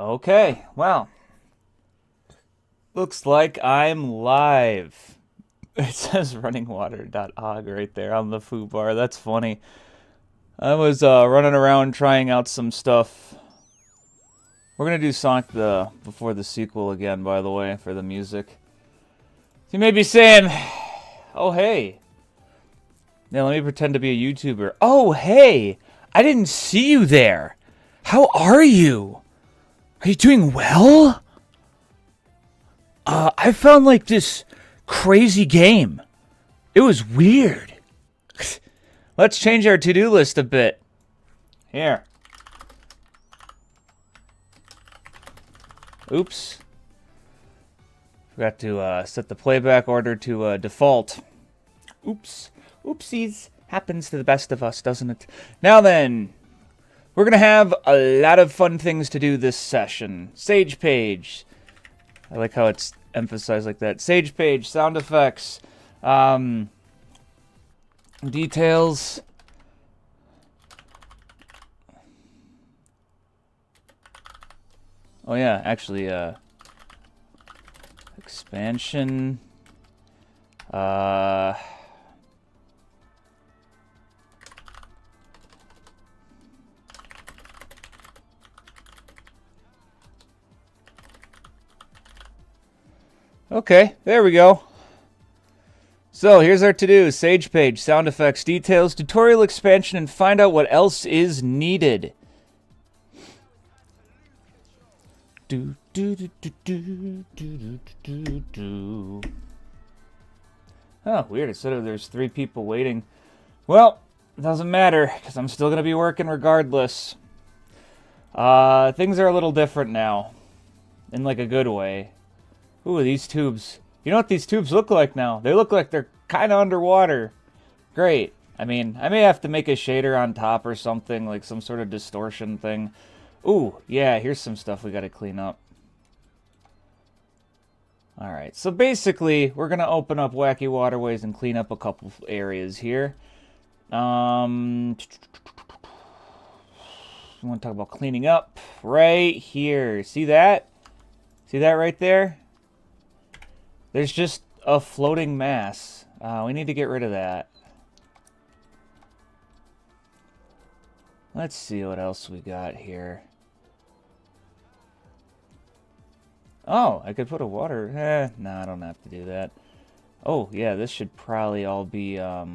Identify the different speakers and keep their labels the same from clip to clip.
Speaker 1: Okay, well, looks like I'm live. It says runningwater.og right there on the foo bar. That's funny. I was running around trying out some stuff. We're gonna do Sonic the Before the sequel again, by the way, for the music. You may be saying, "Oh hey, now let me pretend to be a YouTuber." Oh hey, I didn't see you there. How are you? Are you doing well? I found like this crazy game. It was weird. Let's change our to-do list a bit. Here. Oops. Forgot to set the playback order to default. Oops. Oopsies. Happens to the best of us, doesn't it? Now then, we're going to have a lot of fun things to do this session. Sage page. I like how it's emphasized like that. Sage page, sound effects, details. Oh yeah, actually, expansion. Okay, there we go. So here's our to-do. Sage page, sound effects, details, tutorial expansion, and find out what else is needed. Do do do do do do do do. Oh, weird. It said there's 3 people waiting. Well, it doesn't matter, because I'm still going to be working regardless. Things are a little different now. In, like, a good way. Ooh, these tubes. You know what these tubes look like now? They look like they're kind of underwater. Great. I mean, I may have to make a shader on top or something, like some sort of distortion thing. Ooh, yeah, here's some stuff we got to clean up. Alright, so basically, we're going to open up Wacky Waterways and clean up a couple areas here. I want to talk about cleaning up right here. See that? See that right there? There's just a floating mass. We need to get rid of that. Let's see what else we got here. Oh, I could put a water... no, I don't have to do that. Oh, yeah, this should probably all be, I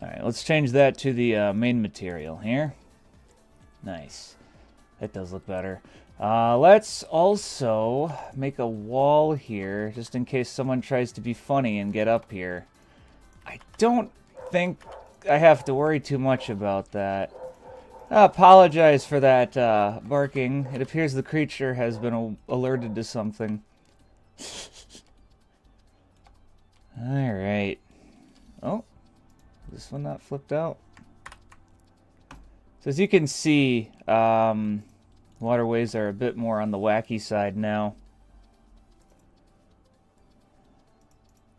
Speaker 1: Alright, let's change that to the main material here. Nice. That does look better. Let's also make a wall here, just in case someone tries to be funny and get up here. I don't think I have to worry too much about that. I apologize for that barking. It appears the creature has been alerted to something. Alright. Oh. Is this one not flipped out? So as you can see, waterways are a bit more on the wacky side now.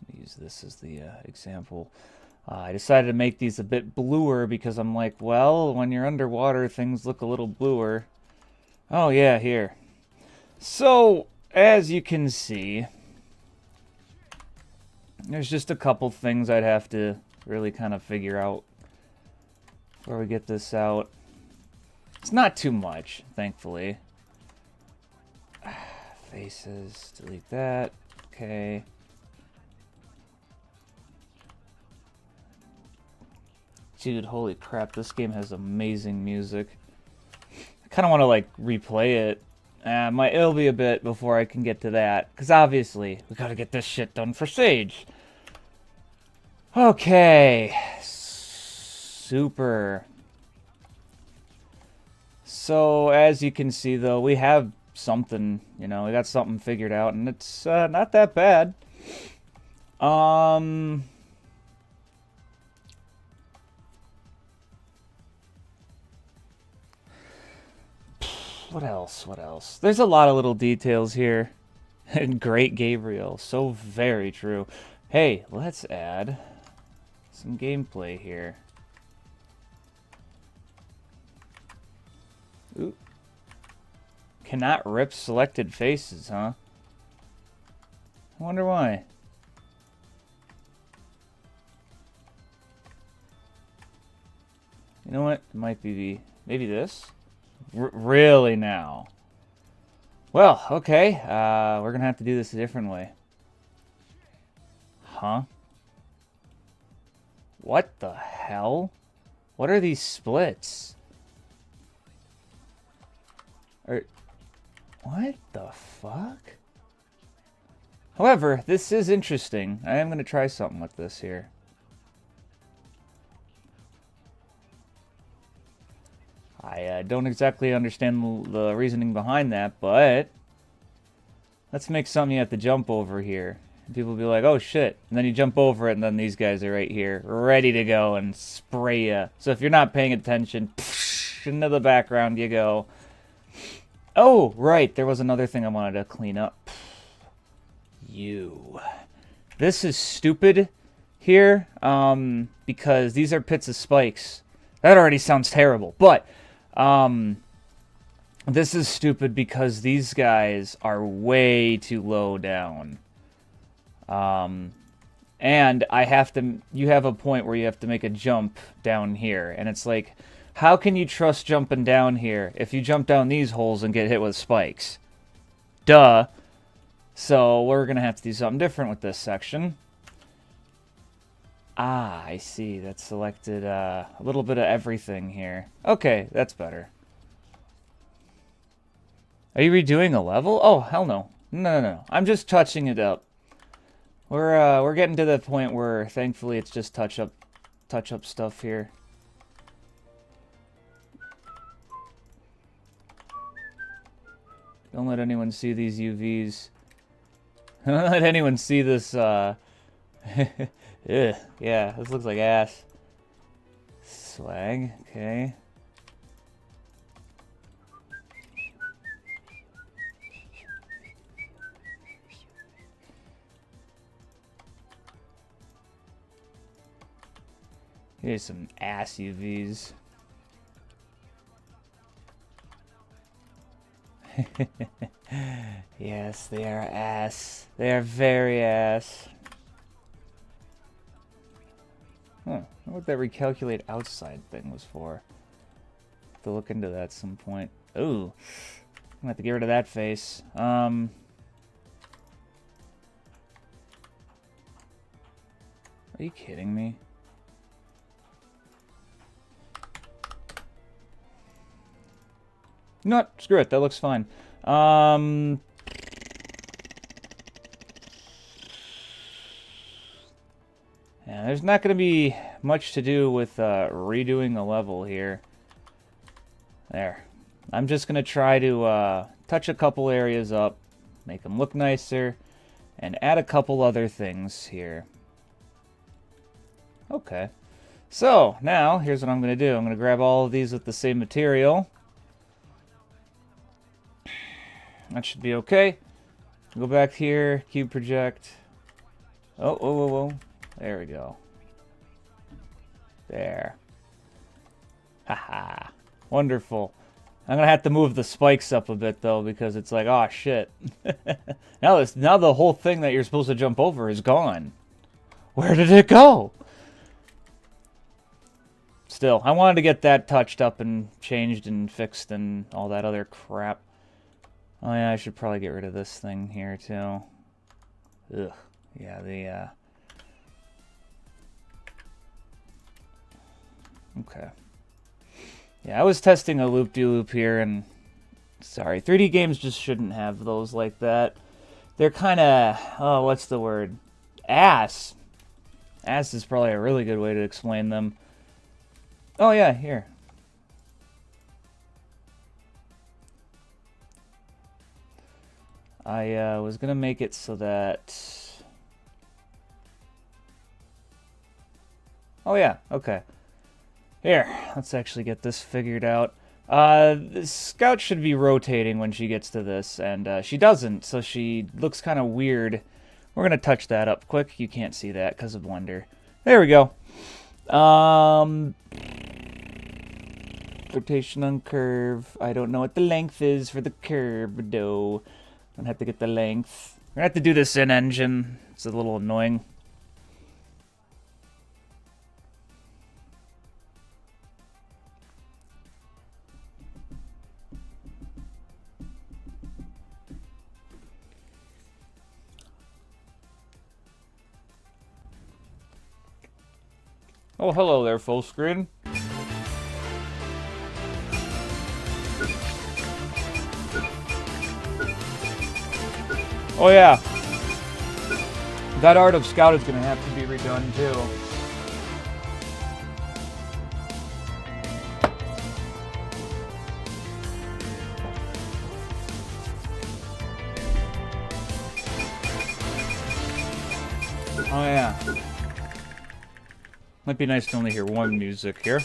Speaker 1: Let me use this as the example. I decided to make these a bit bluer because I'm like, well, when you're underwater, things look a little bluer. Oh yeah, here. So, as you can see, there's just a couple things I'd have to really kind of figure out before we get this out. It's not too much, thankfully. Faces, delete that. Okay. Dude, holy crap, this game has amazing music. I kind of want to, like, replay it. It'll be a bit before I can get to that, because obviously, we gotta get this shit done for Sage. Okay. Super. So, as you can see, though, we have something, you know, we got something figured out, and it's not that bad. What else? What else? There's a lot of little details here. And great Gabriel. So very true. Hey, let's add some gameplay here. Ooh. Cannot rip selected faces, huh? I wonder why. You know what? It might be maybe this? Really now? Well, okay. We're gonna have to do this a different way. Huh? What the hell? What are these splits? What the fuck? However, this is interesting. I am going to try something with this here. I don't exactly understand the reasoning behind that, but let's make something you have to jump over here. People will be like, oh shit. And then you jump over it, and then these guys are right here, ready to go and spray you. So if you're not paying attention, into the background you go. Oh, right. There was another thing I wanted to clean up. You. This is stupid here, because these are pits of spikes. That already sounds terrible, but this is stupid because these guys are way too low down. And you have a point where you have to make a jump down here, and it's like, how can you trust jumping down here if you jump down these holes and get hit with spikes? Duh. So we're going to have to do something different with this section. Ah, I see. That selected a little bit of everything here. Okay, that's better. Are you redoing a level? Oh, hell no. No. I'm just touching it up. We're getting to the point where thankfully it's just touch up stuff here. Don't let anyone see these UVs. Don't let anyone see this, Ugh, yeah, this looks like ass. Swag, okay. Here's some ass UVs. Yes, they are ass. They are very ass. Huh. I wonder what that recalculate outside thing was for. Have to look into that at some point. Ooh. I'm gonna have to get rid of that face. Are you kidding me? You know what? Screw it. That looks fine. Yeah, there's not going to be much to do with redoing a level here. There. I'm just going to try to touch a couple areas up, make them look nicer, and add a couple other things here. Okay. So, now, here's what I'm going to do. I'm going to grab all of these with the same material. That should be okay. Go back here, cube project. Oh. There we go. There. Haha. Wonderful. I'm gonna have to move the spikes up a bit though, because it's like, oh shit. now the whole thing that you're supposed to jump over is gone. Where did it go? Still, I wanted to get that touched up and changed and fixed and all that other crap. Oh yeah, I should probably get rid of this thing here too. Ugh. Yeah, okay. Yeah, I was testing a loop-de-loop here, and sorry, 3D games just shouldn't have those like that. They're kind of, oh, what's the word? Ass. Ass is probably a really good way to explain them. Oh yeah, here. I was gonna make it so that... Oh yeah, okay. Here, let's actually get this figured out. The Scout should be rotating when she gets to this, and she doesn't, so she looks kind of weird. We're going to touch that up quick. You can't see that because of Blender. There we go. Rotation on curve. I don't know what the length is for the curve, though. I'm going to have to get the length. We're going to have to do this in engine. It's a little annoying. Oh, hello there, full screen. Oh yeah. That art of Scout is gonna have to be redone too. Oh yeah. Might be nice to only hear one music here.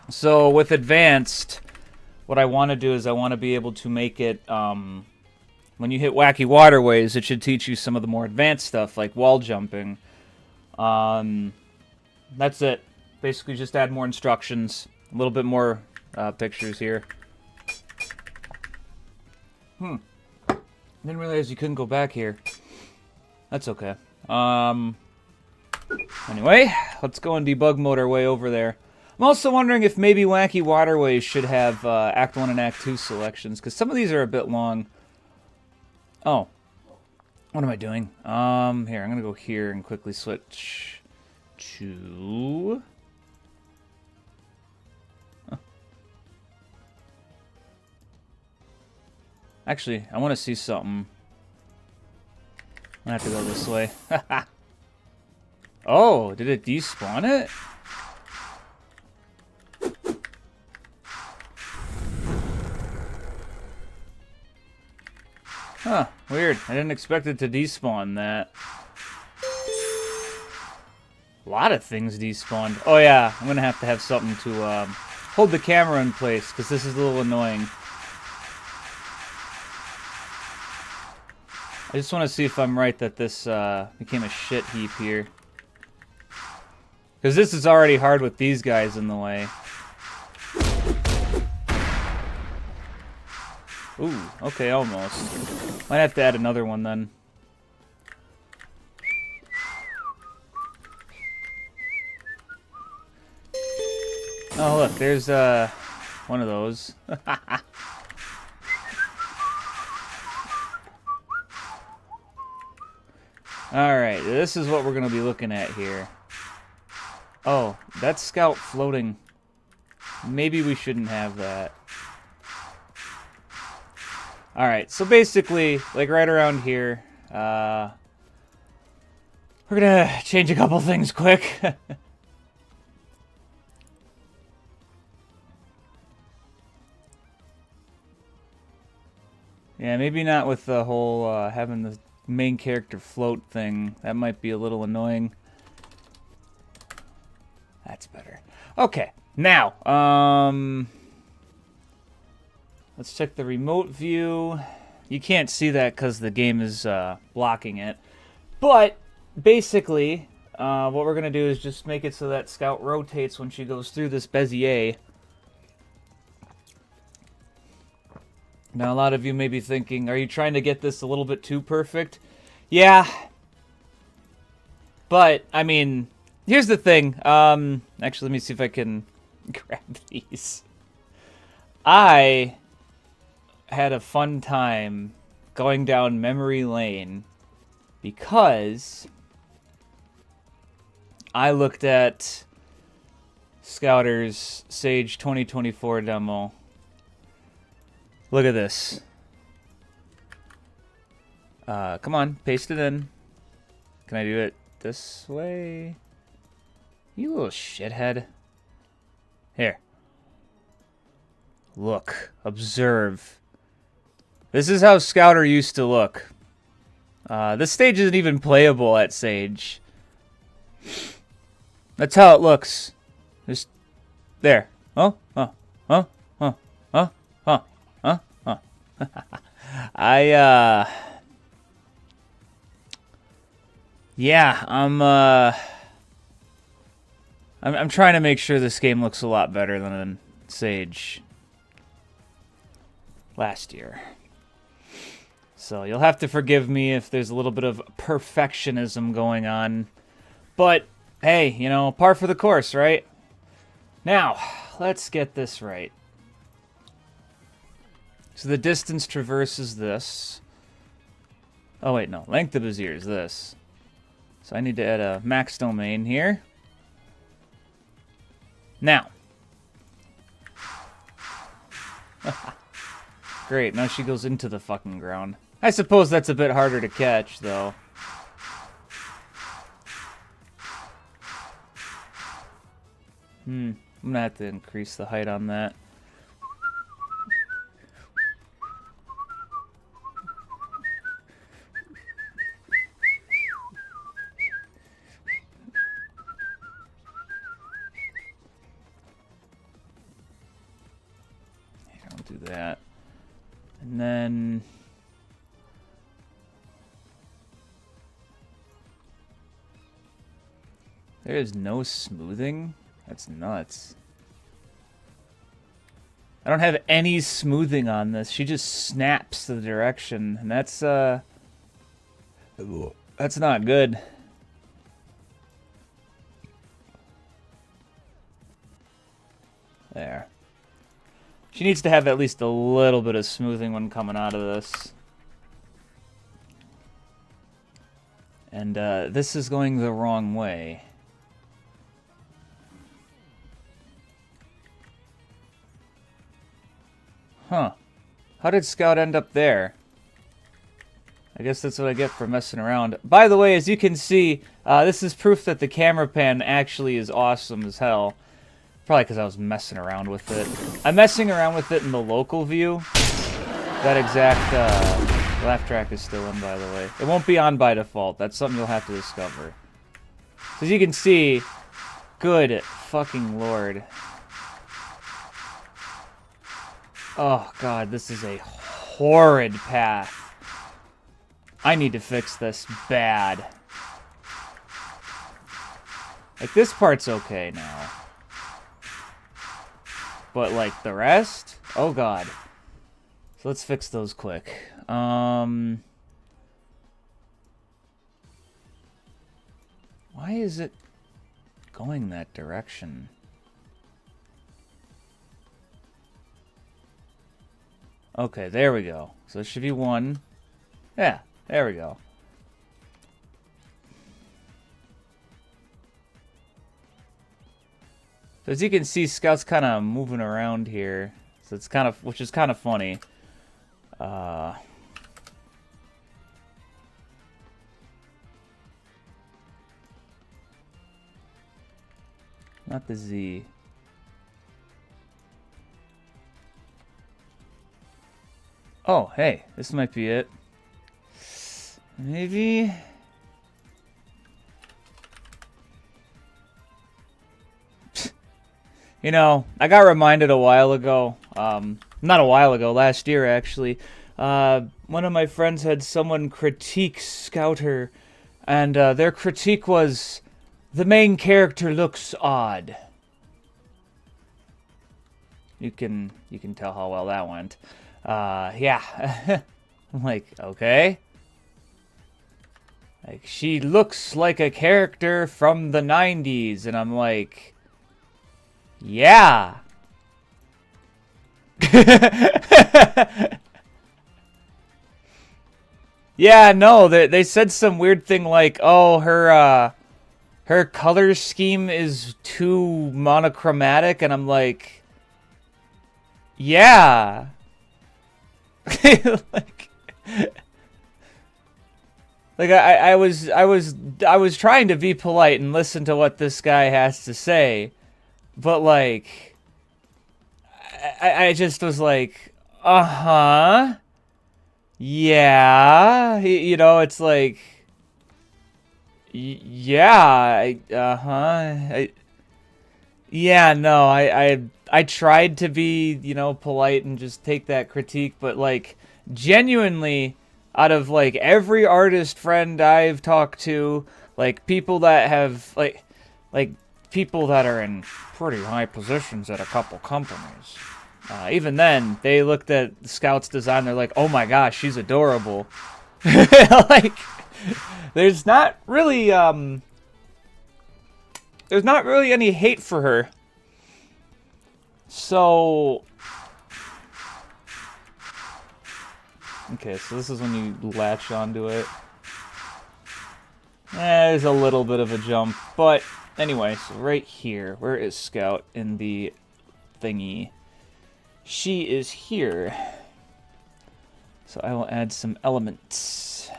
Speaker 1: So with advanced, what I want to do is I want to be able to make it, when you hit Wacky Waterways, it should teach you some of the more advanced stuff, like wall jumping. That's it. Basically just add more instructions, a little bit more pictures here. Didn't realize you couldn't go back here. That's okay. Anyway, let's go and debug mode our way over there. I'm also wondering if maybe Wacky Waterways should have Act 1 and Act 2 selections, because some of these are a bit long. Oh. What am I doing? Here, I'm going to go here and quickly switch to... Huh. Actually, I want to see something. I have to go this way. Oh, did it despawn it? Huh, weird. I didn't expect it to despawn that. A lot of things despawned. Oh yeah, I'm gonna have to have something to hold the camera in place, because this is a little annoying. I just want to see if I'm right that this became a shit heap here. Because this is already hard with these guys in the way. Ooh, okay, almost. Might have to add another one then. Oh look, there's one of those. Alright, this is what we're going to be looking at here. Oh, that's Scout floating. Maybe we shouldn't have that. Alright, so basically, like right around here, we're going to change a couple things quick. Yeah, maybe not with the whole having the main character float thing. That might be a little annoying. That's better. Okay, now, let's check the remote view. You can't see that because the game is blocking it. But, basically, what we're going to do is just make it so that Scout rotates when she goes through this Bezier. Now, a lot of you may be thinking, are you trying to get this a little bit too perfect? Yeah. But, I mean, here's the thing. Actually, let me see if I can grab these. I had a fun time going down memory lane because I looked at Scouter's Sage 2024 demo. Look at this. Come on, paste it in. Can I do it this way? You little shithead. Here. Look. Observe. This is how Scouter used to look. This stage isn't even playable at Sage. That's how it looks. Just There. Oh, oh, oh, oh, oh, oh, oh, oh. Yeah, I'm trying to make sure this game looks a lot better than Sage last year. So you'll have to forgive me if there's a little bit of perfectionism going on. But, hey, you know, par for the course, right? Now, let's get this right. So the distance traverses this. Oh, wait, no. Length of his ear is this. So I need to add a max domain here. Now. Great, now she goes into the fucking ground. I suppose that's a bit harder to catch, though. I'm gonna have to increase the height on that. Don't do that. And then... there is no smoothing? That's nuts. I don't have any smoothing on this. She just snaps the direction, and that's not good. There. She needs to have at least a little bit of smoothing when coming out of this. And this is going the wrong way. Huh. How did Scout end up there? I guess that's what I get for messing around. By the way, as you can see, this is proof that the camera pan actually is awesome as hell. Probably because I was messing around with it. I'm messing around with it in the local view. That exact laugh track is still in, by the way. It won't be on by default. That's something you'll have to discover. So as you can see, good fucking lord. Oh god, this is a horrid path. I need to fix this bad. Like, this part's okay now. But, like, the rest? Oh god. So let's fix those quick. Why is it going that direction? Okay, there we go. So it should be 1. Yeah, there we go. So as you can see, Scout's kind of moving around here. So it's kind of, which is kind of funny. Not the Z. Oh, hey, this might be it. Maybe... You know, I got reminded a while ago, not a while ago, last year actually, one of my friends had someone critique Scouter, and their critique was, the main character looks odd. You can tell how well that went. Yeah. I'm like, okay. Like, she looks like a character from the 90s, and I'm like... yeah. Yeah, no, they said some weird thing like, oh, her color scheme is too monochromatic, and I'm like, yeah. Like I was trying to be polite and listen to what this guy has to say. But, like, I just was like, uh-huh, yeah, you know, it's like, yeah, uh-huh, Yeah, no, I tried to be, you know, polite and just take that critique, but like genuinely out of like every artist friend I've talked to, like people that have like people that are in pretty high positions at a couple companies. Even then, they looked at Scout's design. They're like, "Oh my gosh, she's adorable." Like, there's not really there's not really any hate for her. So, okay, so this is when you latch onto it. There's a little bit of a jump, but anyway, so right here, where is Scout in the thingy? She is here. So I will add some elements.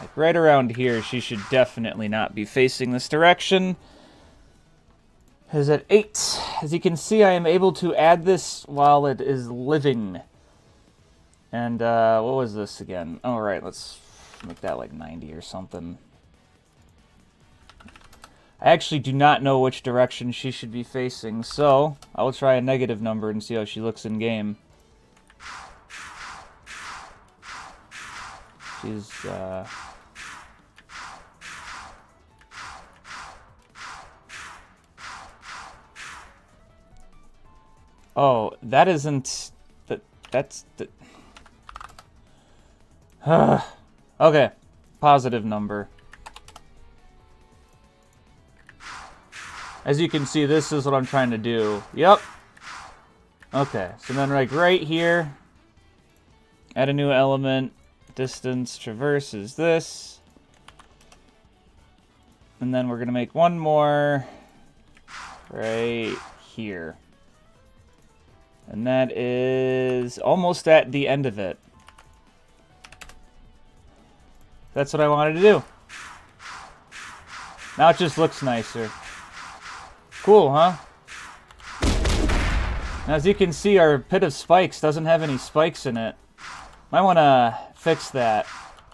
Speaker 1: Like right around here, she should definitely not be facing this direction. Is at 8. As you can see, I am able to add this while it is living. And what was this again? All right, let's make that like 90 or something. I actually do not know which direction she should be facing, so I will try a negative number and see how she looks in game. She's oh, that isn't that's the okay, positive number. As you can see, this is what I'm trying to do. Yep. Okay, so then like right here, add a new element. Distance traverse is this. And then we're going to make one more right here. And that is almost at the end of it. That's what I wanted to do. Now it just looks nicer. Cool, huh? Now, as you can see, our pit of spikes doesn't have any spikes in it. Might want to fix that.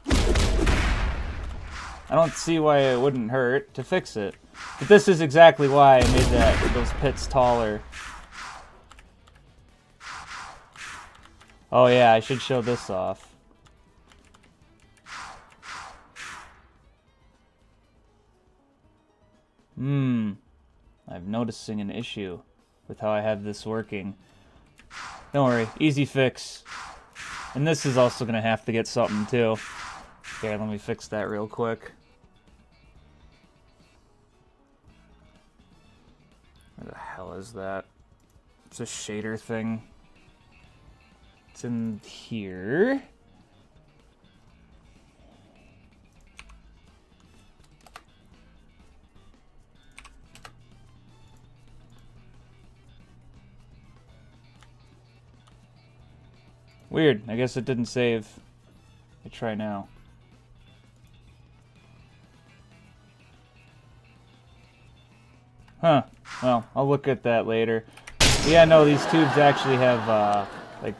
Speaker 1: I don't see why it wouldn't hurt to fix it. But this is exactly why I made those pits taller. Oh yeah, I should show this off. I'm noticing an issue with how I have this working. Don't worry, easy fix. And this is also going to have to get something too. Okay, let me fix that real quick. Where the hell is that? It's a shader thing. It's in here. Weird. I guess it didn't save. I try now. Huh. Well, I'll look at that later. But yeah, no, these tubes actually have, like,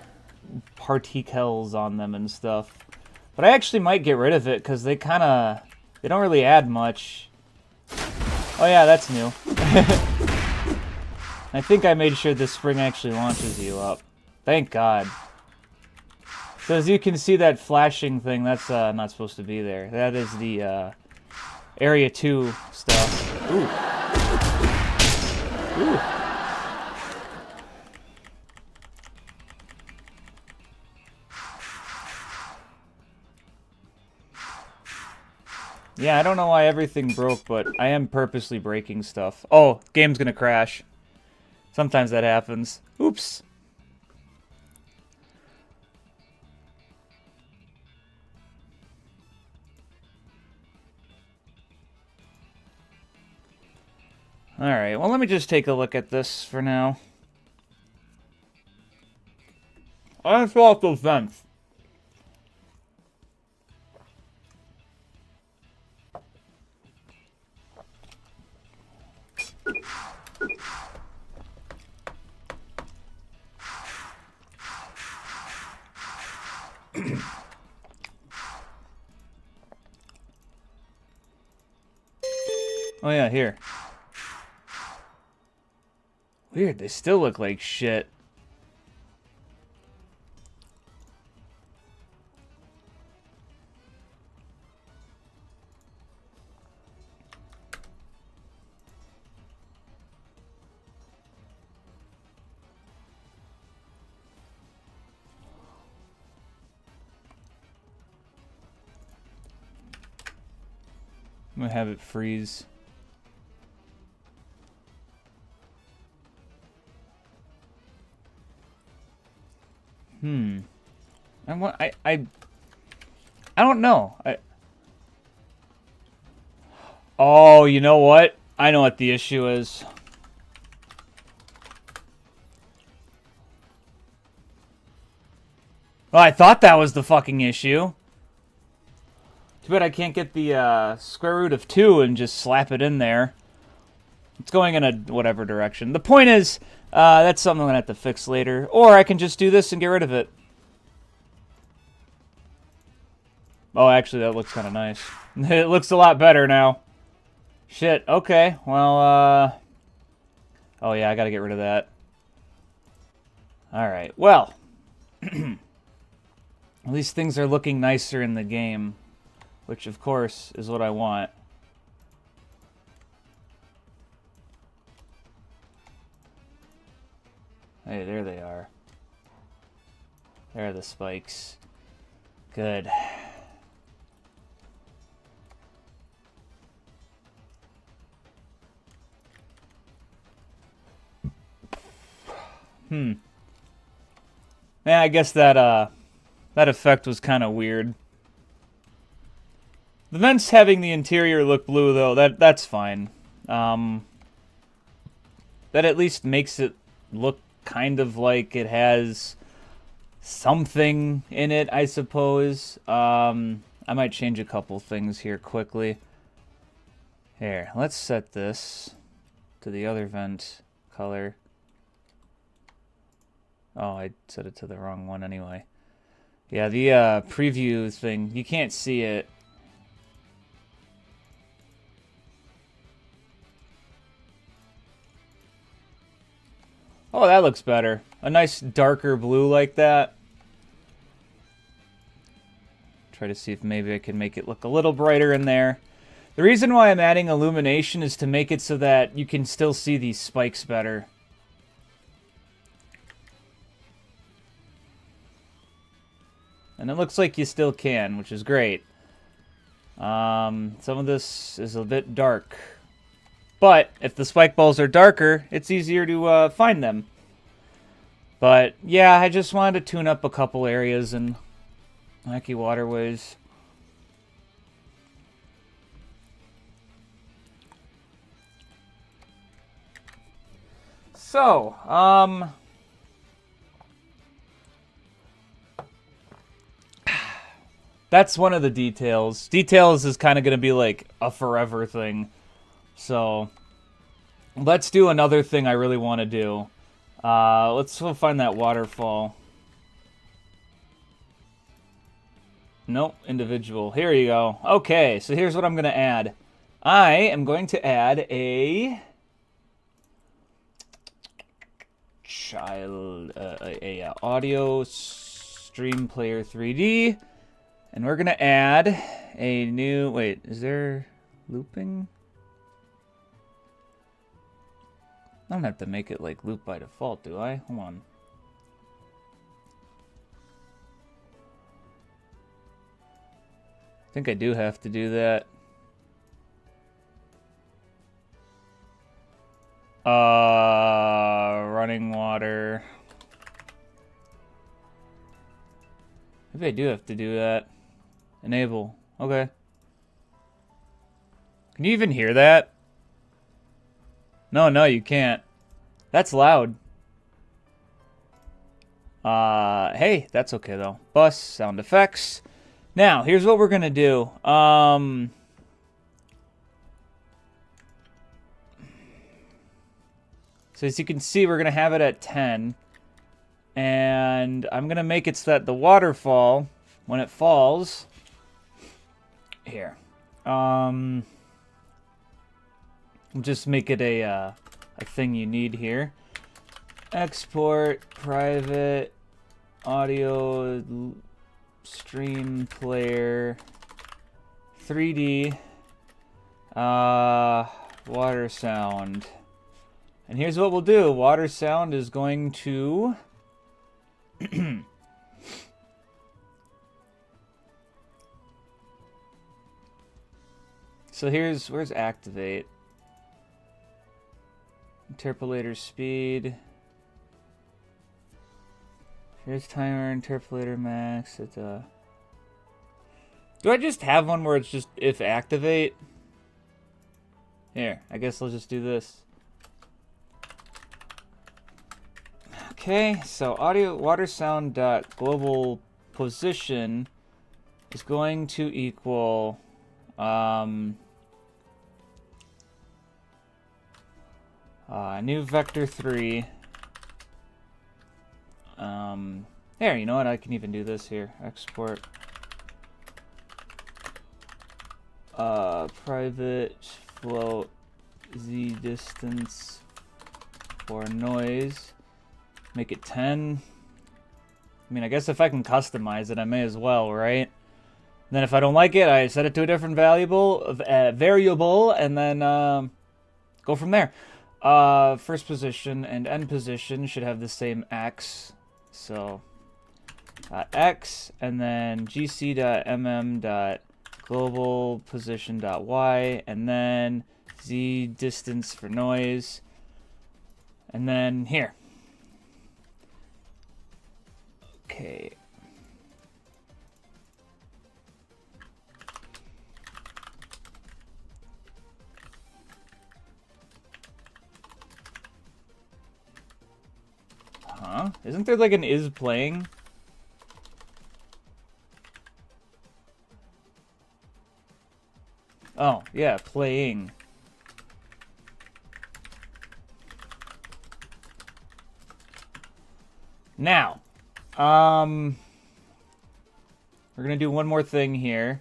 Speaker 1: particles on them and stuff. But I actually might get rid of it, because they they don't really add much. Oh yeah, that's new. I think I made sure this spring actually launches you up. Thank God. So as you can see, that flashing thing, that's not supposed to be there. That is the Area 2 stuff. Ooh. Ooh. Yeah, I don't know why everything broke, but I am purposely breaking stuff. Oh, game's gonna crash. Sometimes that happens. Oops. Alright, well let me just take a look at this for now. I fill out those vents. Oh yeah, here. Weird, they still look like shit. I'm gonna have it freeze. I don't know. Oh, you know what? I know what the issue is. Well, I thought that was the fucking issue. Too bad I can't get the square root of 2 and just slap it in there. It's going in a whatever direction. The point is, that's something I'm going to have to fix later. Or I can just do this and get rid of it. Oh, actually, that looks kind of nice. It looks a lot better now. Shit, okay. Well, oh yeah, I got to get rid of that. Alright, well. At least things are looking nicer in the game. Which, of course, is what I want. Hey, there they are. There are the spikes. Good. Yeah, I guess that that effect was kind of weird. The vents having the interior look blue, though, that's fine. That at least makes it look kind of like it has something in it, I suppose. I might change a couple things here quickly. Here, let's set this to the other vent color. Oh, I set it to the wrong one anyway. Yeah, the preview thing, you can't see it. Oh, that looks better. A nice darker blue like that. Try to see if maybe I can make it look a little brighter in there. The reason why I'm adding illumination is to make it so that you can still see these spikes better. And it looks like you still can, which is great. Some of this is a bit dark. But if the spike balls are darker, it's easier to find them. But yeah, I just wanted to tune up a couple areas in Wacky Waterways. So, that's one of the details. Details is kind of going to be like a forever thing. So, let's do another thing I really want to do. Let's go find that waterfall. Nope, individual. Here you go. Okay, so here's what I'm going to add. I am going to add a audio stream player 3D. And we're going to add a new... Wait, is there looping? I don't have to make it like loop by default, do I? Hold on. I think I do have to do that. Running water. Maybe I do have to do that. Enable. Okay. Can you even hear that? No, you can't. That's loud. Hey, that's okay though. Bus, sound effects. Now, here's what we're gonna do. So as you can see, we're gonna have it at 10. And I'm gonna make it so that the waterfall, when it falls... Here. Just make it a thing you need here. Export private audio stream player 3D water sound. And here's what we'll do. Water sound is going to so where's activate? Interpolator speed. Here's timer, interpolator max. Do I just have one where it's just if activate? Here, I guess I'll just do this. Okay, so audio water sound dot global position is going to equal new vector 3. There, you know what? I can even do this here. Export private float z distance for noise. Make it 10. I mean, I guess if I can customize it, I may as well, right? Then if I don't like it, I set it to a different variable, and then go from there. First position and end position should have the same x. So x, and then gc.mm.global position.y, and then z distance for noise, and then here. Okay. Huh? Isn't there like an is playing? Oh, yeah, playing. Now, we're gonna do one more thing here.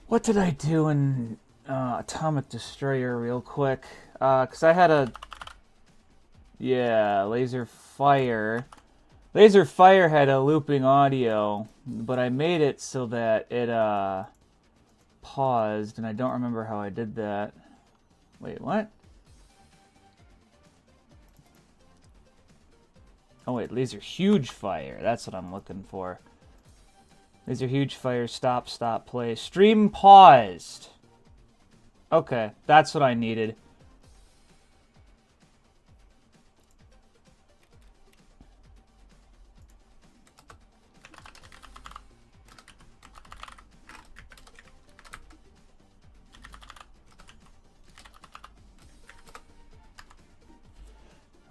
Speaker 1: What did I do in Atomic Destroyer real quick? Because I had a... Yeah, Laser Fire. Laser Fire had a looping audio, but I made it so that it paused, and I don't remember how I did that. Wait, what? Oh wait, Laser Huge Fire. That's what I'm looking for. Laser Huge Fire, stop, play. Stream paused. Okay, that's what I needed.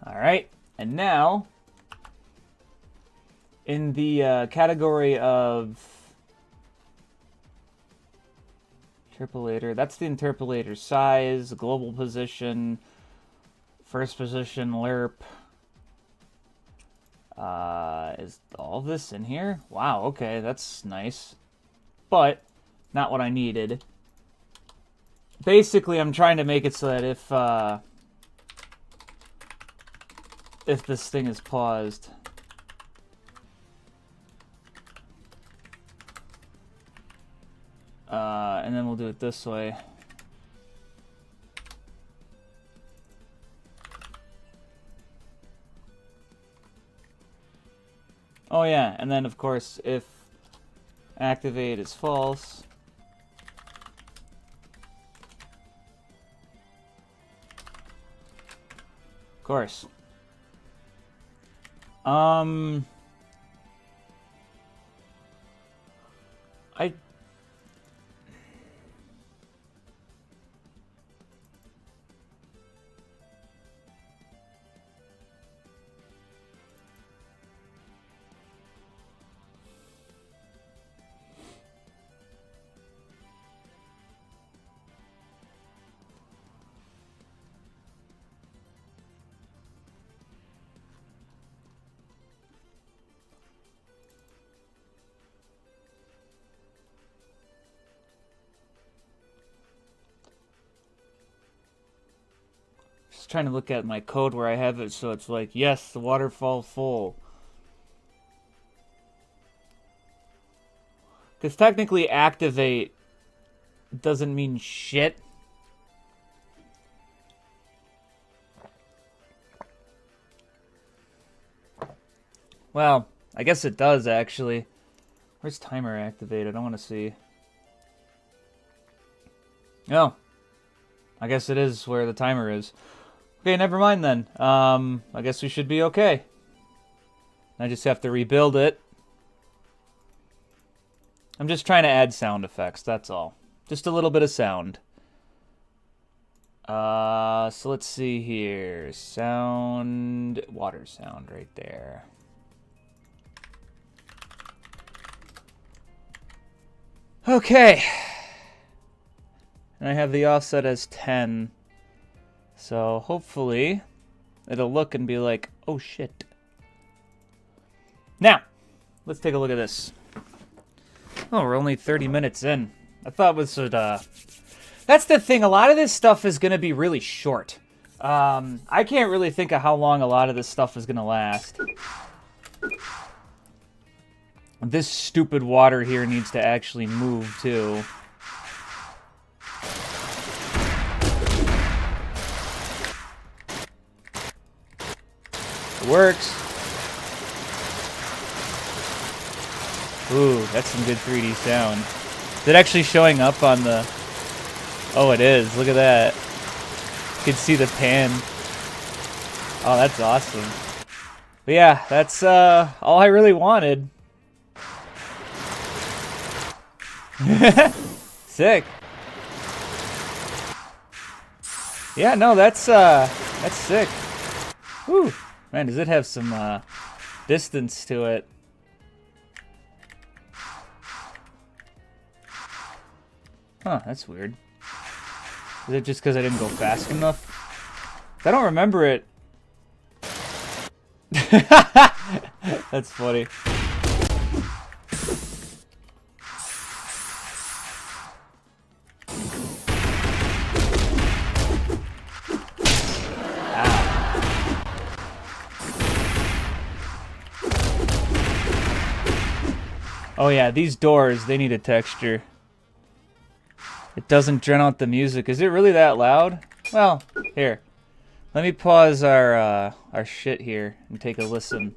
Speaker 1: All right, and now in the category of interpolator, that's the interpolator size, global position, first position, lerp. Is all this in here? Wow, okay, that's nice. But not what I needed. Basically, I'm trying to make it so that if this thing is paused, and then we'll do it this way. Oh yeah, and then of course if activate is false, of course. trying to look at my code where I have it so it's like, yes, the waterfall full. Because technically activate doesn't mean shit. Well, I guess it does actually. Where's timer activated? I want to see. Oh. I guess it is where the timer is. Okay, never mind then. I guess we should be okay. I just have to rebuild it. I'm just trying to add sound effects, that's all. Just a little bit of sound. So let's see here. Sound, water sound right there. Okay. And I have the offset as 10. So hopefully it'll look and be like, oh shit. Now, let's take a look at this. Oh, we're only 30 minutes in. I thought this would, That's the thing, a lot of this stuff is going to be really short. I can't really think of how long a lot of this stuff is going to last. This stupid water here needs to actually move, too. It works. Ooh, that's some good 3D sound. Is it actually showing up on the... Oh, it is. Look at that. You can see the pan. Oh, that's awesome. But yeah, that's all I really wanted. Sick. Yeah, no, that's sick. Whew. Man, does it have some distance to it. Huh, that's weird. Is it just because I didn't go fast enough? I don't remember it. That's funny. Oh yeah, these doors, they need a texture. It doesn't drown out the music. Is it really that loud? Well, here. Let me pause our shit here and take a listen.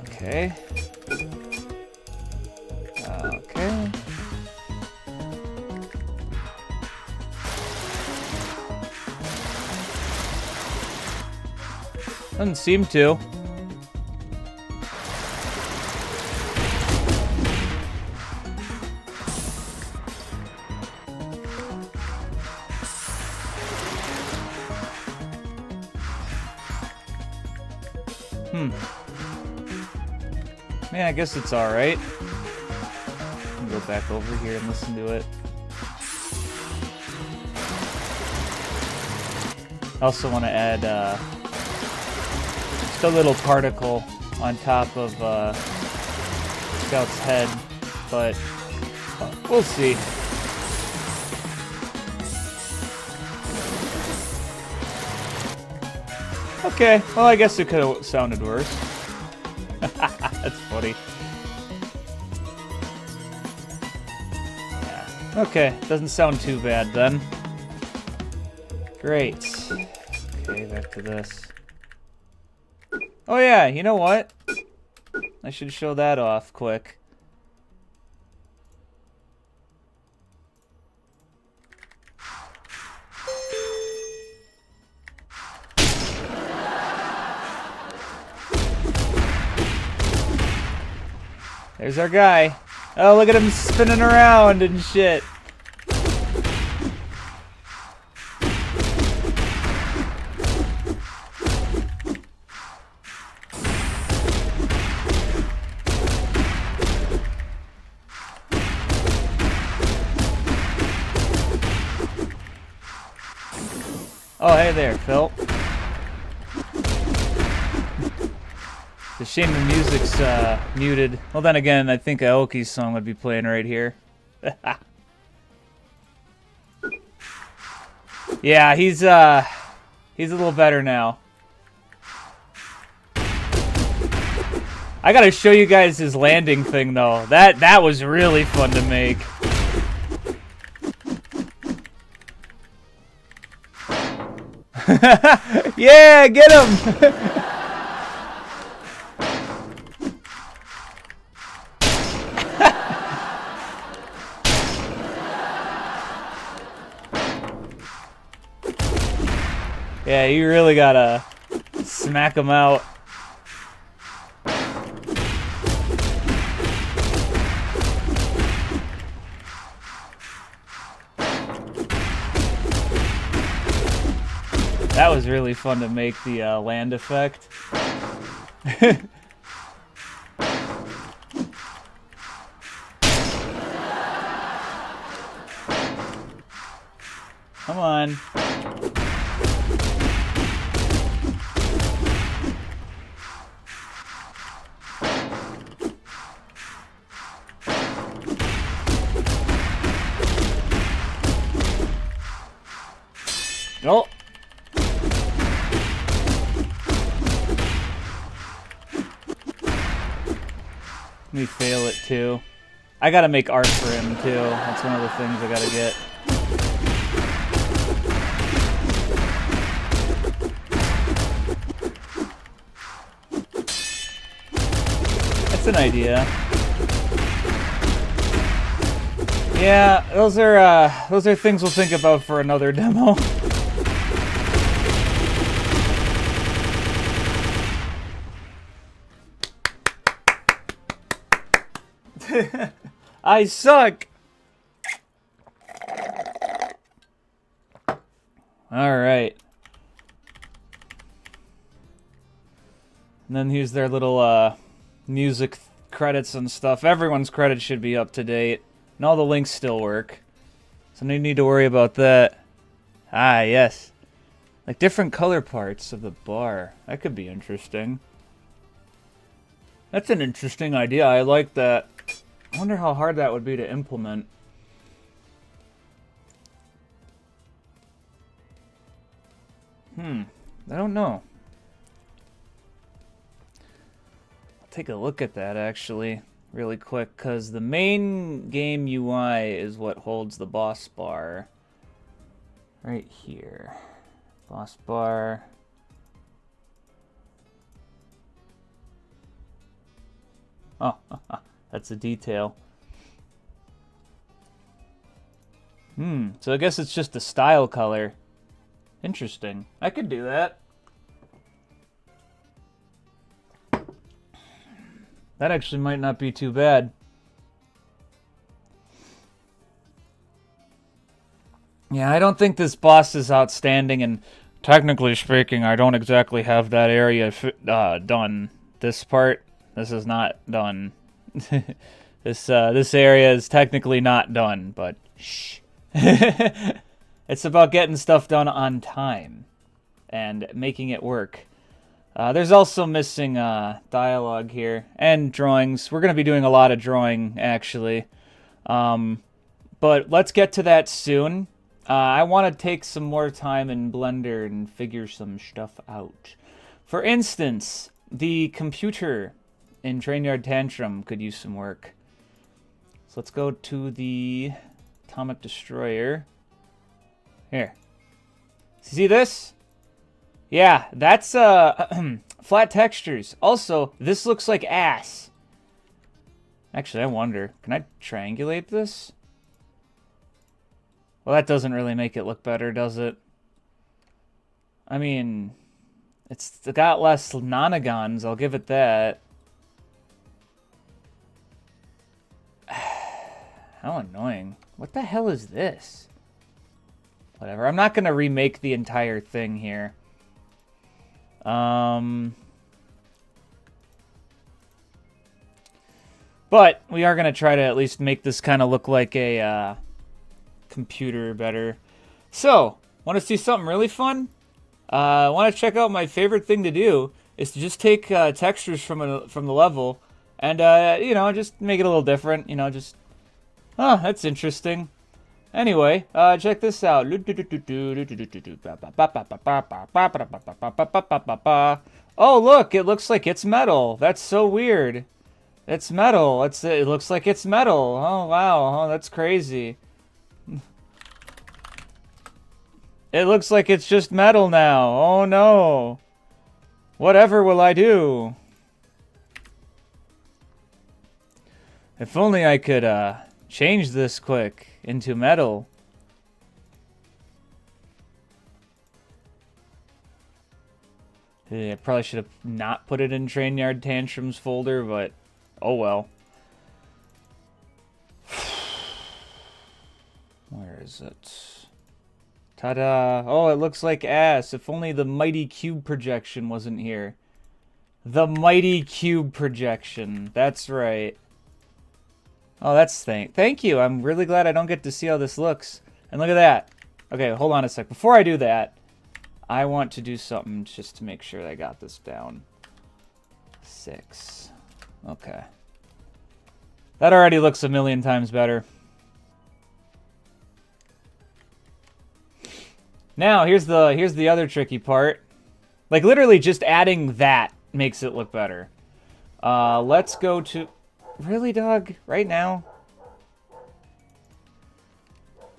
Speaker 1: Okay. Okay. Doesn't seem to. Man, I guess it's alright. Go back over here and listen to it. I also want to add just a little particle on top of Scout's head, but we'll see. Okay, well I guess it could have sounded worse. That's funny. Yeah. Okay, doesn't sound too bad then. Great. Okay, back to this. Oh yeah, you know what? I should show that off quick. There's our guy. Oh, look at him spinning around and shit. Oh, hey there, Phil. It's a shame the music's muted. Well, then again, I think Aoki's song would be playing right here. Yeah, he's a little better now. I gotta show you guys his landing thing though. That was really fun to make. Yeah, get him! Yeah, you really gotta smack him out. That was really fun to make the land effect. Come on. Oh. Let me fail it too. I gotta make art for him too. That's one of the things I gotta get. That's an idea. Yeah, those are things we'll think about for another demo. I suck. All right. And then here's their little music credits and stuff. Everyone's credits should be up to date. And all the links still work. So no need to worry about that. Ah, yes. Like different color parts of the bar. That could be interesting. That's an interesting idea. I like that. I wonder how hard that would be to implement. I don't know. I'll take a look at that actually, really quick, because the main game UI is what holds the boss bar. Right here. Boss bar. Oh, that's a detail. So I guess it's just a style color. Interesting. I could do that. That actually might not be too bad. Yeah, I don't think this boss is outstanding, and technically speaking, I don't exactly have that area done. This part, this is not done. This area is technically not done, but shh. It's about getting stuff done on time and making it work. There's also missing dialogue here and drawings. We're going to be doing a lot of drawing, actually. But let's get to that soon. I want to take some more time in Blender and figure some stuff out. For instance, the computer in Trainyard Tantrum could use some work. So let's go to the Atomic Destroyer. Here. See this? Yeah, that's flat textures. Also, this looks like ass. Actually, I wonder, can I triangulate this? Well, that doesn't really make it look better, does it? I mean, it's got less nonagons, I'll give it that. How annoying. What the hell is this? Whatever, I'm not going to remake the entire thing here. But we are going to try to at least make this kind of look like a computer better. So, want to see something really fun? Want to check out my favorite thing to do is to just take textures from the level and you know, just make it a little different. You know, just that's interesting. Anyway, check this out. Oh, look, it looks like it's metal. That's so weird. It's metal. It looks like it's metal. Oh, wow. Oh, that's crazy. It looks like it's just metal now. Oh, no. Whatever will I do? If only I could, change this quick into metal. I probably should have not put it in Trainyard Tantrums folder, but oh well. Where is it? Ta-da! Oh, it looks like ass. If only the Mighty Cube projection wasn't here. The Mighty Cube projection. That's right. Oh, that's thank you. I'm really glad I don't get to see how this looks. And look at that. Okay, hold on a sec. Before I do that, I want to do something just to make sure that I got this down. 6. Okay. That already looks a million times better. Now, here's the other tricky part. Like, literally just adding that makes it look better. Let's go to... Really, dog? Right now?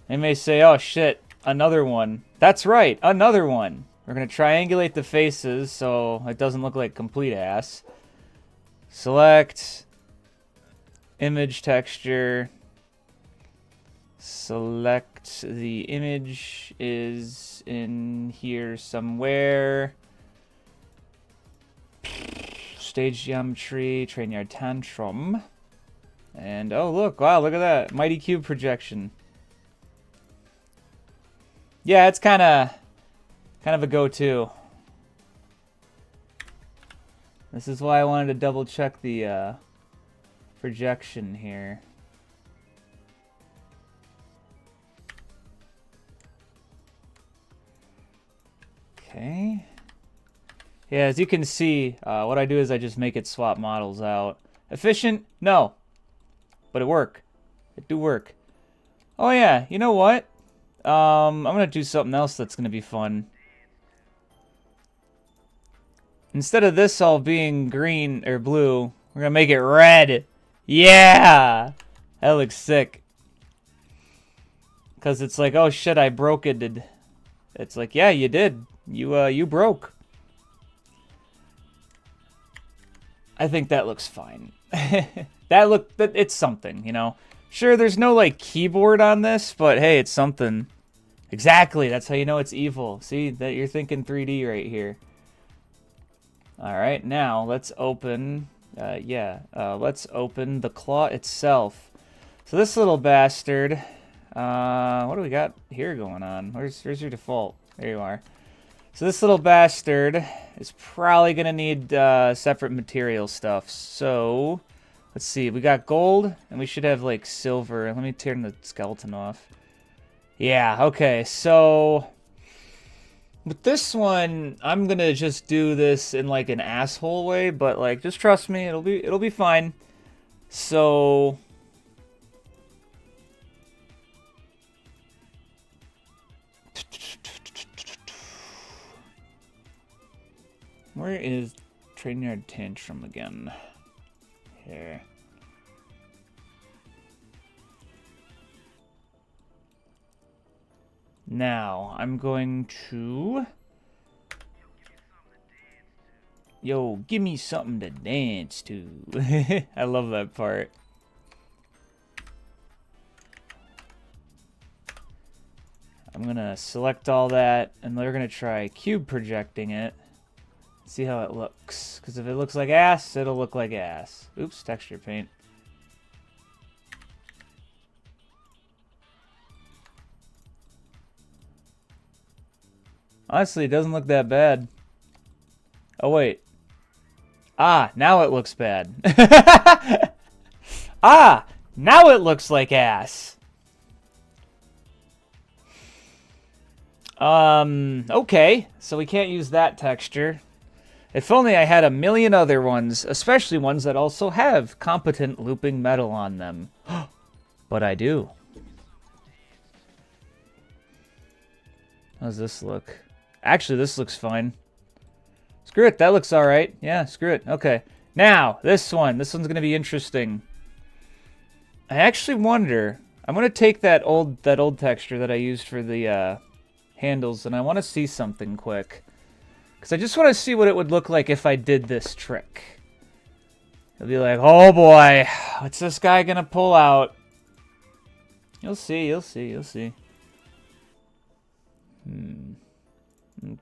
Speaker 1: They may say, oh shit, another one. That's right, another one. We're going to triangulate the faces so it doesn't look like complete ass. Select. Image texture. Select the image is in here somewhere. Stage geometry, Trainyard Tantrum. And oh look, wow, look at that. Mighty Cube projection. Yeah, it's kind of a go-to. This is why I wanted to double check the projection here. Okay. Yeah, as you can see, what I do is I just make it swap models out. Efficient? No. But it work. It do work. Oh yeah, you know what? I'm gonna do something else that's gonna be fun. Instead of this all being green or blue, we're gonna make it red. Yeah! That looks sick. Cause it's like, oh shit, I broke it. It's like, yeah, you did. You broke. I think that looks fine. It's something, you know. Sure, there's no like keyboard on this, but hey, it's something. Exactly, that's how you know it's evil. See, that you're thinking 3D right here. All right, now let's open. Let's open the claw itself. So this little bastard. What do we got here going on? Where's your default? There you are. So this little bastard is probably gonna need separate material stuff. So let's see. We got gold, and we should have like silver. Let me turn the skeleton off. Yeah. Okay. So with this one, I'm gonna just do this in like an asshole way, but like just trust me, it'll be fine. So where is Trainyard Tantrum again? Here. Now, I'm going to... Yo, give me something to dance to. I love that part. I'm gonna select all that, and we're gonna try cube projecting it. See how it looks. Because if it looks like ass, it'll look like ass. Oops, texture paint. Honestly, it doesn't look that bad. Oh, wait. Ah, now it looks bad. Ah, now it looks like ass. Okay. So we can't use that texture. If only I had a million other ones, especially ones that also have competent looping metal on them. But I do. How's this look? Actually, this looks fine. Screw it, that looks alright. Yeah, screw it. Okay. Now, this one. This one's gonna be interesting. I actually wonder... I'm gonna take that old texture that I used for the handles, and I want to see something quick. Because I just want to see what it would look like if I did this trick. It'll be like, oh boy, what's this guy gonna pull out? You'll see, you'll see, you'll see.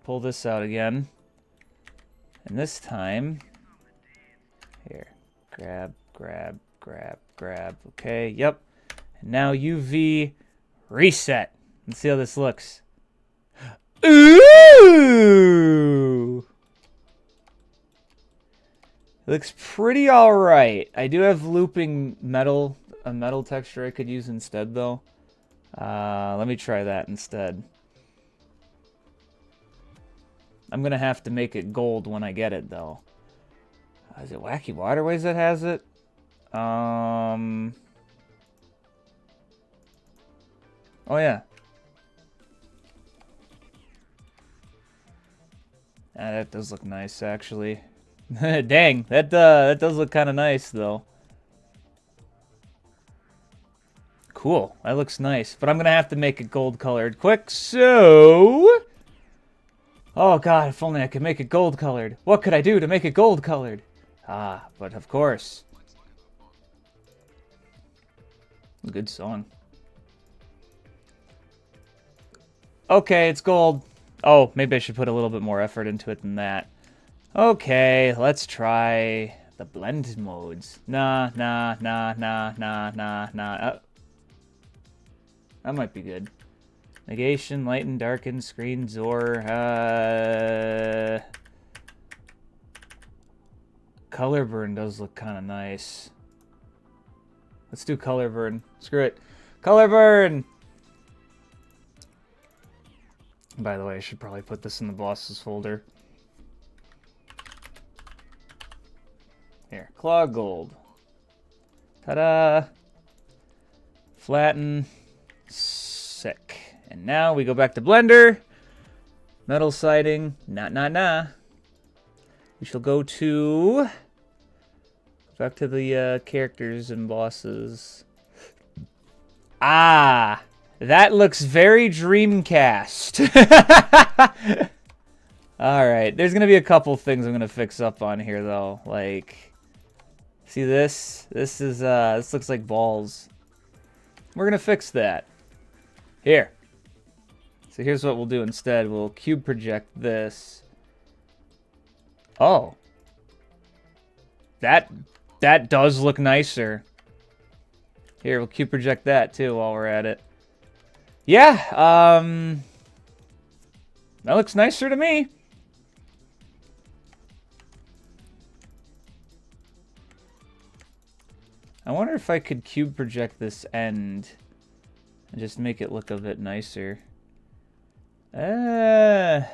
Speaker 1: Pull this out again. And this time... Here. Grab, grab, grab, grab. Okay, yep. And now UV reset. Let's see how this looks. Ooh! It looks pretty alright. I do have looping metal, a metal texture I could use instead though. Let me try that instead. I'm gonna have to make it gold when I get it though. Is it Wacky Waterways that has it? Oh yeah. That does look nice, actually. Dang, that does look kind of nice, though. Cool, that looks nice. But I'm going to have to make it gold-colored quick, so... Oh, God, if only I could make it gold-colored. What could I do to make it gold-colored? Ah, but of course. Good song. Okay, it's gold. Oh, maybe I should put a little bit more effort into it than that. Okay, let's try the blend modes. Nah. That might be good. Negation, lighten, darken, screen, Zor. Color burn does look kind of nice. Let's do color burn. Screw it. Color burn! By the way, I should probably put this in the bosses folder. Here, claw gold. Ta-da! Flatten. Sick. And now we go back to Blender. Metal siding. Nah. We shall go to... Back to the characters and bosses. Ah! That looks very Dreamcast. Alright, there's going to be a couple things I'm going to fix up on here, though. Like, see this? This looks like balls. We're going to fix that. Here. So here's what we'll do instead. We'll cube project this. Oh. That does look nicer. Here, we'll cube project that, too, while we're at it. Yeah, that looks nicer to me. I wonder if I could cube project this end and just make it look a bit nicer. Kind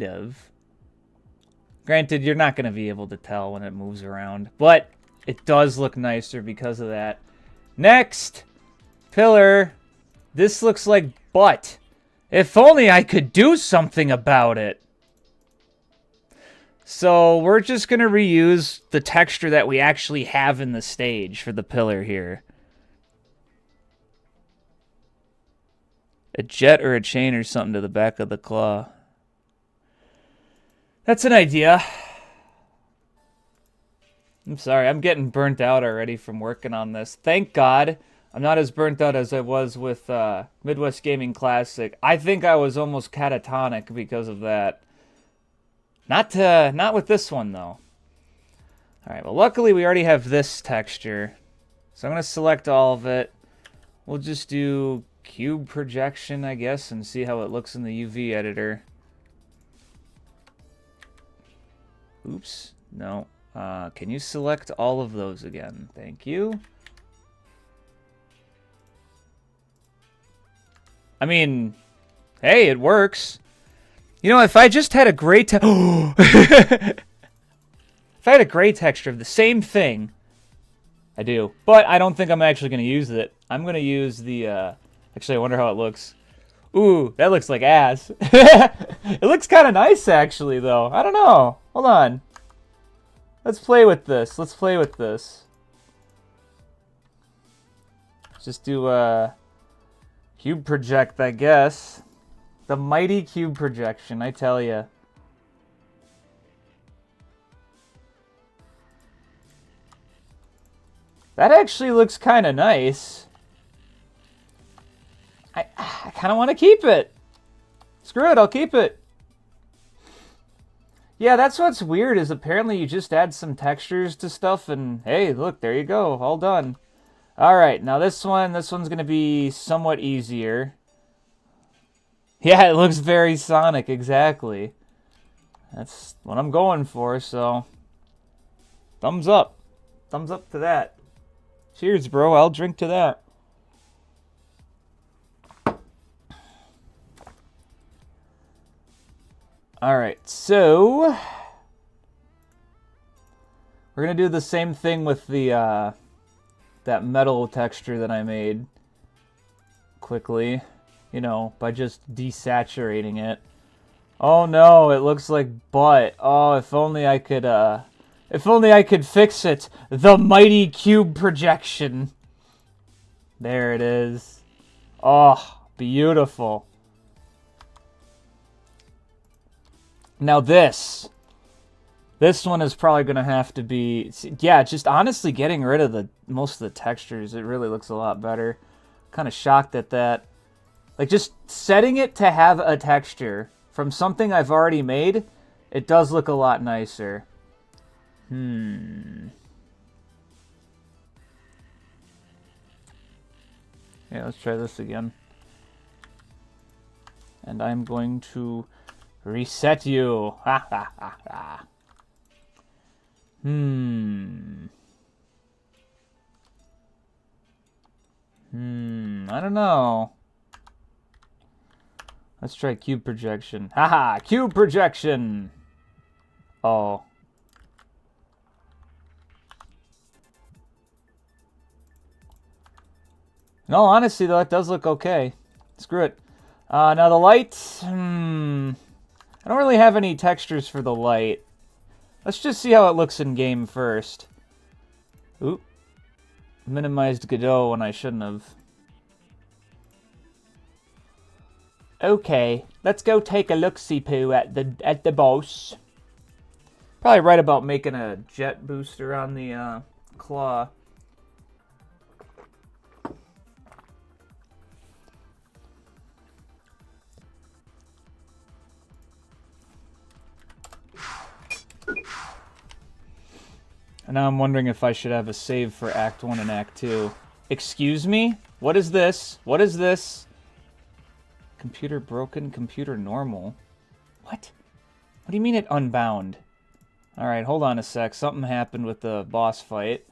Speaker 1: of. Granted, you're not going to be able to tell when it moves around, but it does look nicer because of that. Next, pillar. This looks like butt. If only I could do something about it. So we're just going to reuse the texture that we actually have in the stage for the pillar here. A jet or a chain or something to the back of the claw. That's an idea. I'm sorry, I'm getting burnt out already from working on this. Thank God I'm not as burnt out as I was with Midwest Gaming Classic. I think I was almost catatonic because of that. Not with this one, though. Alright, well, luckily we already have this texture. So I'm going to select all of it. We'll just do cube projection, I guess, and see how it looks in the UV editor. Oops. No. Can you select all of those again? Thank you. I mean, hey, it works. You know, if I just had a gray if I had a gray texture of the same thing, I do. But I don't think I'm actually going to use it. I'm going to use the, actually, I wonder how it looks. Ooh, that looks like ass. It looks kind of nice, actually, though. I don't know. Hold on. Let's play with this. Let's play with this. Just do cube project, I guess. The mighty cube projection, I tell ya. That actually looks kind of nice. I kind of want to keep it. Screw it, I'll keep it. Yeah, that's what's weird, is apparently you just add some textures to stuff and hey, look, there you go, all done. Alright, now this one's going to be somewhat easier. Yeah, it looks very Sonic, exactly. That's what I'm going for, so thumbs up. Thumbs up to that. Cheers, bro, I'll drink to that. Alright, so we're going to do the same thing with the that metal texture that I made quickly, you know, by just desaturating it. Oh no, it looks like butt. Oh, if only I could fix it. The mighty cube projection. There it is. Oh, beautiful. Now this one is probably going to have to be, yeah, just honestly getting rid of most of the textures. It really looks a lot better. Kind of shocked at that. Like, just setting it to have a texture from something I've already made, it does look a lot nicer. Yeah, let's try this again. And I'm going to reset you. Ha ha ha ha. I don't know. Let's try cube projection. Haha, cube projection. Oh. In all honesty, though, it does look okay. Screw it. Now the light. I don't really have any textures for the light. Let's just see how it looks in game first. Oop. Minimized Godot when I shouldn't have. Okay, let's go take a look-see-poo at the boss. Probably right about making a jet booster on the claw. And now I'm wondering if I should have a save for Act 1 and Act 2. Excuse me? What is this? What is this? Computer broken, computer normal. What? What do you mean it unbound? Alright, hold on a sec. Something happened with the boss fight.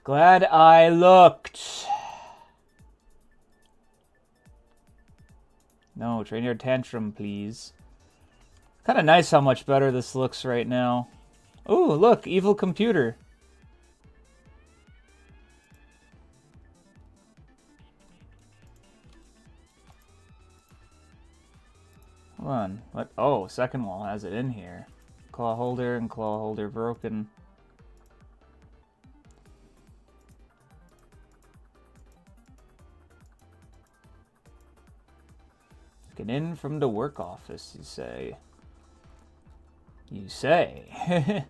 Speaker 1: Glad I looked. No, train your tantrum, please. Kind of nice how much better this looks right now. Oh, look, evil computer. Hold on. What? Oh, second wall has it in here. Claw holder and claw holder broken. Get in from the work office, you say. You say.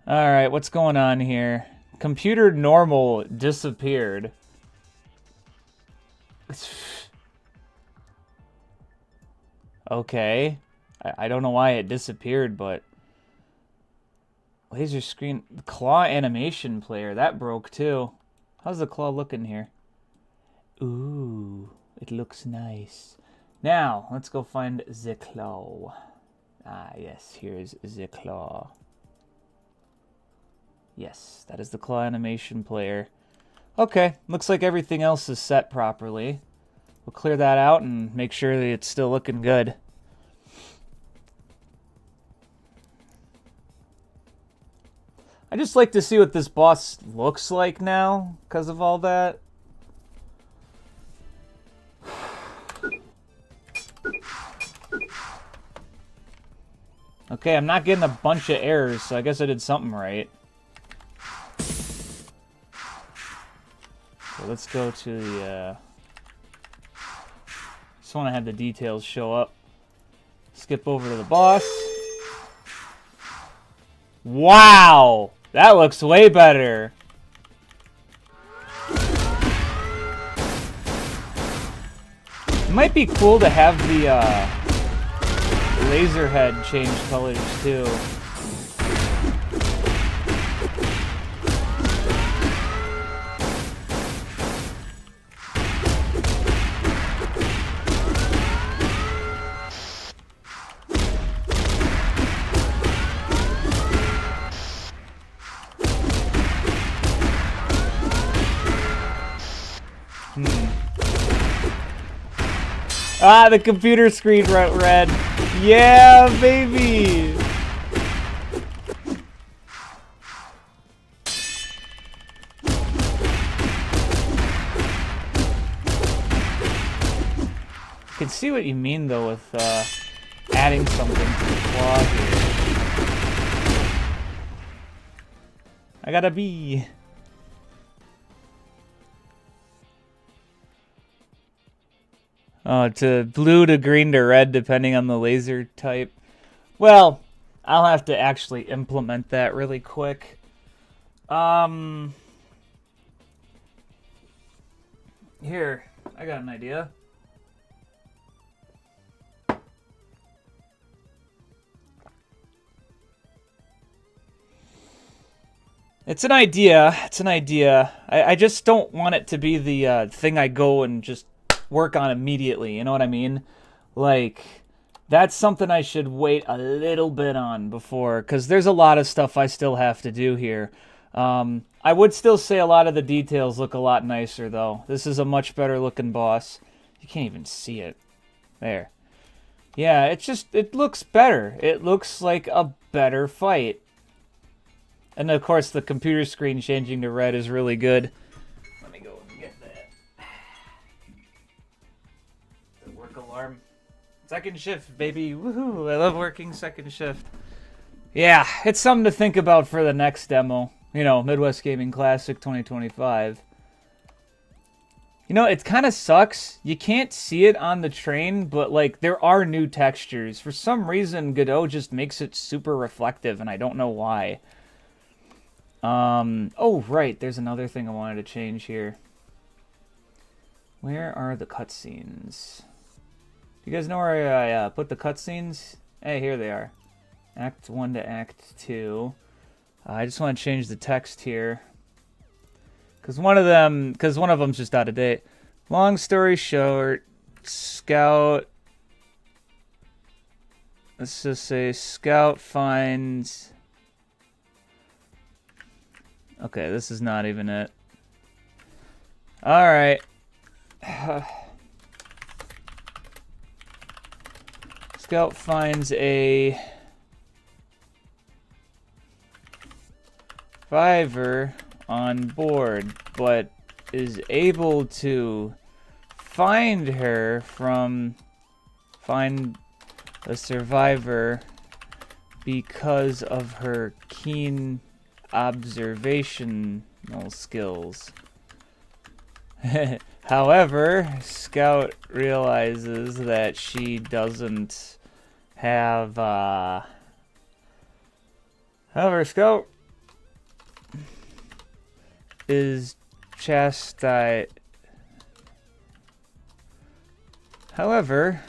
Speaker 1: Alright, what's going on here? Computer normal disappeared. Okay. I don't know why it disappeared, but... Laser screen... Claw animation player, that broke too. How's the claw looking here? Ooh, it looks nice. Now, let's go find the claw. Ah, yes, here's the claw. Yes, that is the claw animation player. Okay, looks like everything else is set properly. We'll clear that out and make sure that it's still looking good. I just like to see what this boss looks like now because of all that. Okay, I'm not getting a bunch of errors, so I guess I did something right. So let's go to the, just want to have the details show up. Skip over to the boss. Wow! That looks way better. It might be cool to have the, laser head change colors too. Ah, the computer screen went red. Yeah, baby! I can see what you mean, though, with adding something to the claw here. I got a bee. Oh, to blue to green to red, depending on the laser type. Well, I'll have to actually implement that really quick. Here, I got an idea. It's an idea. It's an idea. I just don't want it to be the thing I go and just work on immediately. You know what I mean? Like, that's something I should wait a little bit on before, because there's a lot of stuff I still have to do here. I would still say a lot of the details look a lot nicer, though. This is a much better looking boss. You can't even see it. There. Yeah, it looks better. It looks like a better fight. And of course, the computer screen changing to red is really good. Let me go and get that. The work alarm. Second shift, baby. Woohoo! I love working second shift. Yeah, it's something to think about for the next demo. You know, Midwest Gaming Classic 2025. You know, it kind of sucks. You can't see it on the train, but, like, there are new textures. For some reason, Godot just makes it super reflective, and I don't know why. Oh, right, there's another thing I wanted to change here. Where are the cutscenes? Do you guys know where I put the cutscenes? Hey, here they are. Act 1 to Act 2. I just want to change the text here. Because one of them's just out of date. Long story short, Scout... Let's just say Scout finds... Okay, this is not even it. Alright. Scout finds a survivor on board, but is able to find a survivor because of her keen observational skills. However, Scout realizes that she doesn't have, however, Scout is chastised. However,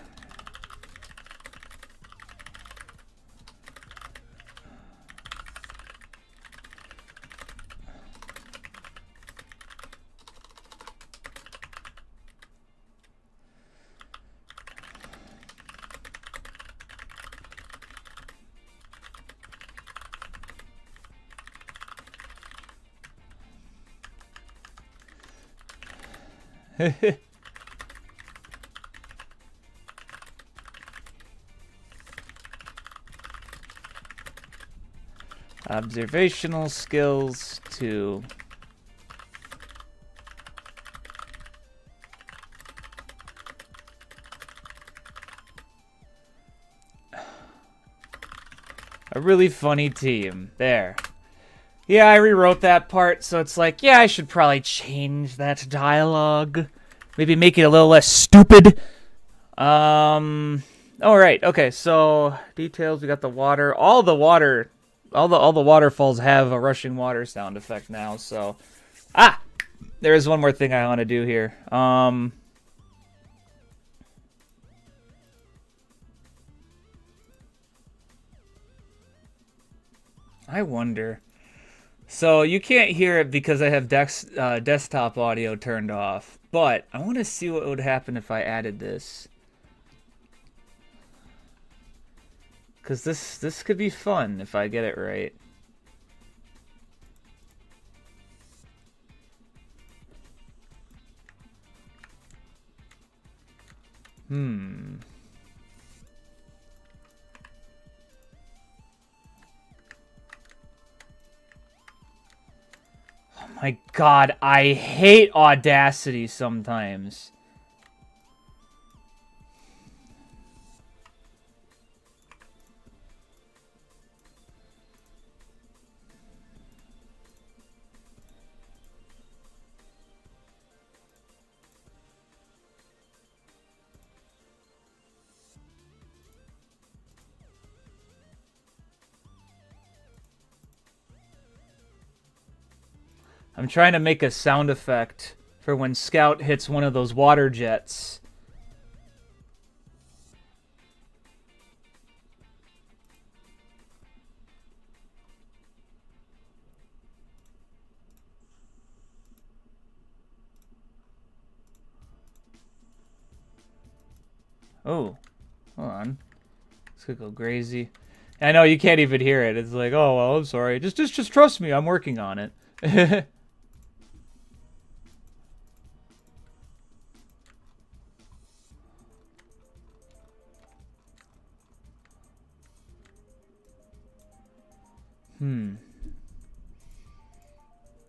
Speaker 1: observational skills to A really funny team. There. Yeah, I rewrote that part, so it's like, yeah, I should probably change that dialogue. Maybe make it a little less stupid. Alright, okay, so details, we got the water. All the waterfalls have a rushing water sound effect now, so. Ah! There is one more thing I want to do here. I wonder. So you can't hear it because I have desktop audio turned off, but I want to see what would happen if I added this. Because this could be fun if I get it right. Oh my god, I hate Audacity sometimes. I'm trying to make a sound effect for when Scout hits one of those water jets. Oh, hold on. This could go crazy. I know you can't even hear it. It's like, oh well, I'm sorry. Just trust me. I'm working on it.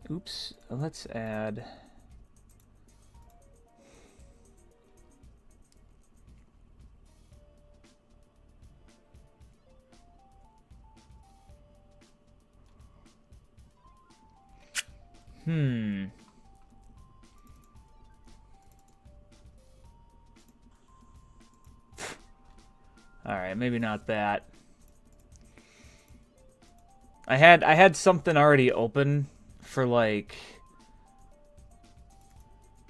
Speaker 1: Oops. Let's add. Alright, maybe not that. I had something already open for like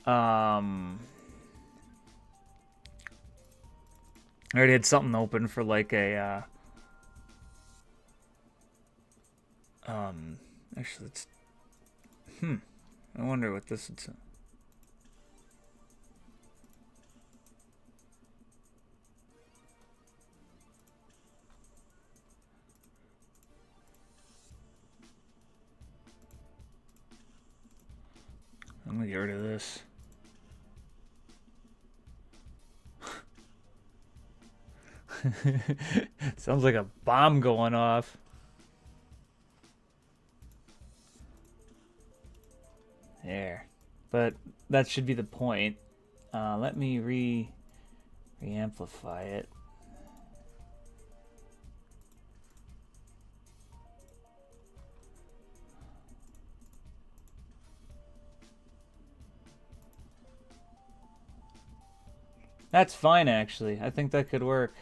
Speaker 1: I already had something open for like a actually it's I wonder what this is. I'm gonna get rid of this. Sounds like a bomb going off. There. But that should be the point. Let me re-amplify it. That's fine, actually. I think that could work.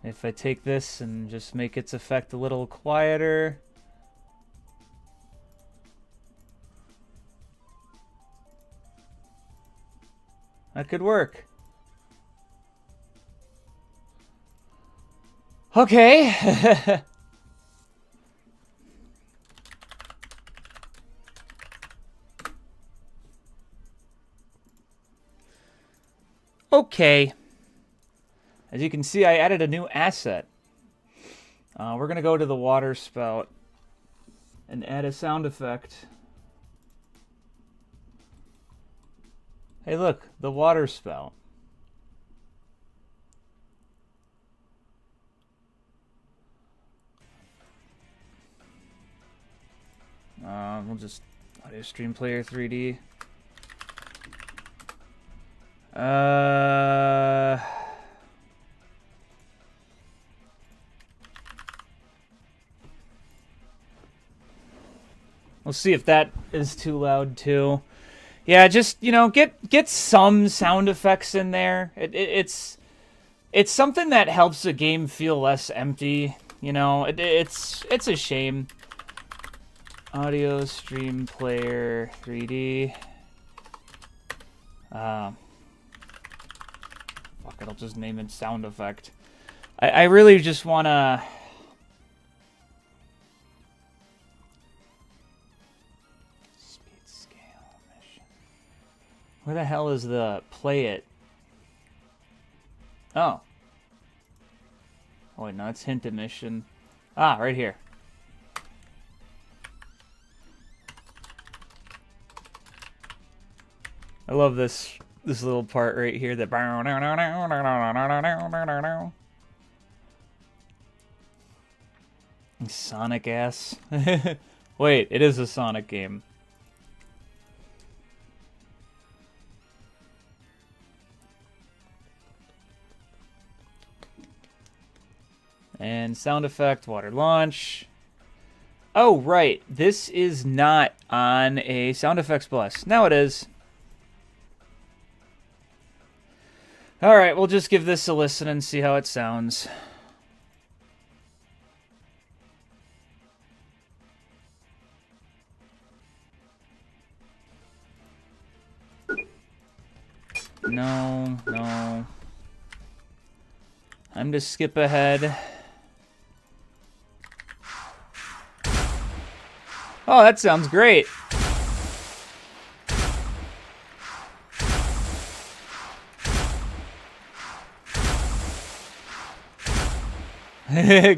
Speaker 1: If I take this and just make its effect a little quieter. That could work. Okay. Okay. As you can see, I added a new asset. We're going to go to the water spout and add a sound effect. Hey, look, the water spout. We'll just audio stream player 3D. Uh... We'll see if that is too loud too. Yeah, just, you know, get some sound effects in there. It's something that helps the game feel less empty. You know, it's a shame. Audio stream player 3D. Fuck, I'll just name it sound effect. I really just wanna. Where the hell is the play it? Oh. Oh wait, no, it's hint emission. Ah, right here. I love this little part right here. That Sonic ass. Wait, it is a Sonic game. And sound effect, water launch. Oh, right. This is not on a Sound Effects Plus. Now it is. Alright, we'll just give this a listen and see how it sounds. No, no. I'm to skip ahead. Oh, that sounds great.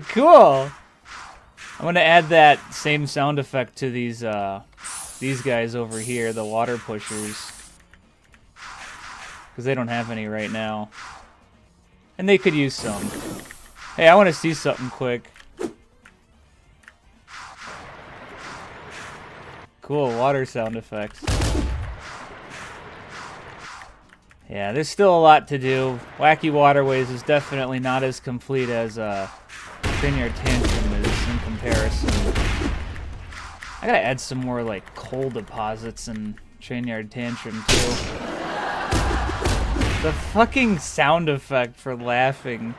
Speaker 1: Cool. I'm gonna add that same sound effect to these guys over here, the water pushers, because they don't have any right now, and they could use some. Hey, I want to see something quick. Cool, water sound effects. Yeah, there's still a lot to do. Wacky Waterways is definitely not as complete as Trainyard Tantrum is in comparison. I gotta add some more, like, coal deposits in Trainyard Tantrum, too. The fucking sound effect for laughing.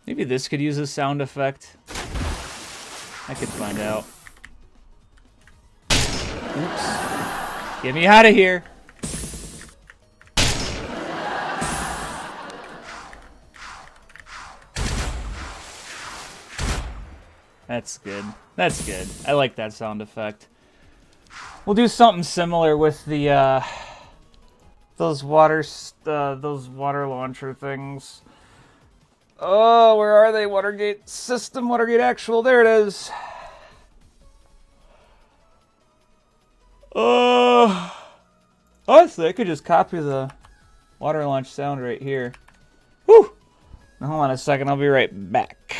Speaker 1: Maybe this could use a sound effect. I could find out. Oops. Get me out of here. That's good. That's good. I like that sound effect. We'll do something similar with the those water launcher things. Oh, where are they? Watergate System, Watergate Actual. There it is. Honestly, I could just copy the water launch sound right here. Whew. Now, hold on a second. I'll be right back.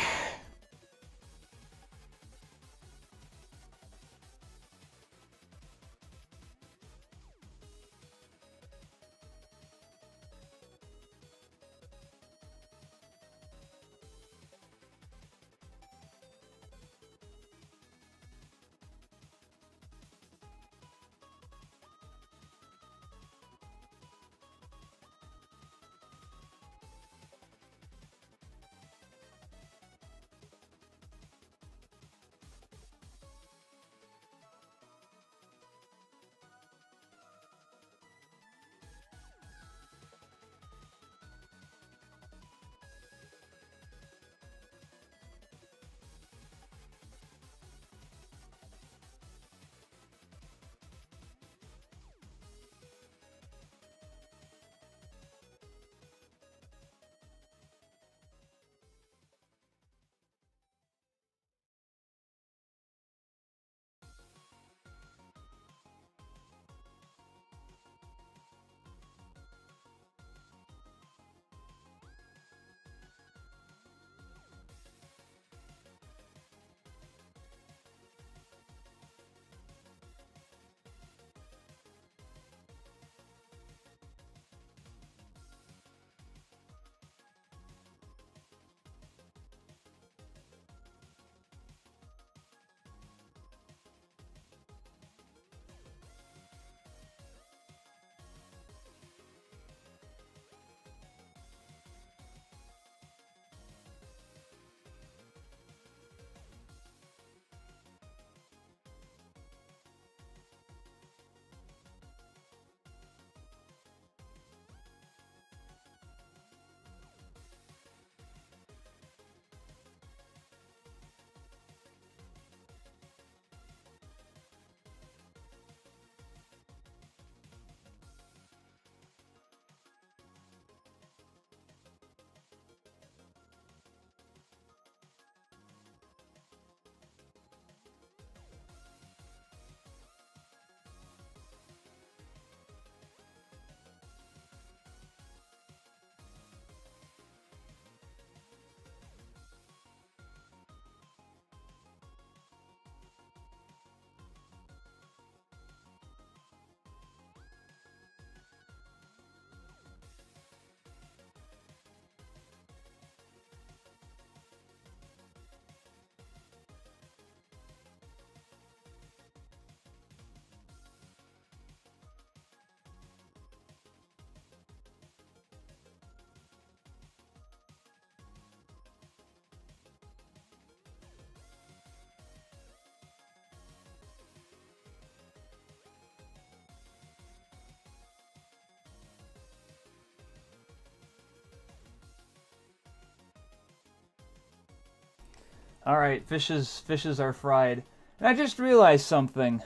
Speaker 1: Alright, fishes are fried. And I just realized something.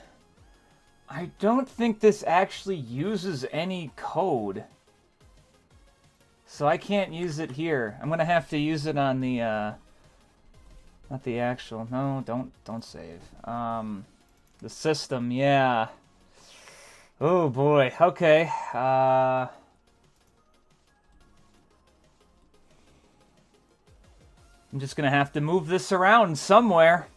Speaker 1: I don't think this actually uses any code. So I can't use it here. I'm gonna have to use it on the, not the actual, no, don't save. The system, yeah. Oh boy, okay. I'm just gonna have to move this around somewhere.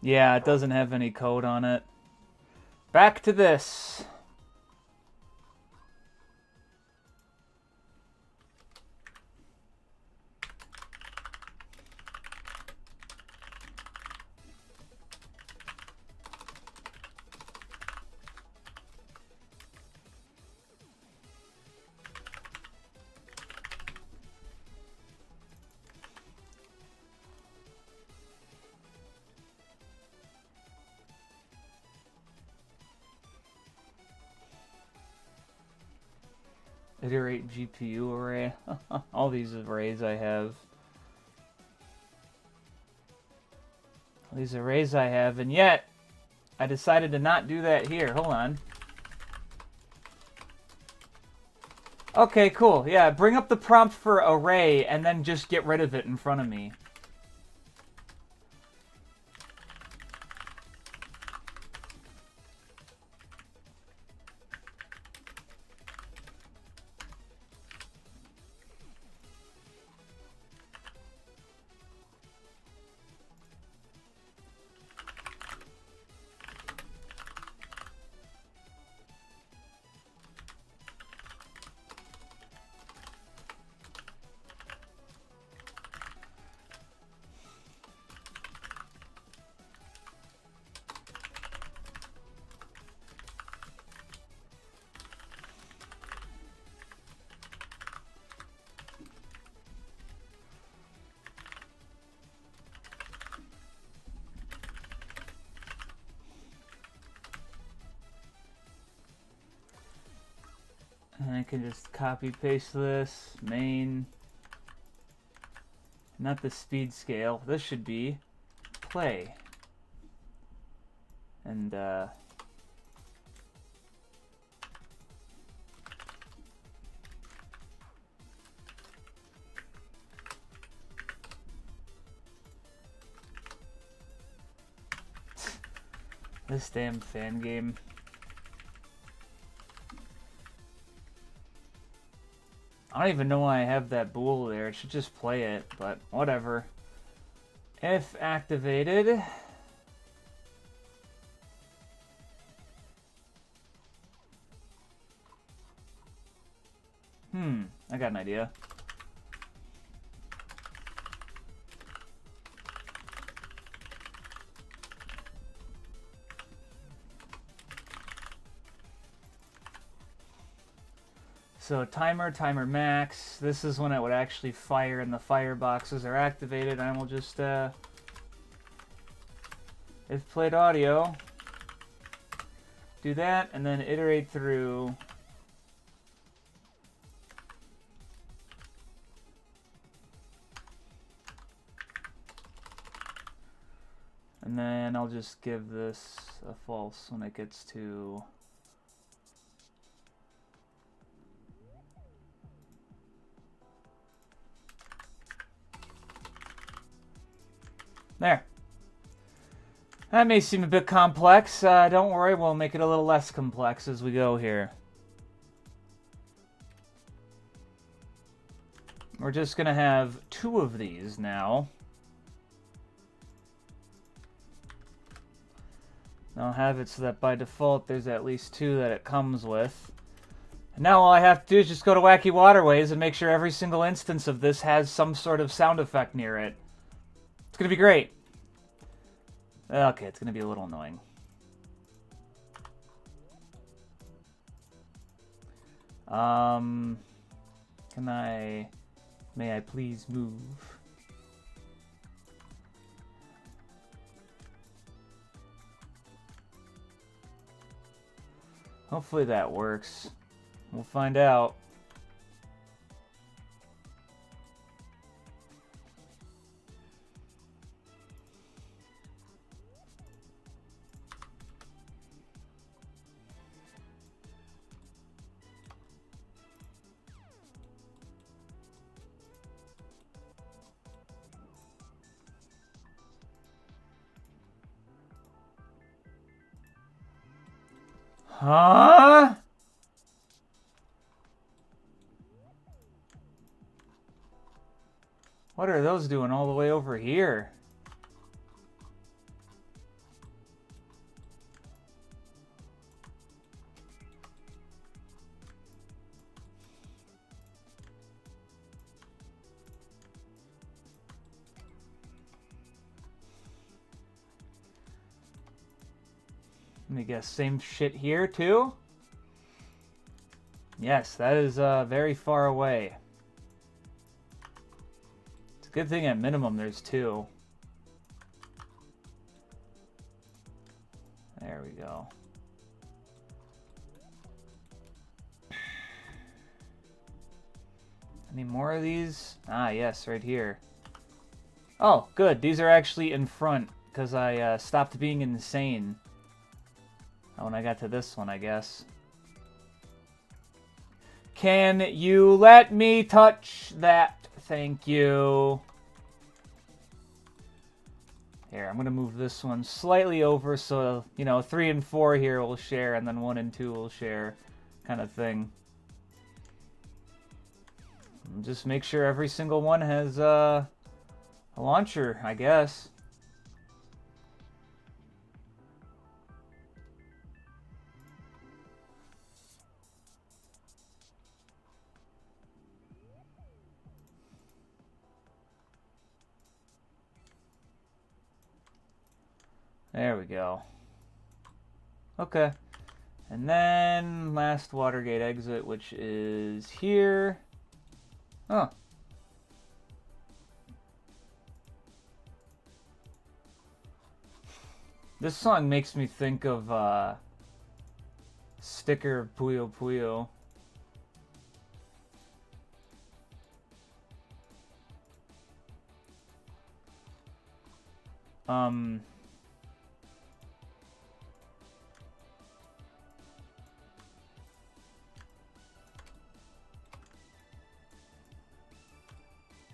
Speaker 1: Yeah, it doesn't have any code on it. Back to this. Iterate GPU array. All these arrays I have. All these arrays I have, and yet I decided to not do that here. Hold on. Okay, cool. Yeah, bring up the prompt for array and then just get rid of it in front of me. And I can just copy paste this, main, not the speed scale. This should be play. And this damn fan game. I don't even know why I have that bool there. It should just play it, but whatever. If activated. I got an idea. So timer max. This is when it would actually fire and the fireboxes are activated. And we'll just, if played audio, do that and then iterate through. And then I'll just give this a false when it gets to... There. That may seem a bit complex. Don't worry, we'll make it a little less complex as we go here. We're just going to have 2 of these now. I'll have it so that by default there's at least 2 that it comes with. And now all I have to do is just go to Wacky Waterways and make sure every single instance of this has some sort of sound effect near it. It's going to be great. Okay, it's going to be a little annoying. May I please move? Hopefully that works. We'll find out. Huh? What are those doing all the way over here? Let me guess, same shit here too? Yes, that is very far away. It's a good thing at minimum there's 2. There we go. Any more of these? Ah, yes, right here. Oh, good. These are actually in front because I stopped being insane. When I got to this one, I guess. Can you let me touch that? Thank you. Here, I'm going to move this one slightly over so, 3 and 4 here will share, and then 1 and 2 will share, kind of thing. And just make sure every single one has a launcher, I guess. There we go. Okay. And then last Watergate exit, which is here. Oh. This song makes me think of Sticker of Puyo Puyo.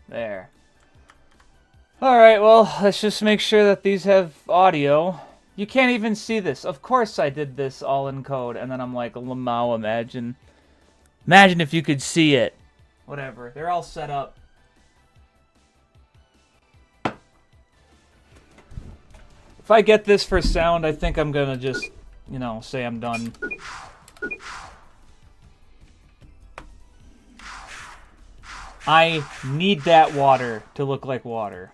Speaker 1: There. Alright, well, let's just make sure that these have audio. You can't even see this. Of course I did this all in code, and then I'm like, Lamau, imagine. Imagine if you could see it. Whatever. They're all set up. If I get this for sound, I think I'm gonna just, say I'm done. I need that water to look like water.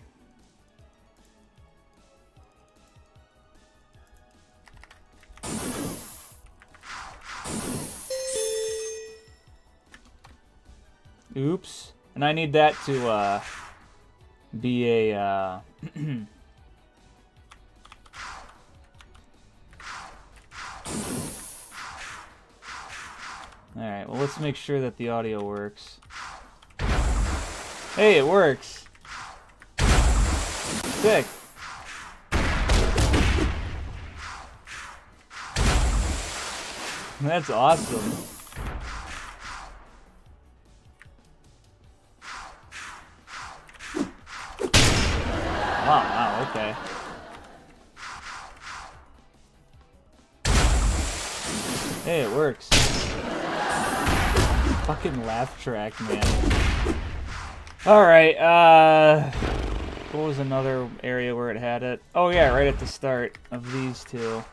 Speaker 1: Oops. And I need that to be a Alright, well, let's make sure that the audio works. Hey, it works. Sick. That's awesome. Wow, okay. Hey, it works. Fucking laugh track, man. Alright, what was another area where it had it? Oh yeah, right at the start of these two.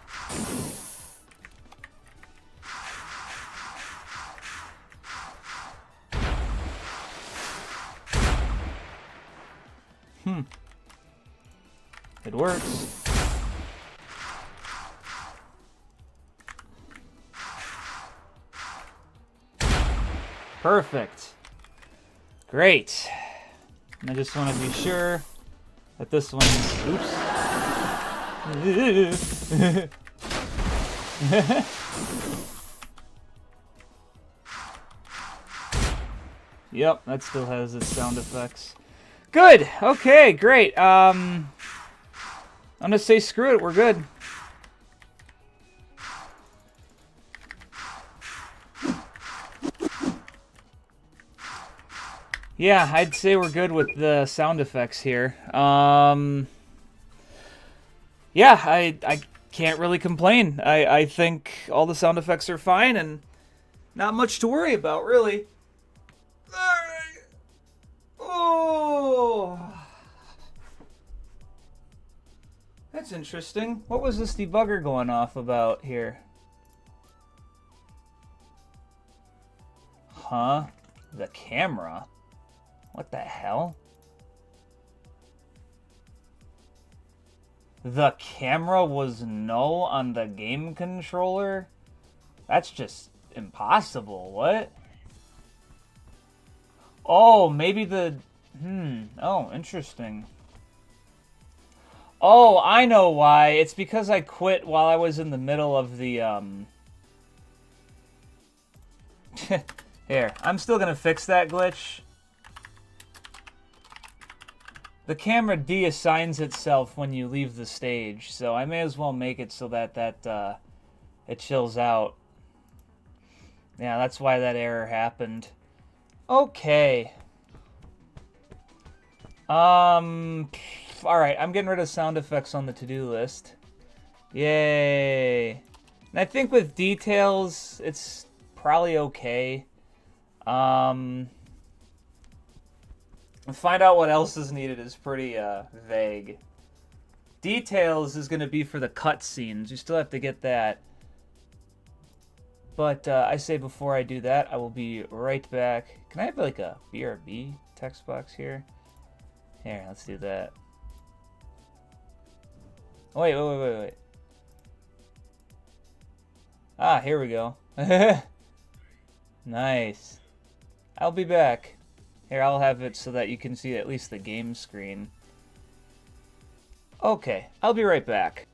Speaker 1: It works. Perfect. Great. And I just want to be sure that this one... Oops. Yep, that still has its sound effects. Good. Okay, great. I'm gonna say screw it. We're good. Yeah, I'd say we're good with the sound effects here. Yeah, I can't really complain. I think all the sound effects are fine and not much to worry about, really. Alright. Oh. That's interesting. What was this debugger going off about here? Huh? The camera? What the hell? The camera was no on the game controller? That's just impossible. What? Oh, maybe the... Oh, interesting. Oh, I know why. It's because I quit while I was in the middle of the, Here, I'm still gonna fix that glitch. The camera deassigns itself when you leave the stage, so I may as well make it so that it chills out. Yeah, that's why that error happened. Okay. Alright, I'm getting rid of sound effects on the to-do list. Yay. And I think with details, it's probably okay. Find out what else is needed is pretty vague. Details is going to be for the cutscenes. You still have to get that. But I say before I do that, I will be right back. Can I have like a BRB text box here? Here, let's do that. Oh, wait. Ah, here we go. Nice. I'll be back. Here, I'll have it so that you can see at least the game screen. Okay, I'll be right back.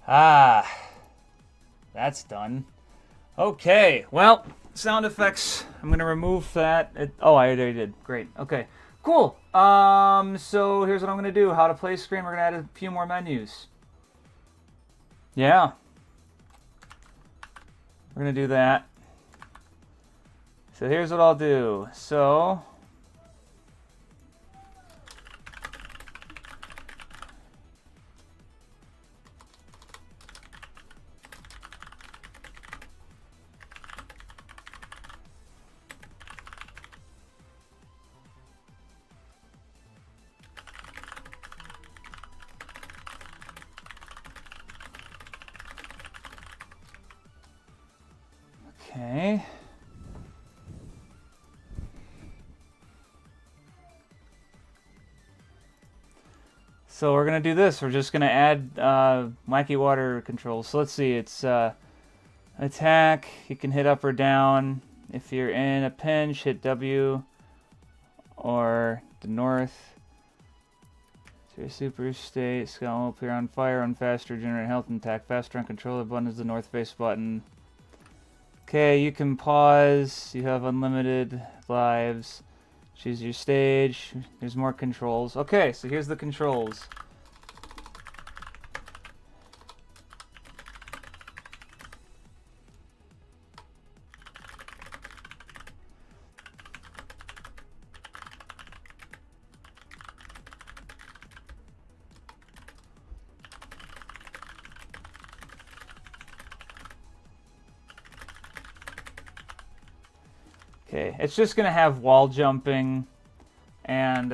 Speaker 1: Ah, that's done. Okay, well, sound effects. I'm gonna remove that. Oh, I already did. Great. Okay, cool. So here's what I'm gonna do. How to play screen. We're gonna add a few more menus. Yeah, we're gonna do that. So here's what I'll do. So okay. So we're gonna do this. We're just gonna add wacky water controls. So let's see. It's attack. You can hit up or down. If you're in a pinch, hit W or the north. So your super state. Skull will appear on fire, on faster, generate health and attack faster. On controller button is the north face button. Okay, you can pause. You have unlimited lives. Choose your stage. There's more controls. Okay, so here's the controls. Okay, it's just gonna have wall jumping and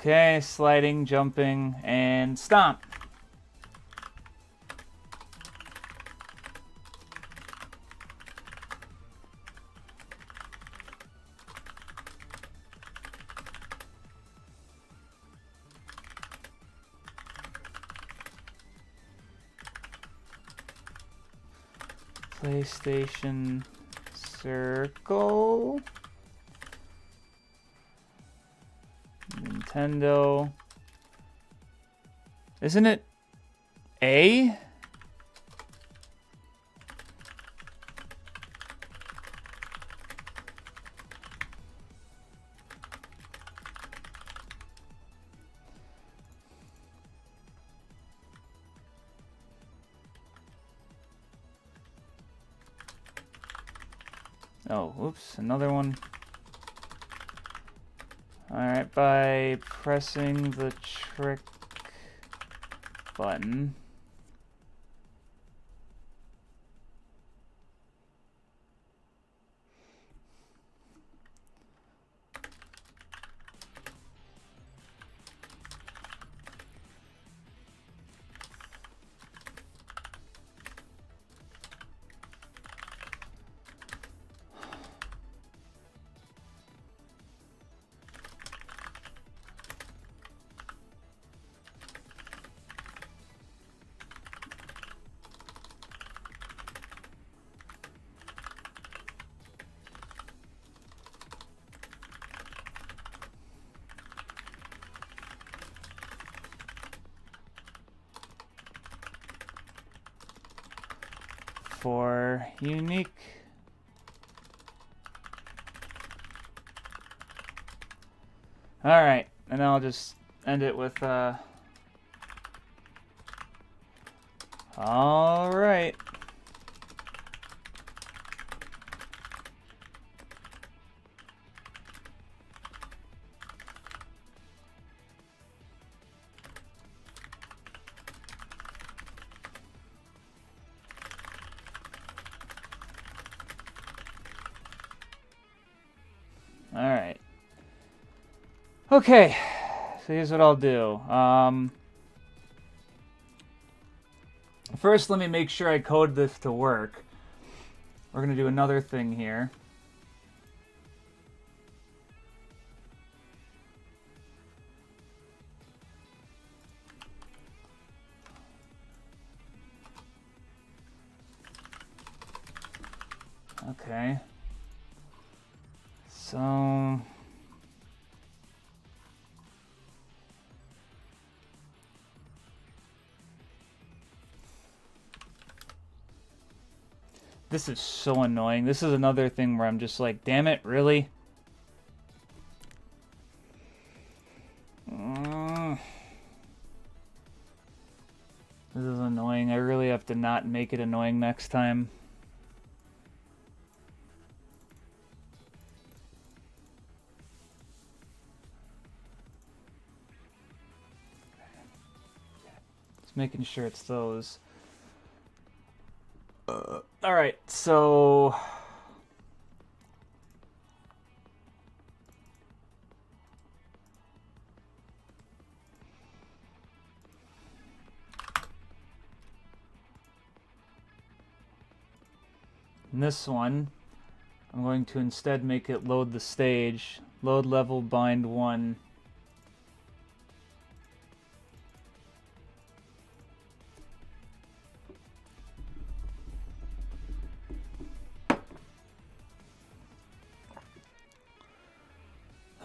Speaker 1: okay, sliding, jumping, and stomp. PlayStation Circle. Nintendo. Isn't it A? Oh, whoops, another one. Alright, by pressing the trick button. For unique. Alright, and I'll just end it with alright. Alright. Okay, so here's what I'll do. first, let me make sure I code this to work. We're going to do another thing here. Okay. So... This is so annoying. This is another thing where I'm just like, damn it, really? This is annoying. I really have to not make it annoying next time. Just making sure it's those. Alright, so... in this one, I'm going to instead make it load the stage. Load level bind 1.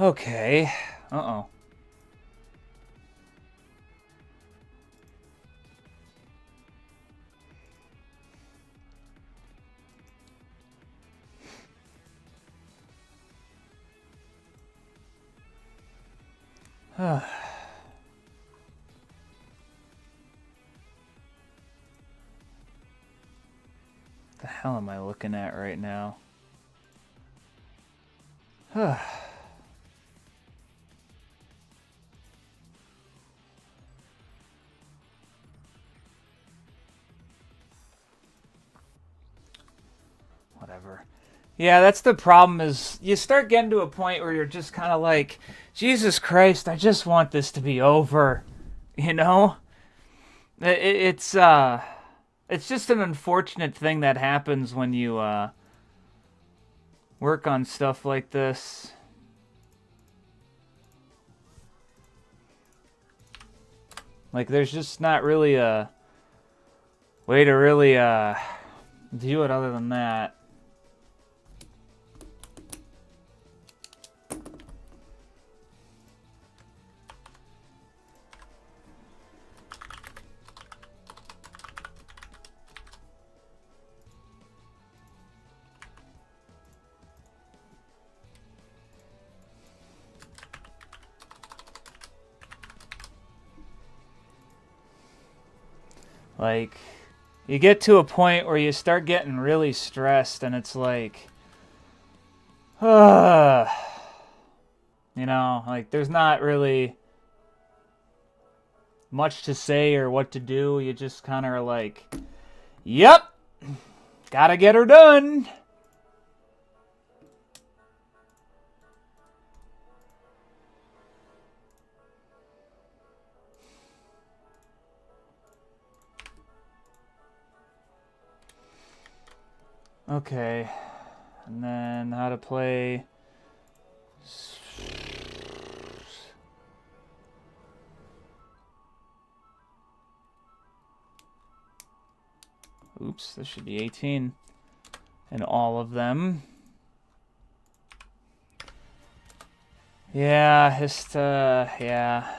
Speaker 1: Okay. Uh-oh. The hell am I looking at right now? Whatever. Yeah, that's the problem, is you start getting to a point where you're just kind of like, Jesus Christ, I just want this to be over. You know? It's just an unfortunate thing that happens when you work on stuff like this. Like, there's just not really a way to really do it other than that. Like, you get to a point where you start getting really stressed, and it's like, you know, like, there's not really much to say or what to do. You just kind of are like, yep, gotta get her done. Okay, and then how to play. Oops, this should be 18 in all of them. Yeah, yeah.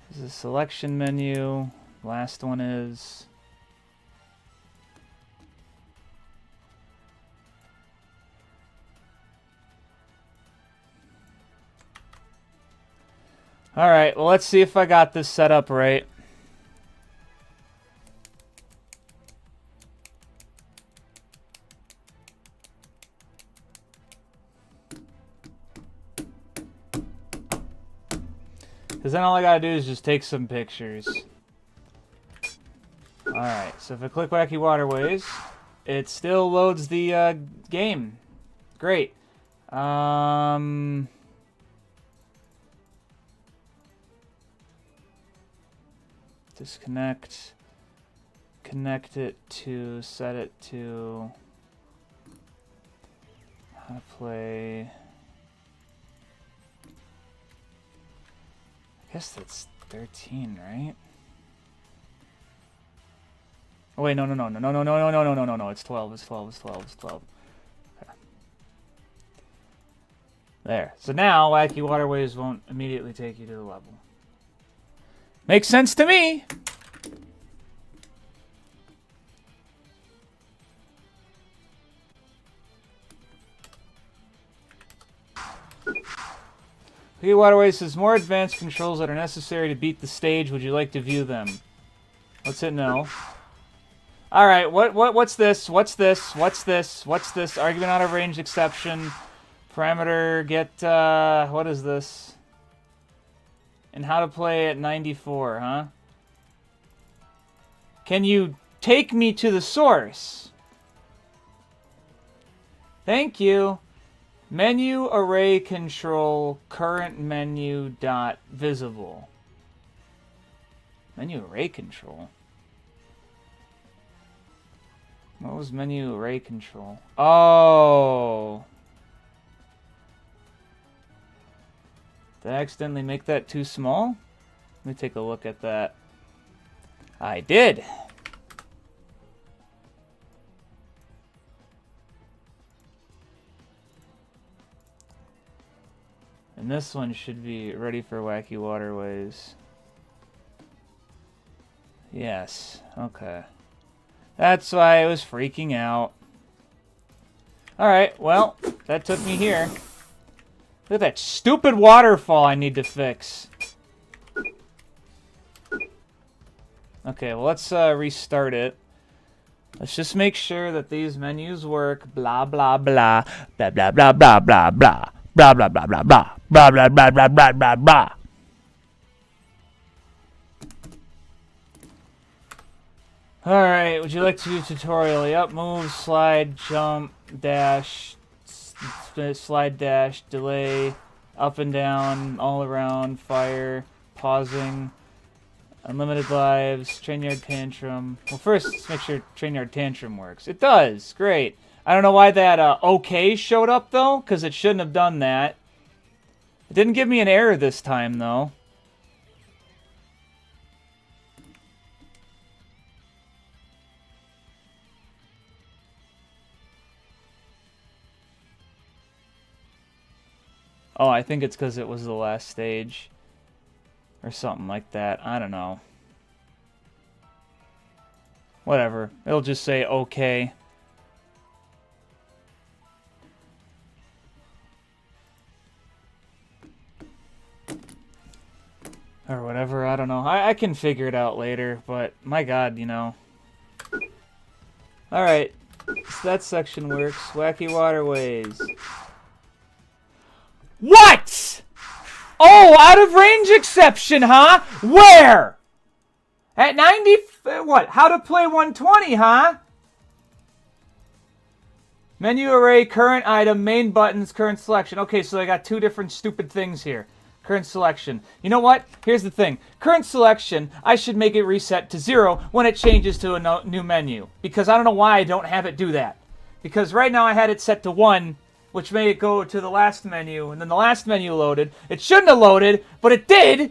Speaker 1: This is a selection menu. Last one is... Alright, well, let's see if I got this set up right. Because then all I gotta do is just take some pictures. Alright, so if I click Wacky Waterways, it still loads the game. Great. Disconnect. Connect it to, set it to how to play. I guess that's 13, right? Oh wait, no, it's 12, it's 12. Okay. There. So now Wacky Waterways won't immediately take you to the level. Makes sense to me! Wacky Waterways says more advanced controls that are necessary to beat the stage. Would you like to view them? Let's hit no. Alright, what's this? What's this? Argument out of range exception. Parameter, get, what is this? And how to play at 94, huh? Can you take me to the source? Thank you. Menu array control current menu dot visible. Menu array control? What was menu array control? Oh! Did I accidentally make that too small? Let me take a look at that. I did! And this one should be ready for Wacky Waterways. Yes, okay. That's why I was freaking out. Alright, well, that took me here. Look at that stupid waterfall I need to fix. Okay, well, let's restart it. Let's just make sure that these menus work. Blah, blah, blah. Blah, blah, blah, blah, blah, blah. Blah, blah, blah, blah, blah. Blah, blah, blah, blah, blah, blah, blah. Alright, would you like to do a tutorial? Yep, move, slide, jump, dash, slide, dash, delay, up and down, all around, fire, pausing, unlimited lives, train yard tantrum. Well, first, let's make sure train yard tantrum works. It does, great. I don't know why that OK showed up, though, because it shouldn't have done that. It didn't give me an error this time, though. Oh, I think it's because it was the last stage. Or something like that. I don't know. Whatever. It'll just say OK. Or whatever, I don't know. I can figure it out later, but my god, you know. Alright. So that section works. Wacky Waterways. What?! Oh, out of range exception, huh? Where? At 90... What? How to play 120, huh? Menu array, current item, main buttons, current selection. Okay, so I got two different stupid things here. Current selection. You know what? Here's the thing. Current selection, I should make it reset to 0 when it changes to a new menu. Because I don't know why I don't have it do that. Because right now I had it set to 1... which made it go to the last menu, and then the last menu loaded. It shouldn't have loaded, but it did!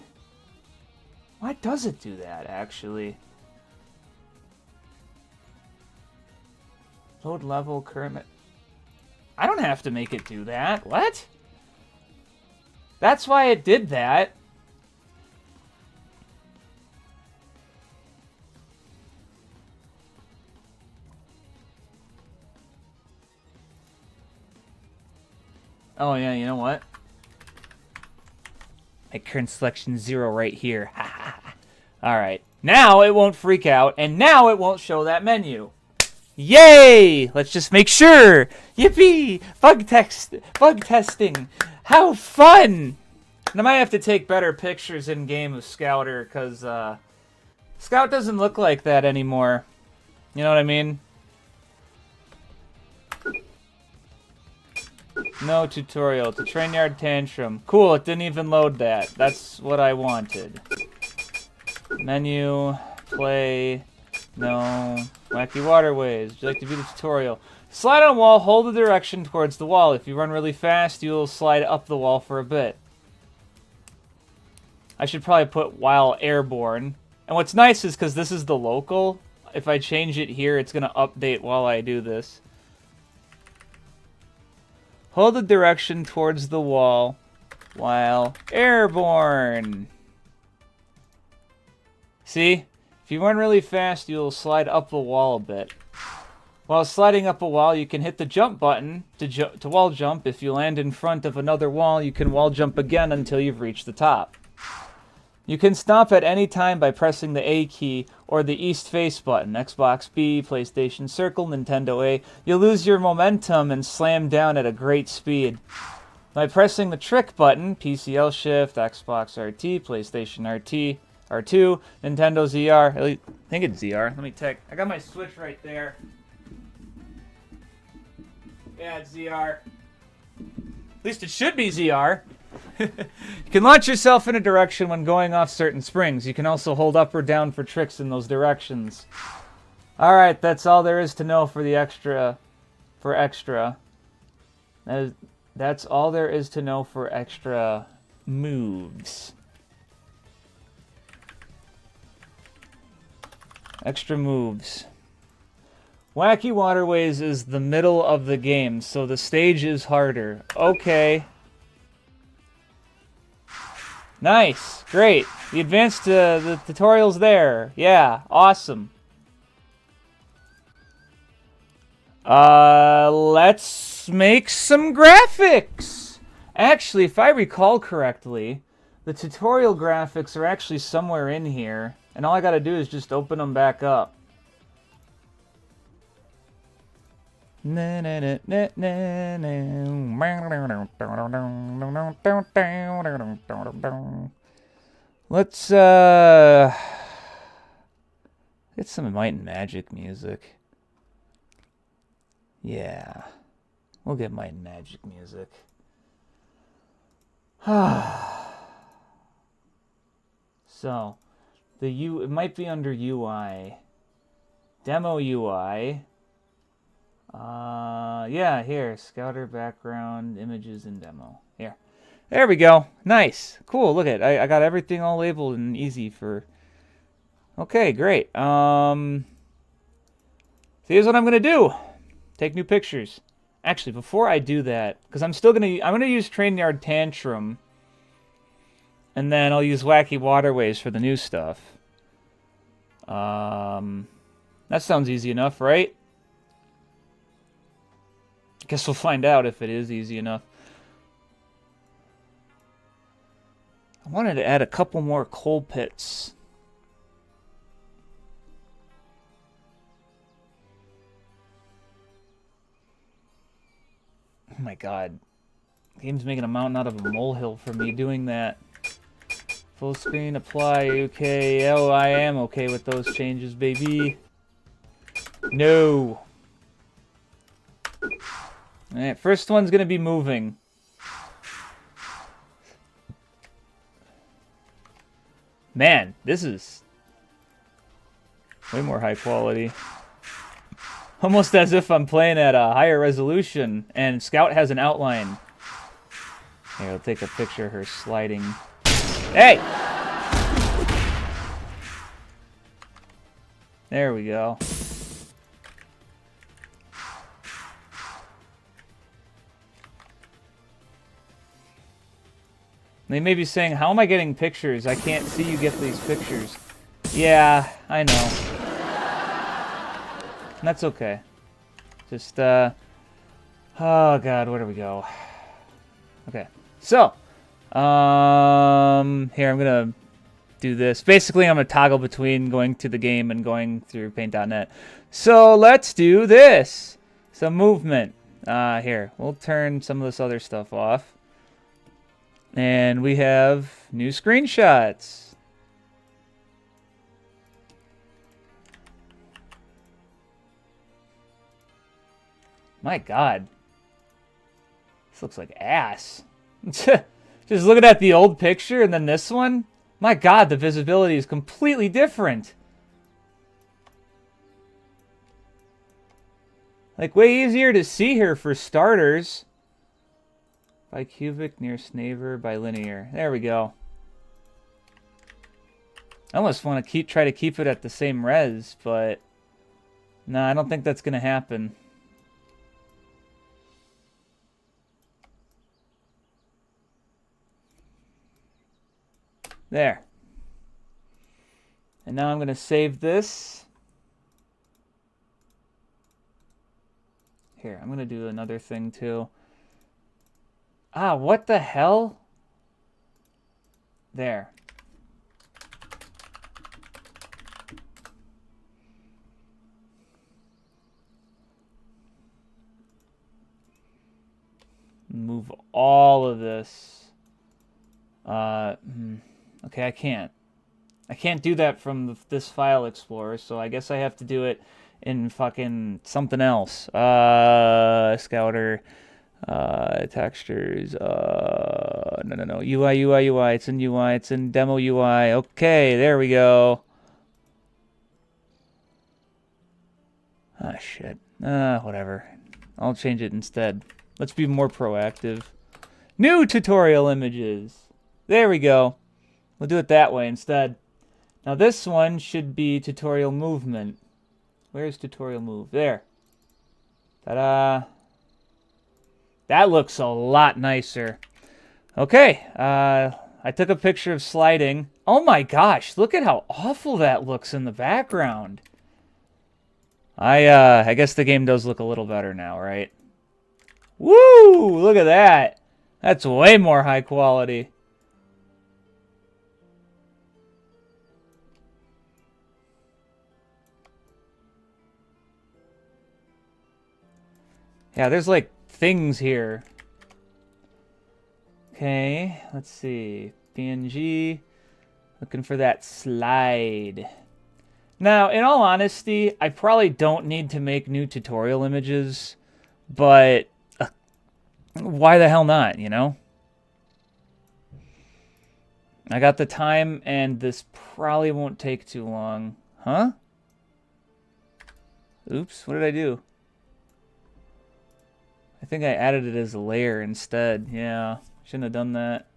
Speaker 1: Why does it do that, actually? Load level, current... I don't have to make it do that. What? That's why it did that. Oh yeah, you know what? Make current selection 0 right here. Alright. Now it won't freak out, and now it won't show that menu. Yay! Let's just make sure! Yippee! Bug testing! How fun! And I might have to take better pictures in game of Scouter, because Scout doesn't look like that anymore. You know what I mean? No tutorial. To train yard tantrum. Cool, it didn't even load that. That's what I wanted. Menu, play, no. Wacky Waterways. Would you like to view the tutorial? Slide on wall, hold the direction towards the wall. If you run really fast, you'll slide up the wall for a bit. I should probably put while airborne. And what's nice is because this is the local, if I change it here, it's going to update while I do this. Hold the direction towards the wall while airborne. See? If you run really fast, you'll slide up the wall a bit. While sliding up a wall, you can hit the jump button to wall jump. If you land in front of another wall, you can wall jump again until you've reached the top. You can stop at any time by pressing the A key or the East Face button. Xbox B, PlayStation Circle, Nintendo A. You'll lose your momentum and slam down at a great speed. By pressing the trick button, PCL Shift, Xbox RT, PlayStation RT, R2, Nintendo ZR. I think it's ZR. Let me check. I got my Switch right there. Yeah, it's ZR. At least it should be ZR. You can launch yourself in a direction when going off certain springs. You can also hold up or down for tricks in those directions. Alright, that's all there is to know for the extra. That's all there is to know for extra moves. Extra moves. Wacky Waterways is the middle of the game, so the stage is harder. Okay. Nice. Great. The advanced the tutorial's there. Yeah. Awesome. Let's make some graphics. Actually, if I recall correctly, the tutorial graphics are actually somewhere in here, and all I gotta do is just open them back up. Let's get some Might and Magic music. Yeah, we'll get Might and Magic music. So, it might be under UI. Demo UI. Yeah, here. Scouter background, images, and demo. Here. There we go. Nice. Cool. Look at it. I got everything all labeled and easy for... Okay, great. So here's what I'm going to do. Take new pictures. Actually, before I do that, because I'm going to use Train Yard Tantrum. And then I'll use Wacky Waterways for the new stuff. That sounds easy enough, right? Guess we'll find out if it is easy enough. I wanted to add a couple more coal pits. Oh my god. The game's making a mountain out of a molehill for me doing that. Full screen, apply, okay. Oh, I am okay with those changes, baby. No. Alright, first one's gonna be moving. Man, this is way more high quality. Almost as if I'm playing at a higher resolution, and Scout has an outline. Here, I'll take a picture of her sliding. Hey! There we go. They may be saying, how am I getting pictures? I can't see you get these pictures. Yeah, I know. That's okay. Just, oh god, where do we go? Okay, so, here, I'm gonna do this. Basically, I'm gonna toggle between going to the game and going through Paint.net. So, let's do this. Some movement. Here, we'll turn some of this other stuff off. And we have new screenshots. My god. This looks like ass. Just looking at the old picture and then this one. My God, the visibility is completely different. Like, way easier to see here for starters. Bicubic, nearest neighbor, bilinear. There we go. I almost want to try to keep it at the same res, but no, I don't think that's going to happen. There. And now I'm going to save this. Here, I'm going to do another thing too. Ah, what the hell? There. Move all of this. Okay, I can't. I can't do that from this file explorer, so I guess I have to do it in fucking something else. Scouter, textures, no. UI. It's in UI. It's in demo UI. Okay, there we go. Ah, shit. Whatever. I'll change it instead. Let's be more proactive. New tutorial images. There we go. We'll do it that way instead. Now this one should be tutorial movement. Where's tutorial move? There. Ta-da. That looks a lot nicer. Okay. I took a picture of sliding. Oh my gosh. Look at how awful that looks in the background. I guess the game does look a little better now, right? Woo! Look at that. That's way more high quality. Yeah, there's like things here. Okay, let's see. PNG. Looking for that slide. Now, in all honesty, I probably don't need to make new tutorial images, but why the hell not, you know? I got the time, and this probably won't take too long. Huh? Oops, what did I do? I think I added it as a layer instead. Yeah, shouldn't have done that.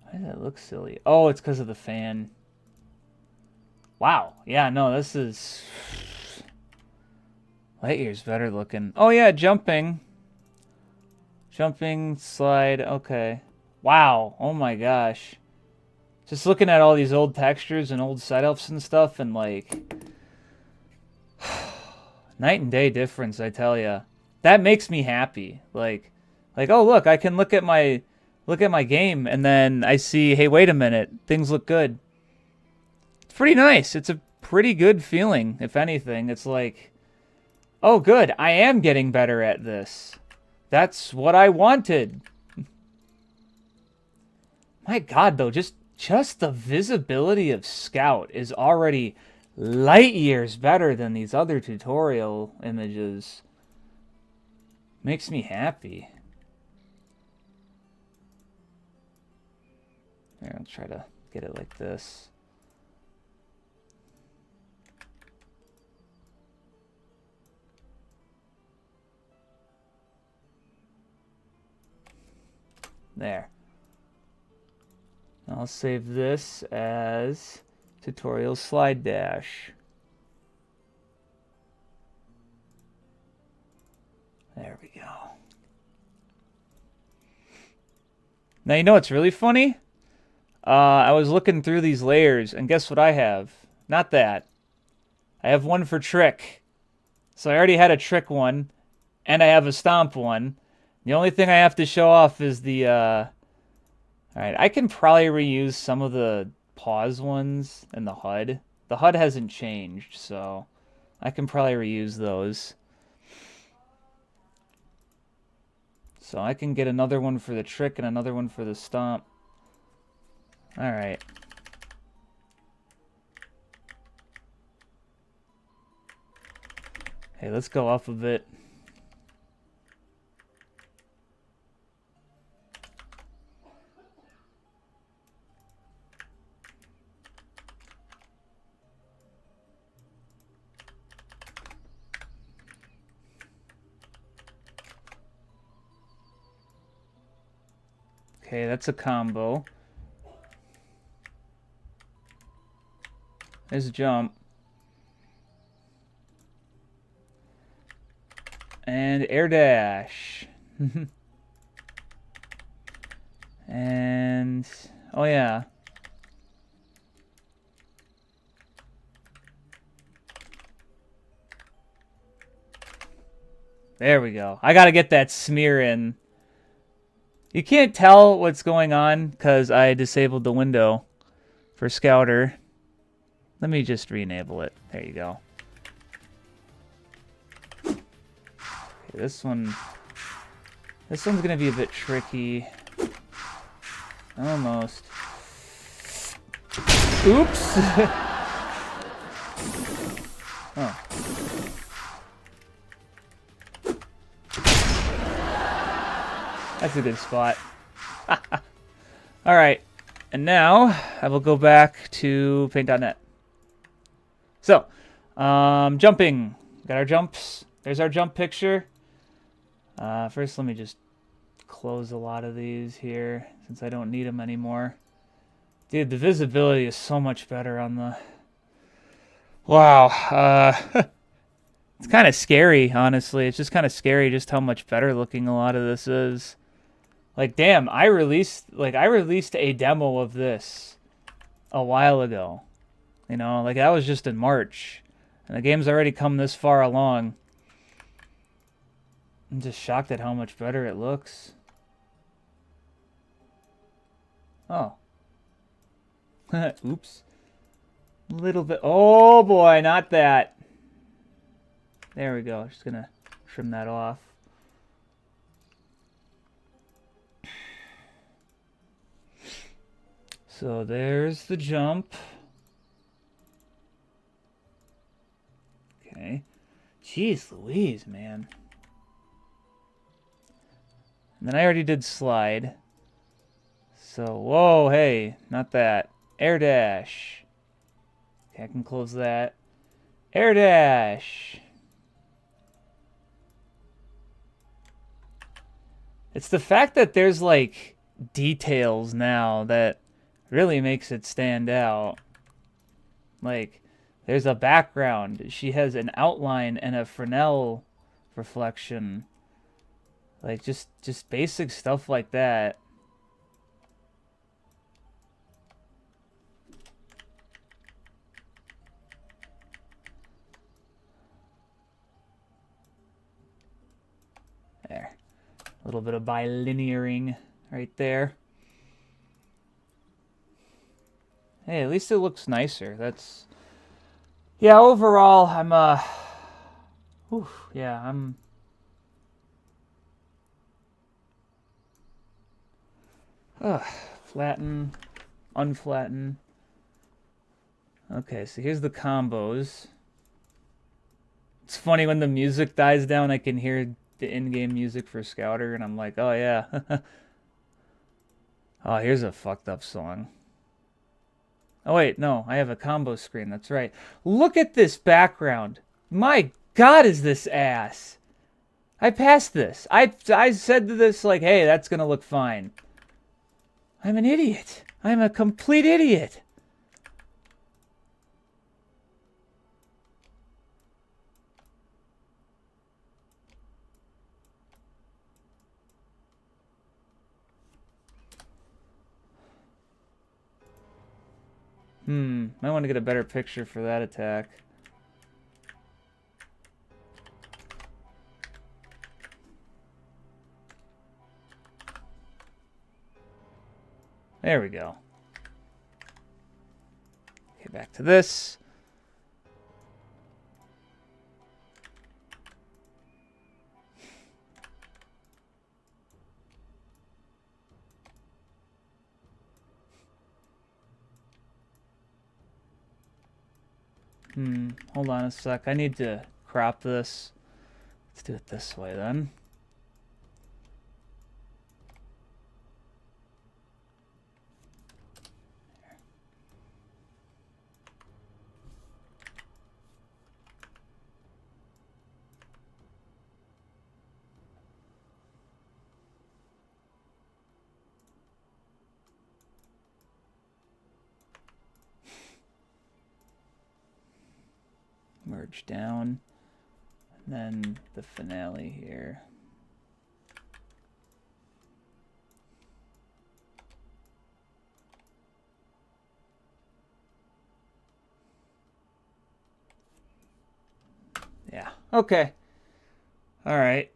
Speaker 1: Why does that look silly? Oh, it's because of the fan. Wow. Yeah, no, this is... Lightyear's better looking. Oh, yeah, jumping. Jumping, slide, okay. Wow, oh my gosh. Just looking at all these old textures and old setups and stuff, and like... night and day difference, I tell ya. That makes me happy. Like, oh, look, I can look at my game, and then I see, hey, wait a minute, things look good. It's pretty nice. It's a pretty good feeling, if anything. It's like, oh, good, I am getting better at this. That's what I wanted. My God, though, just the visibility of Scout is already light years better than these other tutorial images. Makes me happy. Here, I'll try to get it like this. There. I'll save this as tutorial slide dash. There we go. Now, you know what's really funny? I was looking through these layers, and guess what I have? Not that. I have one for trick. So I already had a trick one, and I have a stomp one. The only thing I have to show off is the... Alright, I can probably reuse some of the pause ones in the HUD. The HUD hasn't changed, so I can probably reuse those. So I can get another one for the trick and another one for the stomp. Alright. Hey, let's go up a bit. Okay, that's a combo. There's a jump. And air dash. And oh yeah. There we go. I gotta get that smear in. You can't tell what's going on because I disabled the window for Scouter. Let me just re-enable it. There you go. Okay, this one's gonna be a bit tricky. Almost. Oops. Oh. That's a good spot. Alright, and now I will go back to paint.net. So, jumping. Got our jumps. There's our jump picture. First, let me just close a lot of these here since I don't need them anymore. Dude, the visibility is so much better on the... Wow. It's kind of scary, honestly. It's just kind of scary just how much better looking a lot of this is. Like, damn, I released a demo of this a while ago. You know, like that was just in March. And the game's already come this far along. I'm just shocked at how much better it looks. Oh. Oops. A little bit. Oh boy, not that. There we go. Just gonna trim that off. So there's the jump. Okay. Jeez Louise, man. And then I already did slide. So, whoa, hey, not that. Air dash. Okay, I can close that. Air dash. It's the fact that there's, like, details now that really makes it stand out. Like, there's a background. She has an outline and a Fresnel reflection. Like, just basic stuff like that. There. A little bit of bilinearing right there. Hey, at least it looks nicer. That's... Yeah, overall, I'm, yeah, I'm... Flatten, unflatten. Okay, so here's the combos. It's funny when the music dies down, I can hear the in-game music for Scouter, and I'm like, oh yeah. Oh, here's a fucked up song. Oh wait, no, I have a combo screen, that's right. Look at this background. My God, is this ass. I passed this. I said to this, like, hey, that's gonna look fine. I'm an idiot. I'm a complete idiot. Might want to get a better picture for that attack. There we go. Okay, back to this. Hold on a sec. I need to crop this. Let's do it this way then. Merge down, and then the finale here. Yeah, okay. All right.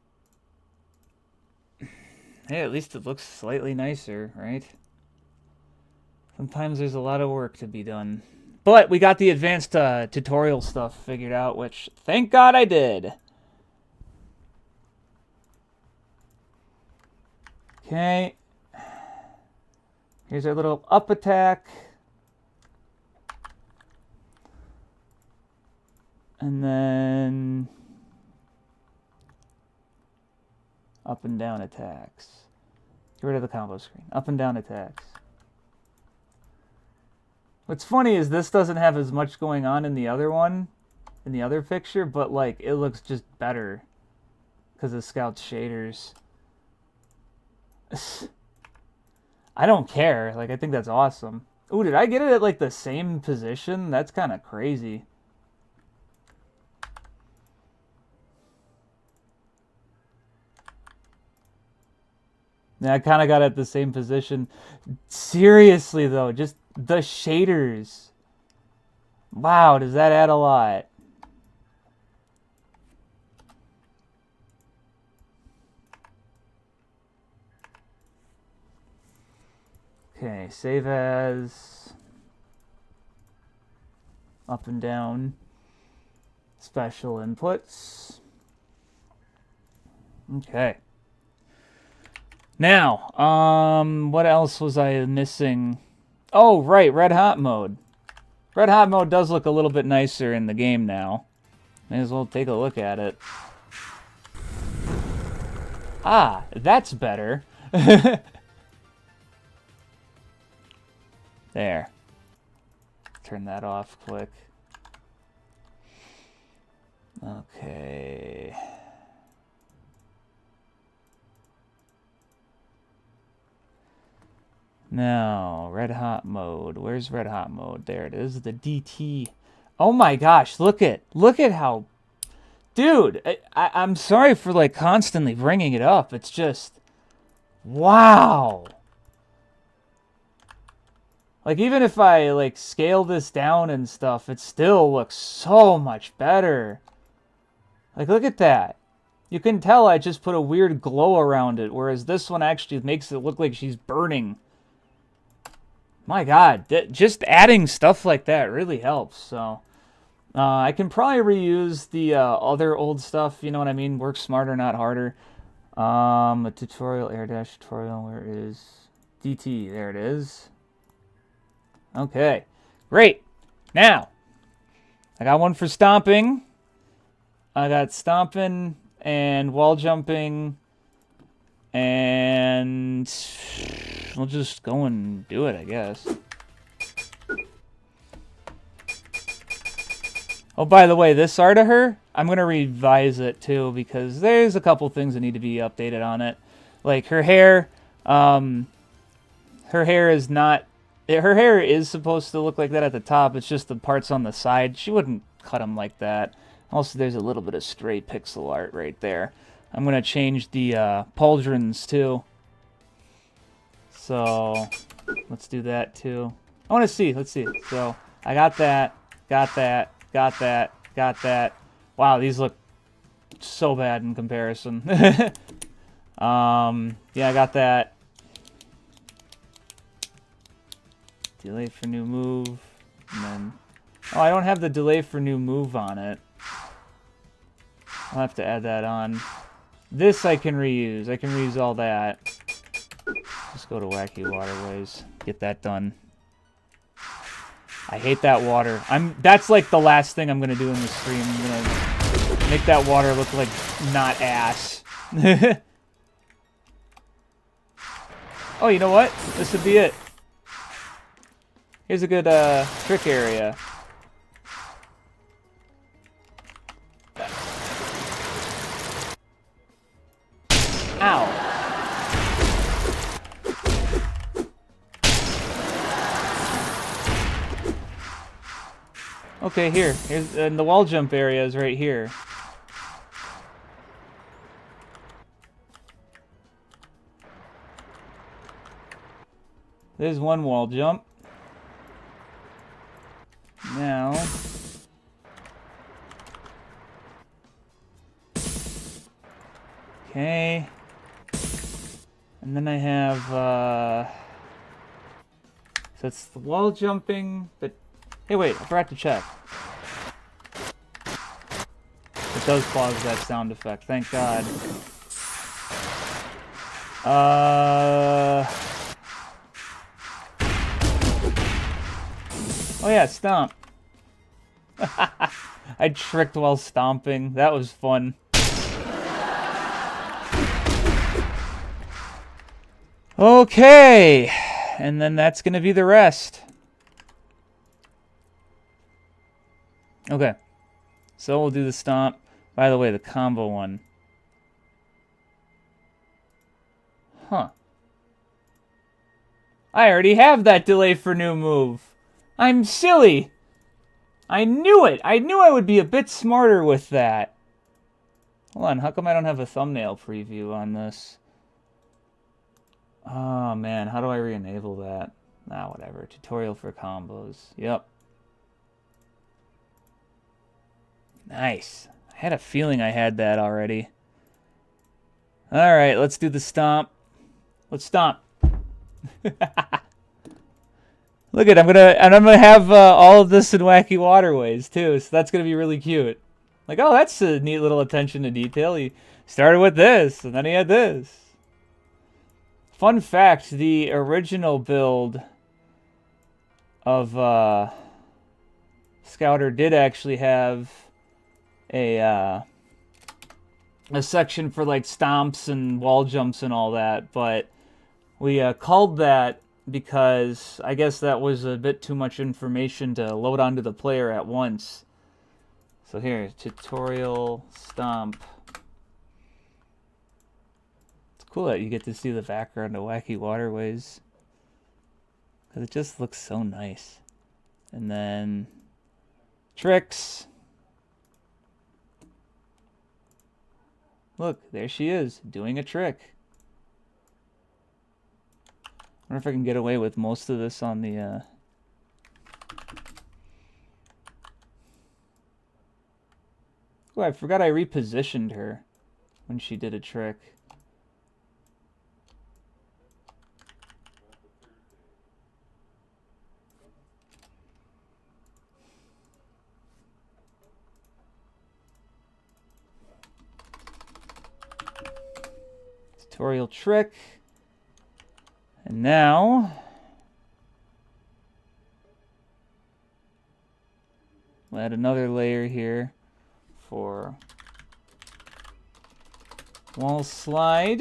Speaker 1: Hey, at least it looks slightly nicer, right? Sometimes there's a lot of work to be done. But we got the advanced tutorial stuff figured out, which thank God I did. Okay. Here's our little up attack. And then up and down attacks. Get rid of the combo screen. Up and down attacks. What's funny is this doesn't have as much going on in the other one, in the other picture, but like it looks just better because of Scout's shaders. I don't care. Like, I think that's awesome. Ooh, did I get it at like the same position? That's kind of crazy. Yeah, I kind of got it at the same position. Seriously though, just the shaders. Wow, does that add a lot? Okay, save as. Up and down. Special inputs. Okay. Now, what else was I missing? Oh, right, Red Hot mode. Red Hot mode does look a little bit nicer in the game now. May as well take a look at it. Ah, that's better. There. Turn that off quick. Okay. Now, Red Hot mode. Where's Red Hot mode? There it is. The DT. Oh my gosh, look at how... Dude, I'm sorry for like constantly bringing it up. It's just... Wow. Like, even if I like scale this down and stuff, it still looks so much better. Like, look at that. You can tell I just put a weird glow around it, whereas this one actually makes it look like she's burning. My God, just adding stuff like that really helps. So I can probably reuse the other old stuff. You know what I mean? Work smarter, not harder. A tutorial, air dash tutorial. Where is DT? There it is. Okay, great. Now I got one for stomping. I got stomping and wall jumping, and we'll just go and do it, I guess. Oh, by the way, this art of her, I'm going to revise it too, because there's a couple things that need to be updated on it. Like her hair, her hair is not, her hair is supposed to look like that at the top. It's just the parts on the side. She wouldn't cut them like that. Also, there's a little bit of stray pixel art right there. I'm going to change the pauldrons too. So let's do that too. I want to see. Let's see. So I got that, got that, got that, got that. Wow, these look so bad in comparison. Yeah, I got that. Delay for new move. And then, oh, I don't have the delay for new move on it. I'll have to add that on. This I can reuse. I can reuse all that. Just go to Wacky Waterways. Get that done. I hate that water. That's like the last thing I'm gonna do in the stream. I'm gonna Make that water look like not ass. Oh, you know what? This would be it. Here's a good trick area. Ow. Okay, here's and the wall jump area is right here. There's one wall jump. Now, okay, and then I have so it's the wall jumping, but hey, wait, I forgot to check. It does pause that sound effect, thank God. Oh yeah, stomp. I tricked while stomping. That was fun. Okay, and then that's gonna be the rest. Okay, so we'll do the stomp. By the way, the combo one. Huh. I already have that delay for new move. I'm silly. I knew it. I knew I would be a bit smarter with that. Hold on, how come I don't have a thumbnail preview on this? Oh man, how do I re-enable that? Ah, whatever. Tutorial for combos. Yep. Nice. I had a feeling I had that already. Alright, let's do the stomp. Let's stomp. Look at, I'm gonna have all of this in Wacky Waterways too, so that's gonna be really cute. Like, oh, that's a neat little attention to detail. He started with this, and then he had this. Fun fact: the original build of Scouter did actually have a section for like stomps and wall jumps and all that, but we culled that because I guess that was a bit too much information to load onto the player at once. So here, tutorial stomp. It's cool that you get to see the background of Wacky Waterways, because it just looks so nice. And then tricks. Look, there she is, doing a trick. I wonder if I can get away with most of this on the Oh, I forgot I repositioned her when she did a trick. Tutorial trick. And now we'll add another layer here for wall slide.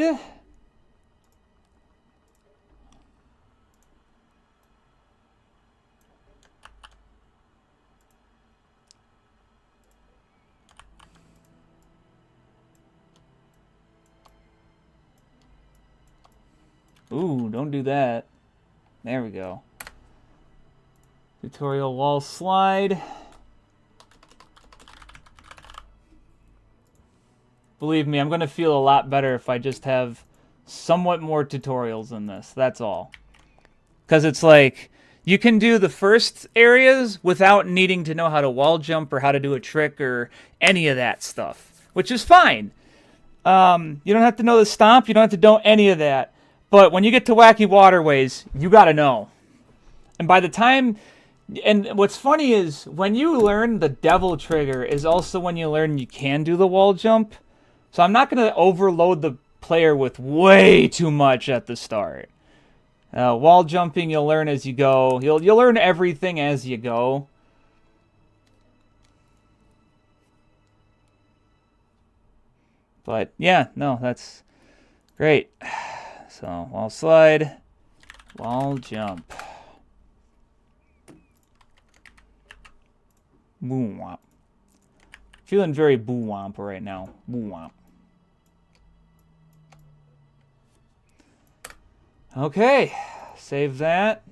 Speaker 1: Ooh, don't do that. There we go. Tutorial wall slide. Believe me, I'm going to feel a lot better if I just have somewhat more tutorials than this. That's all. Because it's like, you can do the first areas without needing to know how to wall jump or how to do a trick or any of that stuff, which is fine. You don't have to know the stomp. You don't have to know any of that. But when you get to Wacky Waterways, you got to know. And by the time... And what's funny is, when you learn the Devil Trigger is also when you learn you can do the wall jump. So I'm not going to overload the player with way too much at the start. Wall jumping you'll learn as you go. You'll learn everything as you go. But yeah, no, that's great. So wall slide, wall jump. Boo womp. Feeling very boo womp right now. Boo womp. Okay, save that.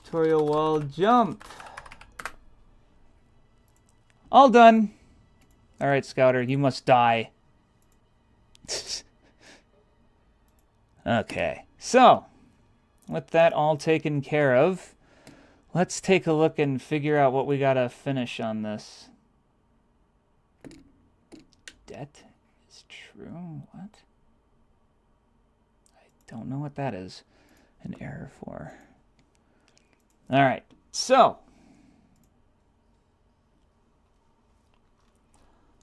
Speaker 1: Tutorial wall jump. All done. All right, Scouter, you must die. Okay, so with that all taken care of, let's take a look and figure out what we gotta finish on this. Debt is true. What? I don't know what that is. An error for. All right, so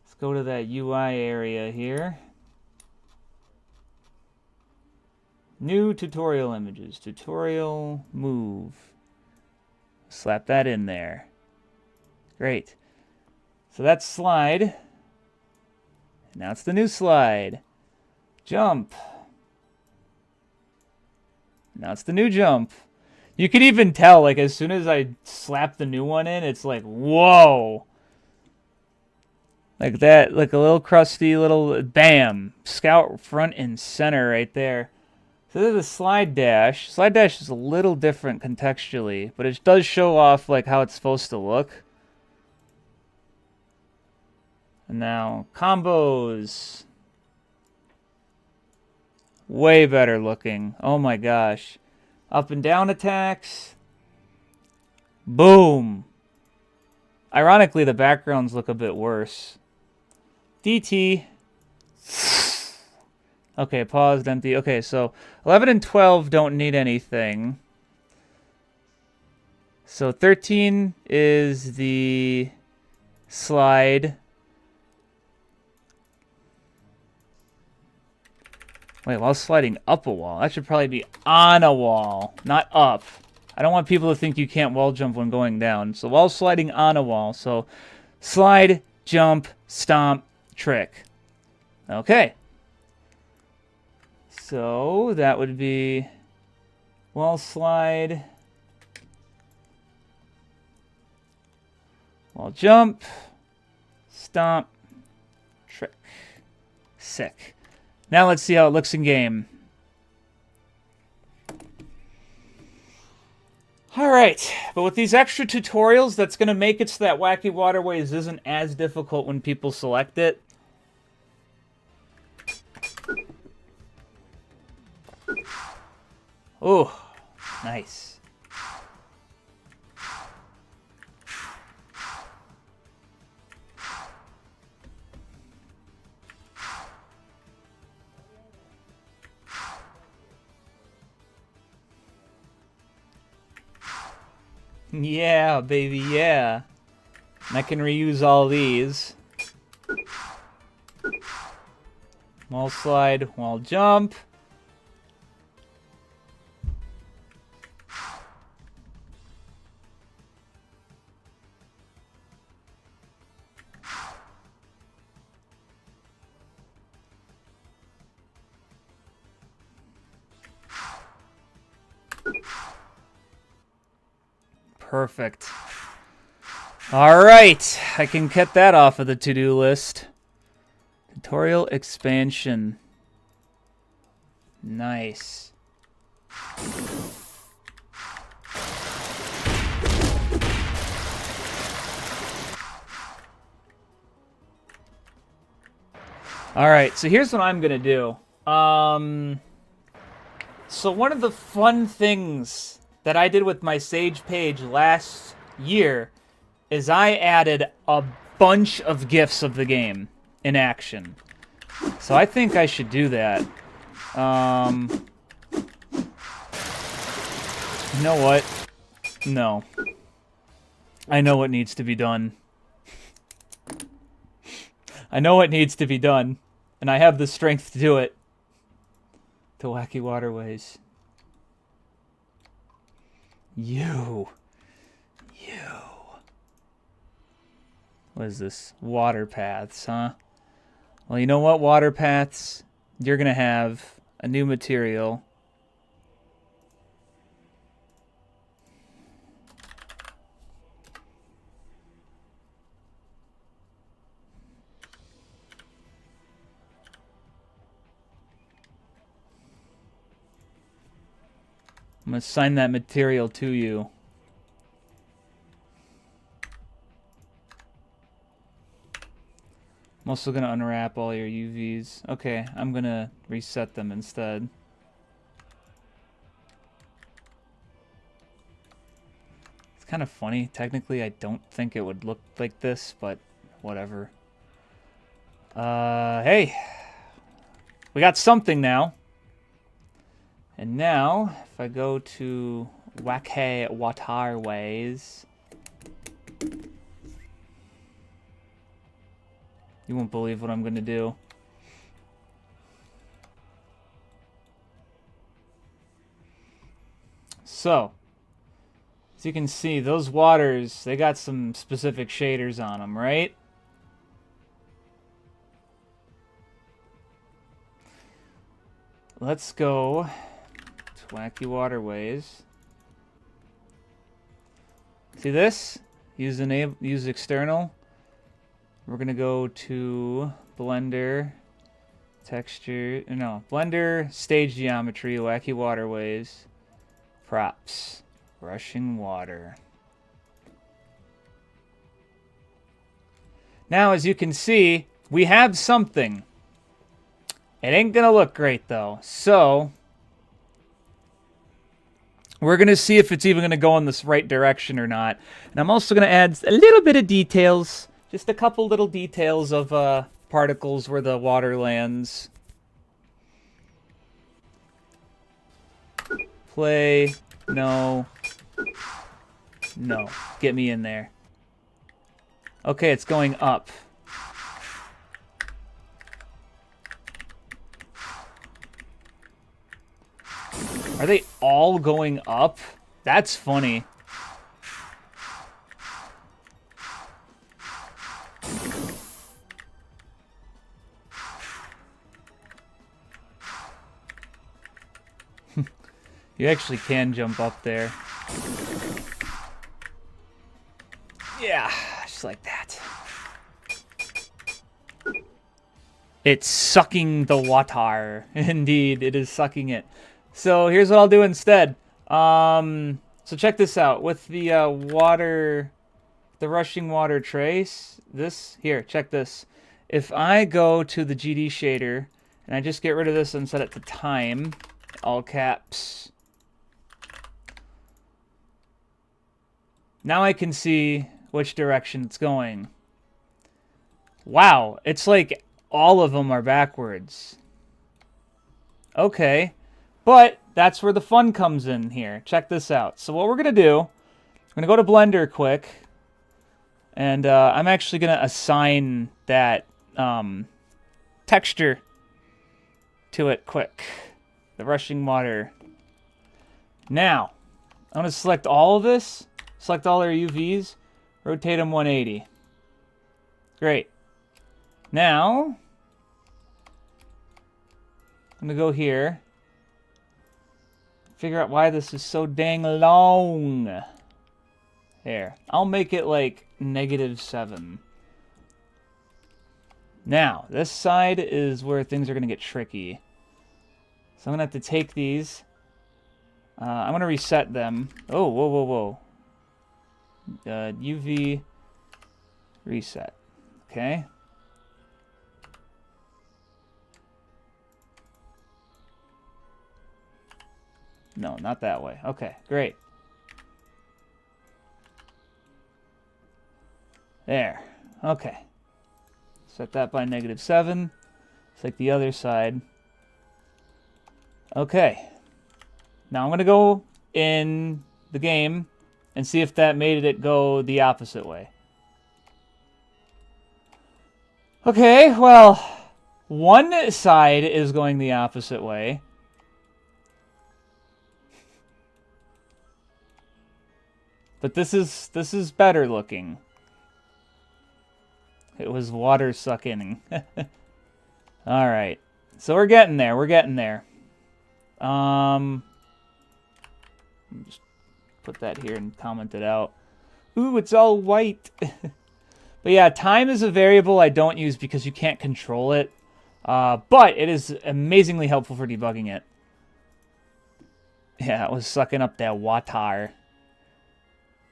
Speaker 1: let's go to that UI area here. New tutorial images. Tutorial move. Slap that in there. Great. So that's slide. Now it's the new slide. Jump. Now it's the new jump. You can even tell, like, as soon as I slap the new one in, it's like, whoa. Like that, like a little crusty little, bam. Scout front and center right there. So this is a slide dash. Slide dash is a little different contextually, but it does show off, like, how it's supposed to look. And now, combos. Way better looking. Oh my gosh. Up and down attacks. Boom. Ironically, the backgrounds look a bit worse. DT. Okay, paused, empty. Okay, so 11 and 12 don't need anything. So 13 is the slide. Wait, while sliding up a wall. That should probably be on a wall, not up. I don't want people to think you can't wall jump when going down. So while sliding on a wall. So slide, jump, stomp, trick. Okay. So that would be wall slide, wall jump, stomp, trick. Sick. Now let's see how it looks in game. Alright, but with these extra tutorials, that's going to make it so that Wacky Waterways isn't as difficult when people select it. Oh, nice. Yeah, baby, yeah. And I can reuse all these. Wall slide, wall jump. Perfect. All right, I can cut that off of the to-do list. Tutorial expansion. Nice. All right, so here's what I'm gonna do. So one of the fun things that I did with my Sage page last year is I added a bunch of GIFs of the game in action. So I think I should do that. You know what? No. I know what needs to be done. I know what needs to be done, and I have the strength to do it. To Wacky Waterways. You. What is this? Water paths, huh? Well, you know what, water paths? You're going to have a new material. I'm going to assign that material to you. I'm also going to unwrap all your UVs. Okay, I'm going to reset them instead. It's kind of funny. Technically, I don't think it would look like this, but whatever. Hey. We got something now. And now, if I go to Wacky Waterways, you won't believe what I'm going to do. So, as you can see, those waters, they got some specific shaders on them, right? Let's go to Wacky Waterways. See this? Use external. We're gonna go to Blender, texture, no, Blender, stage geometry, Wacky Waterways, props, rushing water. Now, as you can see, we have something. It ain't gonna look great though, so we're gonna see if it's even gonna go in this right direction or not. And I'm also gonna add a little bit of details. Just a couple little details of particles where the water lands. Play. No. No. Get me in there. Okay, it's going up. Are they all going up? That's funny. You actually can jump up there. Yeah, just like that. It's sucking the water. Indeed, it is sucking it. So here's what I'll do instead. So check this out. With the the rushing water trace, here, check this. If I go to the GD shader and I just get rid of this and set it to time, all caps. Now I can see which direction it's going. Wow, it's like all of them are backwards. Okay, but that's where the fun comes in here. Check this out. So what we're going to do, I'm going to go to Blender quick, and I'm actually going to assign that texture to it quick. The rushing water. Now, I'm going to select all of this. Select all our UVs, rotate them 180. Great. Now, I'm going to go here, figure out why this is so dang long. There. I'll make it like -7. Now, this side is where things are going to get tricky. So I'm going to have to take these. I'm going to reset them. Oh, whoa, whoa, whoa. UV reset. Okay. No, not that way. Okay, great. There. Okay. Set that by -7. It's like the other side. Okay. Now I'm going to go in the game and see if that made it go the opposite way. Okay, well, one side is going the opposite way. But this is better looking. It was water sucking. All right. So we're getting there. We're getting there. Just put that here and comment it out. Ooh, it's all white. But yeah, time is a variable I don't use because you can't control it. But it is amazingly helpful for debugging it. Yeah, it was sucking up that water.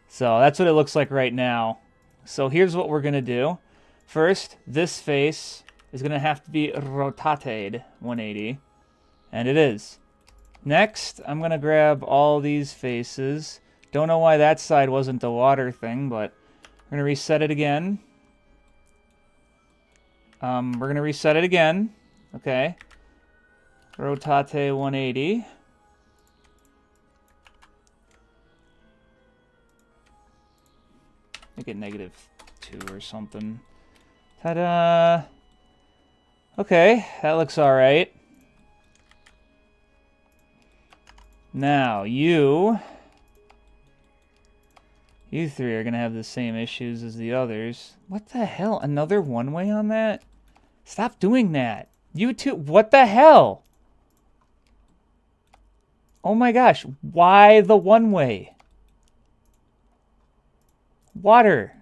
Speaker 1: So that's what it looks like right now. So here's what we're going to do. First, this face is going to have to be rotated 180. And it is. Next, I'm going to grab all these faces. Don't know why that side wasn't the water thing, but we're going to reset it again. We're going to reset it again. Okay. Rotate 180. Make it -2 or something. Ta-da! Okay, that looks alright. Now, you three are going to have the same issues as the others. What the hell? Another one-way on that? Stop doing that. You two, what the hell? Oh my gosh, why the one-way? Water.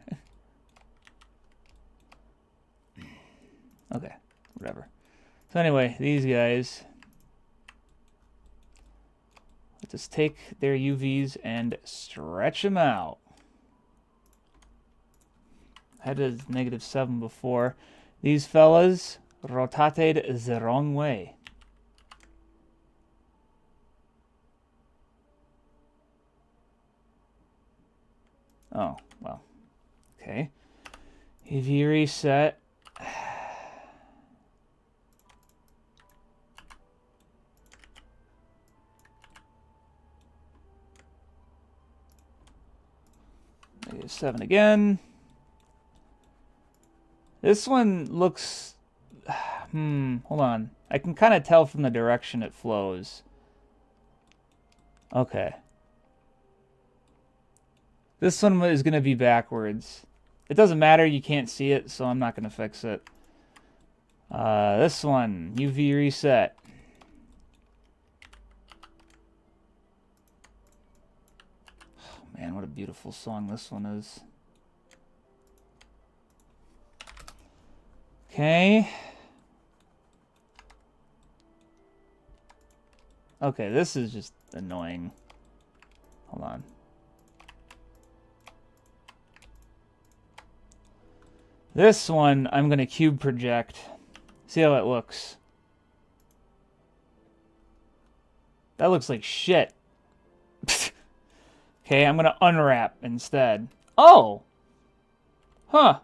Speaker 1: Okay, whatever. So anyway, these guys, let's just take their UVs and stretch them out. I had a -7 before. These fellas rotated the wrong way. Oh, well. Okay. UV reset. -7 again. This one looks... hold on. I can kind of tell from the direction it flows. Okay. This one is going to be backwards. It doesn't matter, you can't see it, so I'm not going to fix it. This one, UV reset. Oh, man, what a beautiful song this one is. Okay. Okay, this is just annoying. Hold on. This one, I'm going to cube project. See how it looks. That looks like shit. Okay, I'm going to unwrap instead. Oh! Huh.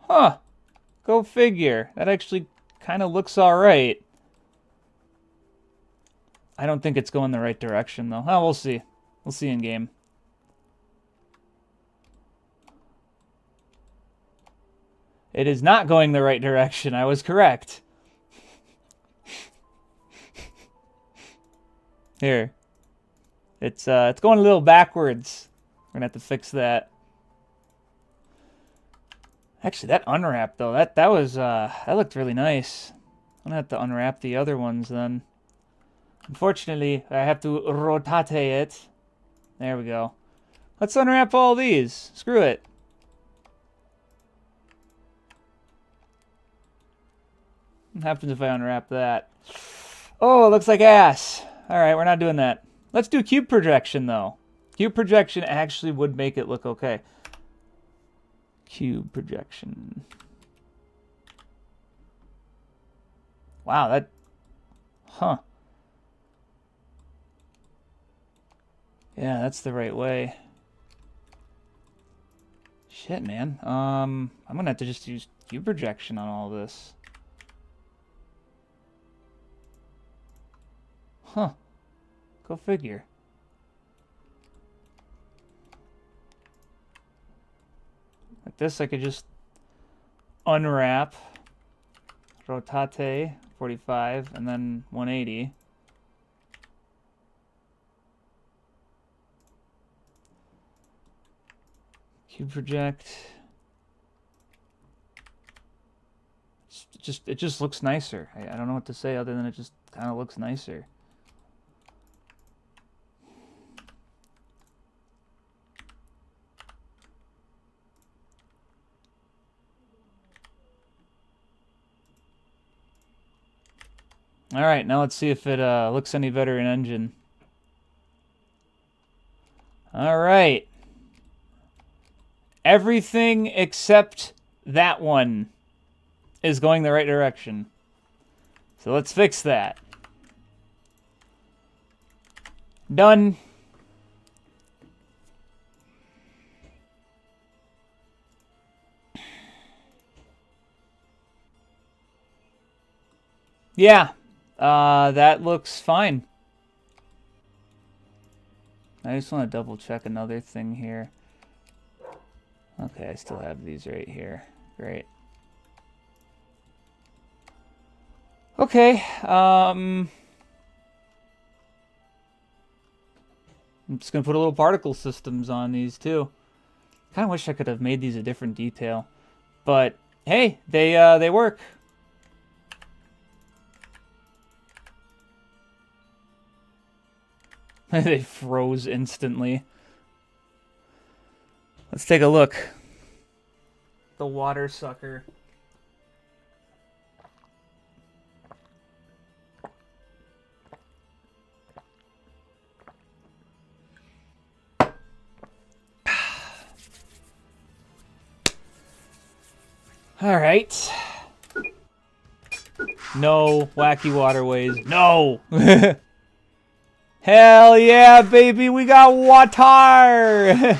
Speaker 1: Huh. Go figure. That actually kind of looks alright. I don't think it's going the right direction, though. Oh, we'll see. We'll see in game. It is not going the right direction. I was correct. Here. It's going a little backwards. We're going to have to fix that. Actually, that unwrap, though, that looked really nice. I'm going to have to unwrap the other ones, then. Unfortunately, I have to rotate it. There we go. Let's unwrap all these. Screw it. What happens if I unwrap that? Oh, it looks like ass. Alright, we're not doing that. Let's do cube projection, though. Cube projection actually would make it look okay. Cube projection. Wow, that... Huh. Yeah, that's the right way. Shit, man. I'm gonna have to just use cube projection on all this. Huh. Go figure. Like this, I could just unwrap, rotate 45, and then 180. Cube project. It just looks nicer. I don't know what to say other than it just kind of looks nicer. All right, now let's see if it looks any better in Engine. All right. Everything except that one is going the right direction. So let's fix that. Done. Yeah, that looks fine. I just want to double check another thing here. Okay, I still have these right here. Great. Okay, I'm just gonna put a little particle systems on these too. Kind of wish I could have made these a different detail, but hey, they work. They froze instantly. Let's take a look. The water sucker. All right. No wacky waterways. No. Hell yeah, baby. We got water.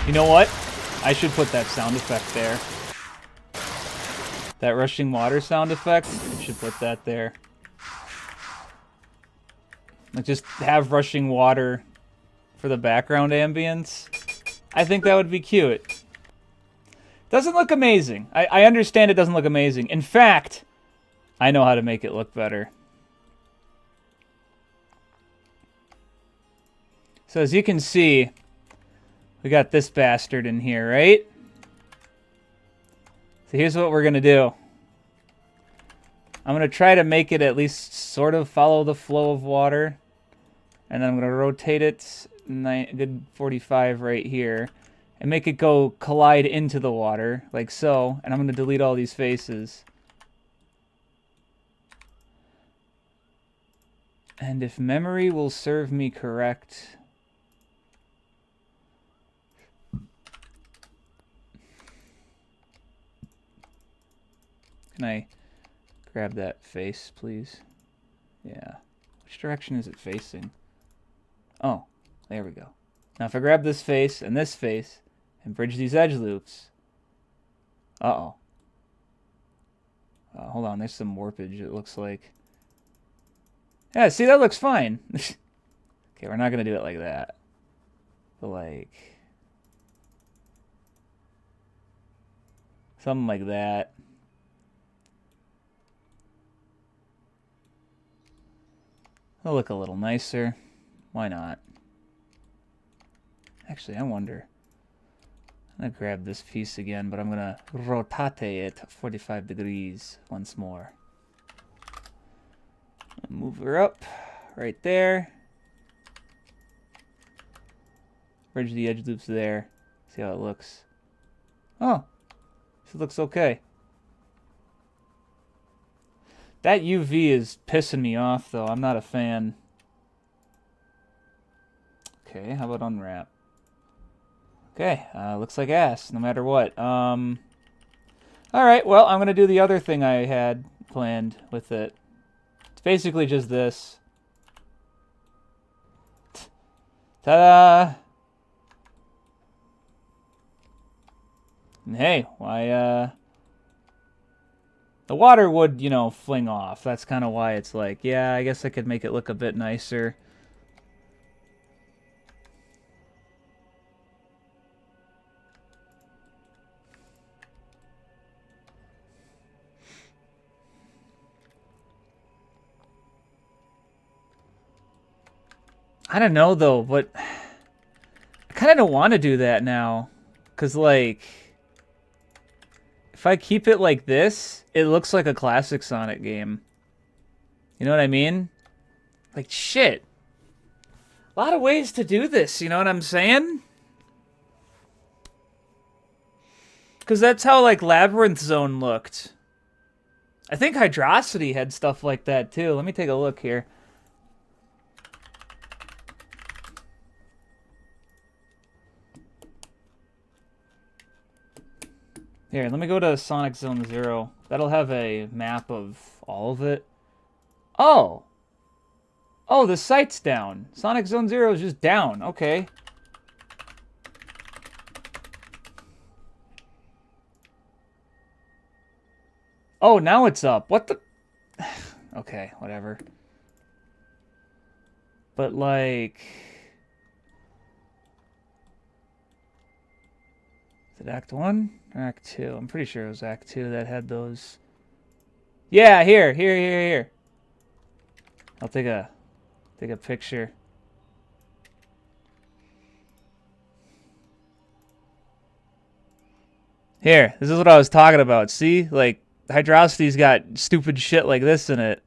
Speaker 1: You know what? I should put that sound effect there. That rushing water sound effect. I should put that there. Like, just have rushing water for the background ambience. I think that would be cute. Doesn't look amazing. I understand it doesn't look amazing. In fact, I know how to make it look better. So as you can see, we got this bastard in here, right? So here's what we're going to do. I'm going to try to make it at least sort of follow the flow of water. And then I'm going to rotate it good 45 right here. And make it go collide into the water, like so. And I'm going to delete all these faces. And if memory will serve me correct... Can I grab that face, please? Yeah. Which direction is it facing? Oh, there we go. Now if I grab this face and bridge these edge loops. Uh-oh. Hold on, there's some warpage, it looks like. Yeah, see, that looks fine. Okay, we're not going to do it like that. But like... something like that. It'll look a little nicer. Why not? Actually, I wonder. I'm going to grab this piece again, but I'm going to rotate it 45 degrees once more. Move her up right there. Bridge the edge loops there. See how it looks. Oh, it looks okay. That UV is pissing me off, though. I'm not a fan. Okay, how about unwrap? Okay, looks like ass, no matter what. Alright, well, I'm going to do the other thing I had planned with it. It's basically just this. Ta-da! And hey, why, the water would, you know, fling off. That's kind of why it's like, yeah, I guess I could make it look a bit nicer. I don't know, though, but I kind of don't want to do that now. Because, like, if I keep it like this, it looks like a classic Sonic game. You know what I mean? Like, shit. A lot of ways to do this, you know what I'm saying? Because that's how, like, Labyrinth Zone looked. I think Hydrocity had stuff like that, too. Let me take a look here. Here, let me go to Sonic Zone 0. That'll have a map of all of it. Oh! Oh, the site's down. Sonic Zone 0 is just down. Okay. Oh, now it's up. What the... Okay, whatever. But, like... Is it Act 1 or Act 2? I'm pretty sure it was Act 2 that had those. Yeah, here. I'll take a picture. Here, this is what I was talking about. See? Like, Hydrocity's got stupid shit like this in it.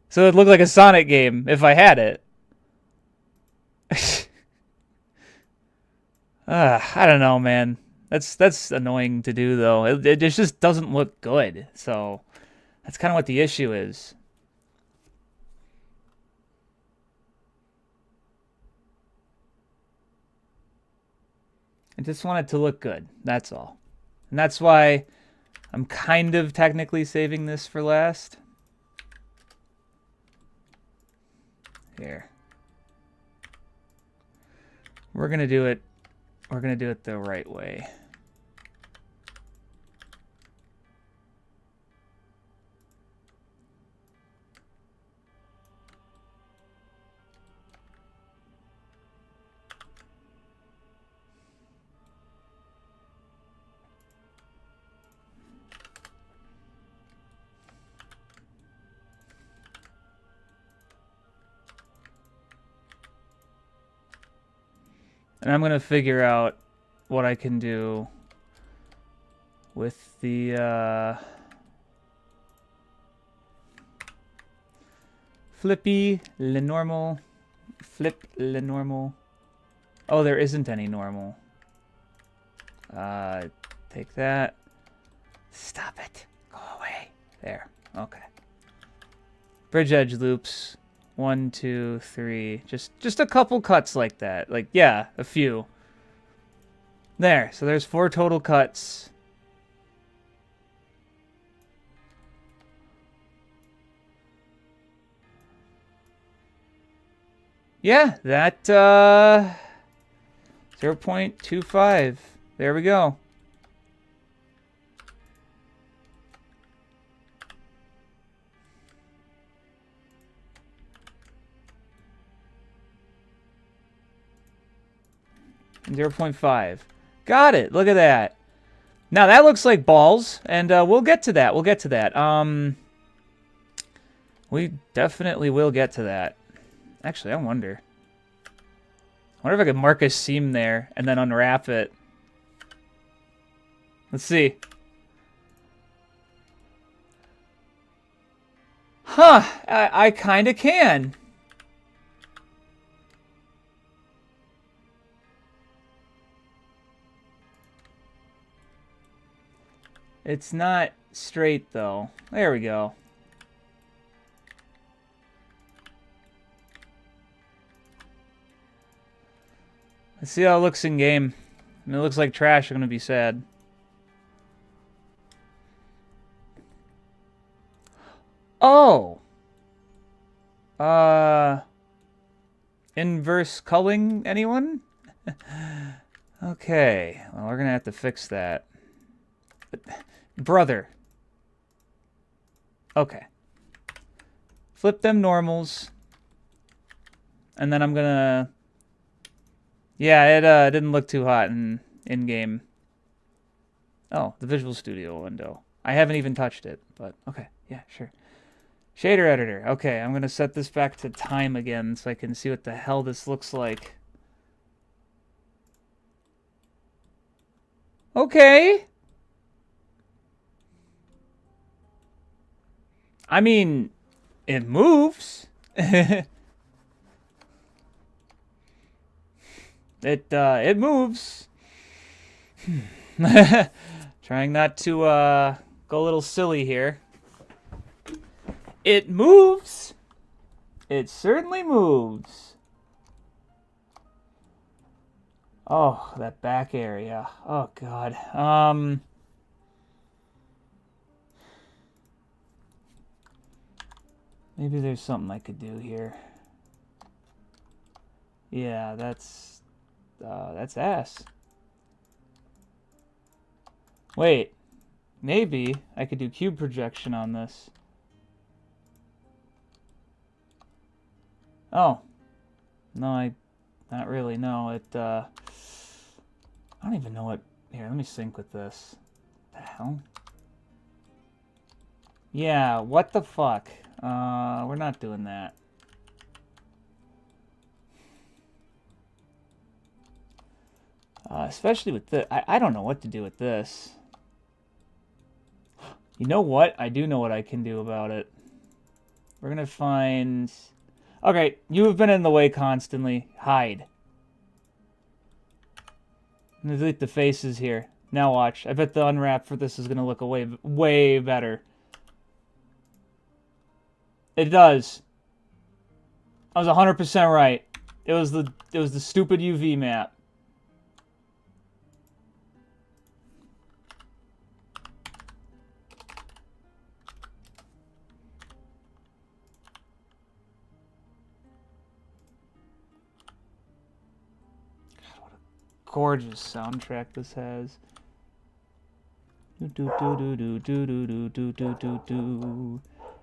Speaker 1: So it'd look like a Sonic game if I had it. I don't know, man. That's annoying to do, though. It just doesn't look good. So that's kind of what the issue is. I just want it to look good. That's all. And that's why I'm kind of technically saving this for last. Here. We're going to do it the right way. And I'm going to figure out what I can do with the Flippy Lenormal. Flip Lenormal. Oh, there isn't any normal. Take that. Stop it. Go away. There. Okay. Bridge edge loops. 1, 2, 3. Just a couple cuts like that. Like, yeah, a few. There. So there's 4 total cuts. Yeah, that 0.25. There we go. And 0.5. Got it. Look at that. Now that looks like balls, and we'll get to that. We'll get to that. We definitely will get to that. Actually, I wonder if I could mark a seam there and then unwrap it. Let's see. Huh, I kind of can. It's not straight, though. There we go. Let's see how it looks in game. I mean, it looks like trash. I'm going to be sad. Oh! Inverse culling, anyone? Okay. Well, we're going to have to fix that. Brother. Okay. Flip them normals. And then I'm going to... Yeah, it didn't look too hot in-game. Oh, the Visual Studio window. I haven't even touched it, but okay. Yeah, sure. Shader editor. Okay, I'm going to set this back to time again so I can see what the hell this looks like. Okay. I mean, it moves. It moves. Trying not to go a little silly here. It moves. It certainly moves. Oh, that back area. Oh god. Maybe there's something I could do here. Yeah, that's ass. Wait, maybe I could do cube projection on this. Oh, no, not really. No, I don't even know what. Here, let me sync with this. What the hell? Yeah, what the fuck? We're not doing that. Especially with this. I don't know what to do with this. You know what? I do know what I can do about it. We're gonna find... Okay, you have been in the way constantly. Hide. I'm gonna delete the faces here. Now watch. I bet the unwrap for this is gonna look way better. It does. I was 100% right. It was the stupid UV map. God, what a gorgeous soundtrack this has.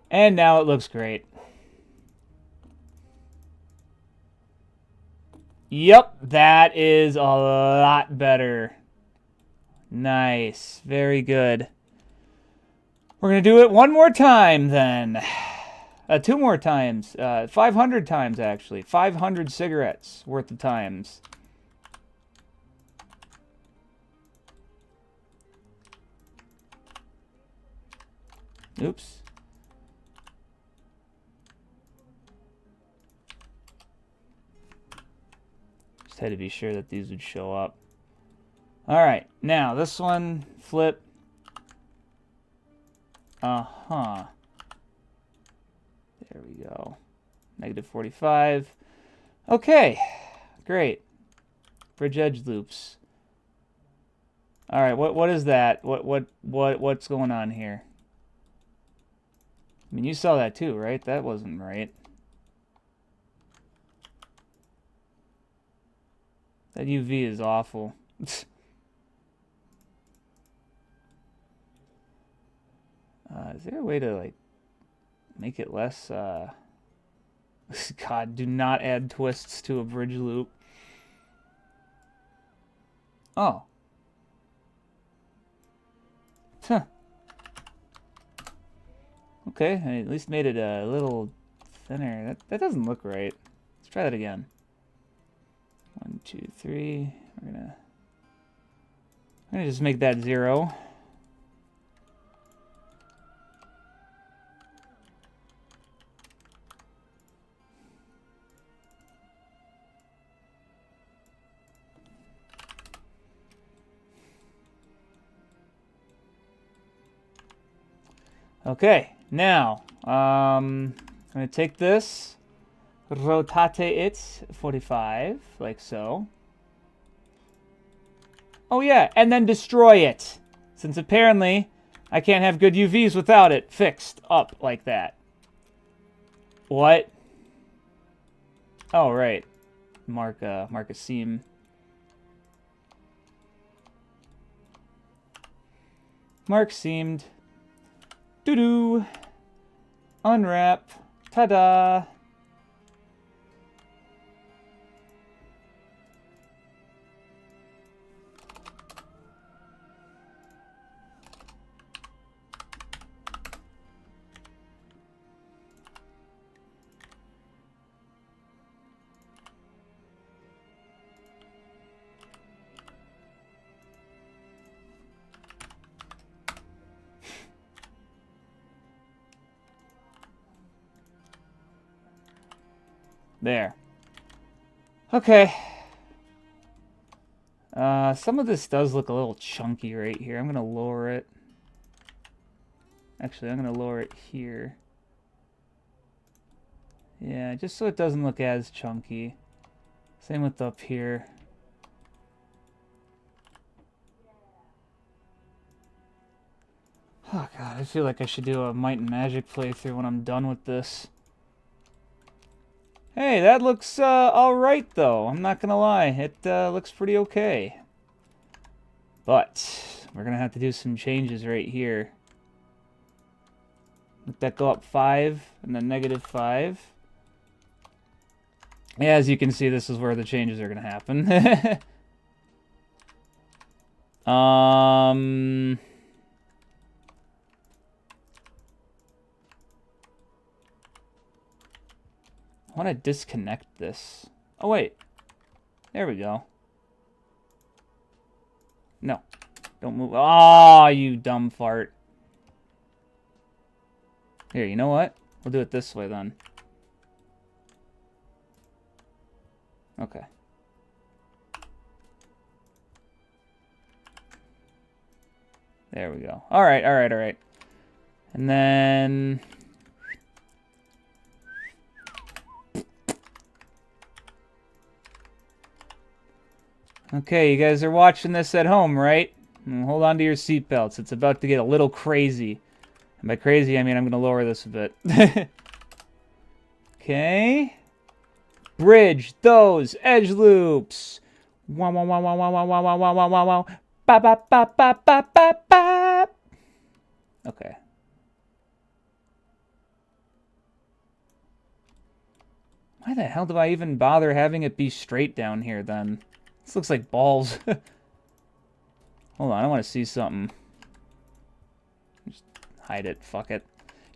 Speaker 1: And now it looks great. Yep, that is a lot better. Nice. Very good. We're going to do it one more time then. 2 more times. 500 times, actually. 500 cigarettes worth of times. Oops. Just had to be sure that these would show up. Alright, now this one, flip. Uh-huh. There we go. -45. Okay, great. Bridge edge loops. Alright, what is that? What's going on here? I mean, you saw that too, right? That wasn't right. That UV is awful. Is there a way to, like, make it less, God, do not add twists to a bridge loop. Oh. Huh. Okay, I at least made it a little thinner. That doesn't look right. Let's try that again. 1, 2, 3. We're gonna just make that 0. Okay, now I'm gonna take this, rotate it 45, like so. Oh yeah, and then destroy it, since apparently I can't have good UVs without it fixed up like that. What? Oh right, mark a seam. Mark seamed. Doo-doo. Unwrap. Ta-da. There. Okay. Some of this does look a little chunky right here. I'm going to lower it. Actually, I'm going to lower it here. Yeah, just so it doesn't look as chunky. Same with up here. Oh god, I feel like I should do a Might and Magic playthrough when I'm done with this. Hey, that looks alright though, I'm not gonna lie. It looks pretty okay. But we're gonna have to do some changes right here. Let that go up 5 and then -5. Yeah, as you can see, this is where the changes are gonna happen. I want to disconnect this. Oh, wait. There we go. No. Don't move. Oh, you dumb fart. Here, you know what? We'll do it this way then. Okay. There we go. Alright, alright, alright. And then... Okay, you guys are watching this at home, right? Hold on to your seatbelts. It's about to get a little crazy. And by crazy, I mean I'm going to lower this a bit. Okay. Bridge those edge loops. Wow, wow, wow, wow, wow, wow, wow, wow, wow, wow, wow. Ba, ba, ba, ba, ba, ba, ba. Okay. Why the hell do I even bother having it be straight down here, then? This looks like balls. Hold on, I want to see something. Just hide it. Fuck it.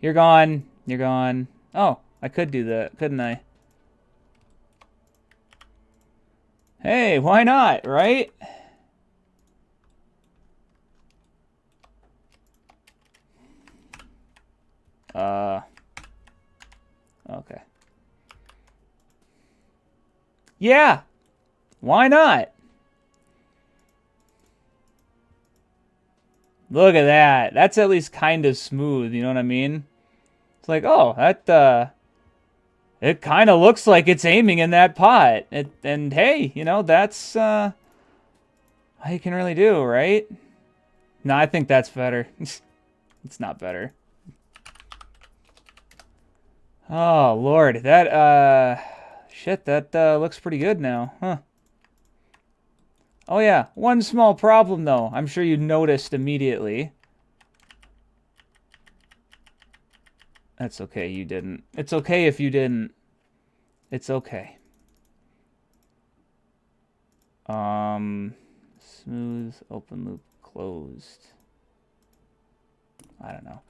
Speaker 1: You're gone. You're gone. Oh, I could do that, couldn't I? Hey, why not, right? Okay. Yeah! Why not? Look at that. That's at least kind of smooth, you know what I mean? It's like, oh, that, it kind of looks like it's aiming in that pot. And hey, you know, that's, all you can really do, right? No, I think that's better. It's not better. Oh, Lord. That, shit, that, looks pretty good now, huh? Oh yeah, one small problem though. I'm sure you noticed immediately. That's okay, you didn't. It's okay if you didn't. It's okay. Smooth, open loop, closed. I don't know.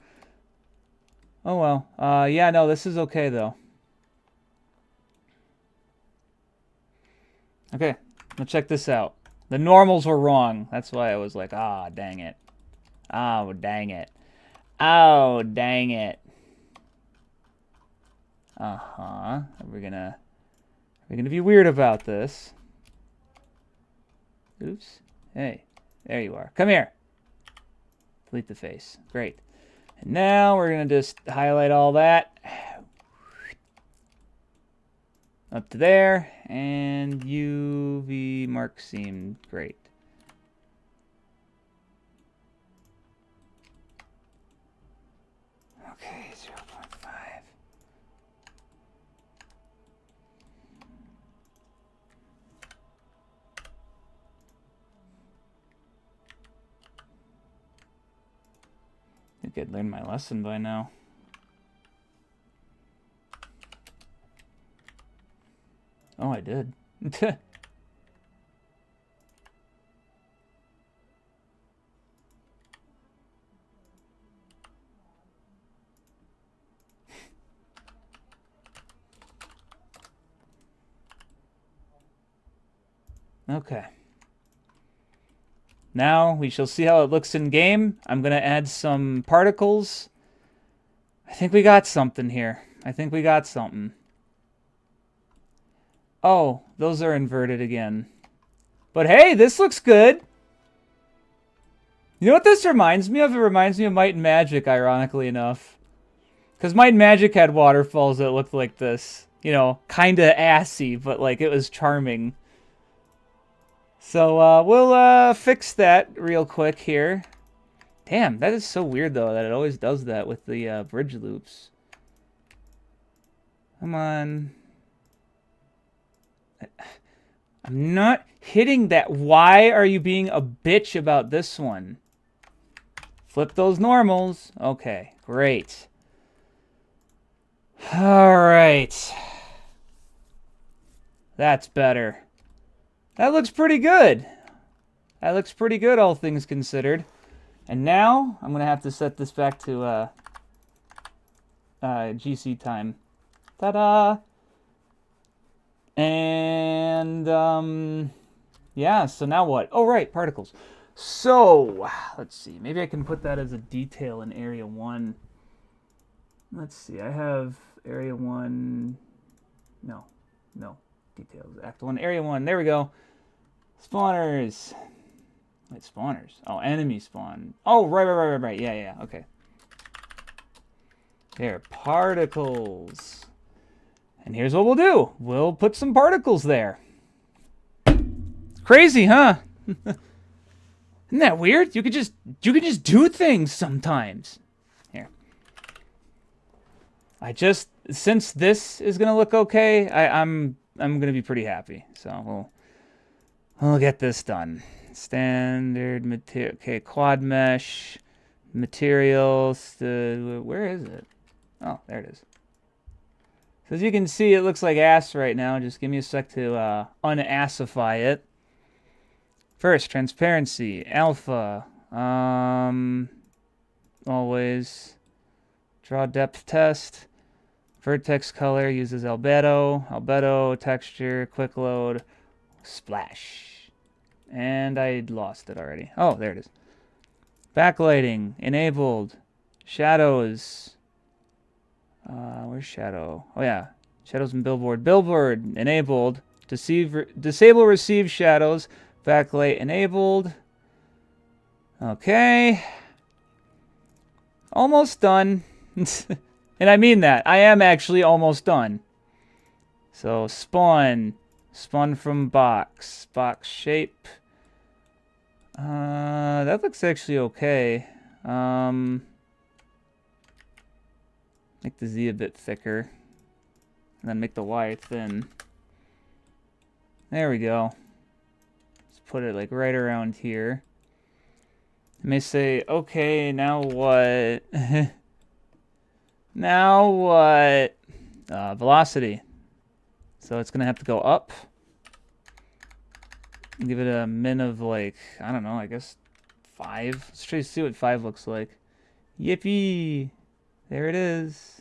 Speaker 1: Oh well. Yeah, no, this is okay though. Okay, let's check this out. The normals were wrong. That's why I was like, ah, dang it. Oh, dang it. Oh, dang it. Uh-huh. We're gonna be weird about this. Oops. Hey, there you are. Come here. Delete the face. Great. And now we're gonna just highlight all that. Up to there, and UV mark seemed great. Okay, 0.5. I think I'd learned my lesson by now. Oh, I did. Okay. Now we shall see how it looks in game. I'm going to add some particles. I think we got something here. I think we got something. Oh, those are inverted again. But hey, this looks good. You know what this reminds me of? It reminds me of Might and Magic, ironically enough. Because Might and Magic had waterfalls that looked like this. You know, kind of assy, but like it was charming. So we'll fix that real quick here. Damn, that is so weird though that it always does that with the bridge loops. Come on. I'm not hitting that. Why are you being a bitch about this one? Flip those normals. Okay, great. All right. That's better. That looks pretty good. That looks pretty good, all things considered. And now, I'm going to have to set this back to GC time. Ta-da! And, yeah, so now what? Oh, right, particles. So, let's see. Maybe I can put that as a detail in Area 1. Let's see. I have Area 1. No. Details. Act 1. Area 1. There we go. Spawners. Wait, spawners. Oh, enemy spawn. Oh, right. Yeah. Okay. There, particles. And here's what we'll do. We'll put some particles there. Crazy, huh? Isn't that weird? You could just do things sometimes. Here. Since this is gonna look okay, I'm gonna be pretty happy. So we'll get this done. Standard material. Okay, quad mesh materials. Where is it? Oh, there it is. So as you can see, it looks like ass right now. Just give me a sec to unassify it. First, transparency, alpha. Always draw depth test. Vertex color uses albedo. Albedo texture, quick load, splash. And I lost it already. Oh, there it is. Backlighting enabled. Shadows. Where's shadow? Oh yeah, shadows and billboard. Billboard enabled. Disable receive shadows. Backlight enabled. Okay. Almost done. And I mean that. I am actually almost done. So spawn. Spawn from box. Box shape. That looks actually okay. Make the Z a bit thicker. And then make the Y thin. There we go. Let's put it like right around here. I may say, okay, now what? Now what? Velocity. So it's going to have to go up. Give it a min of like, I don't know, I guess 5. Let's try to see what 5 looks like. Yippee! There it is.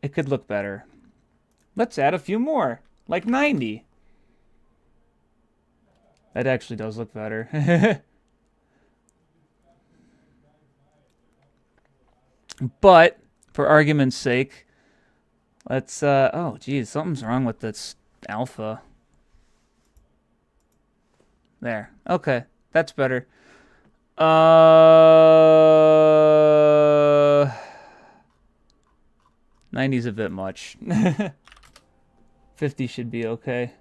Speaker 1: It could look better. Let's add a few more. Like 90. That actually does look better. But, for argument's sake, let's, oh, geez, something's wrong with this alpha. There. Okay, that's better. 90's a bit much. 50 should be okay.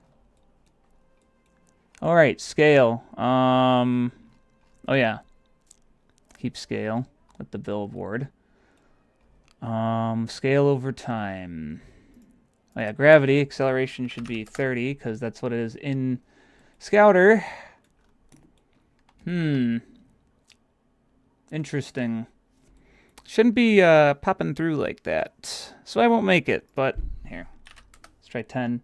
Speaker 1: Alright, scale. Oh yeah. Keep scale with the billboard. Scale over time. Oh yeah, gravity, acceleration should be 30, because that's what it is in Scouter. Interesting. Shouldn't be popping through like that. So I won't make it, but here. Let's try 10.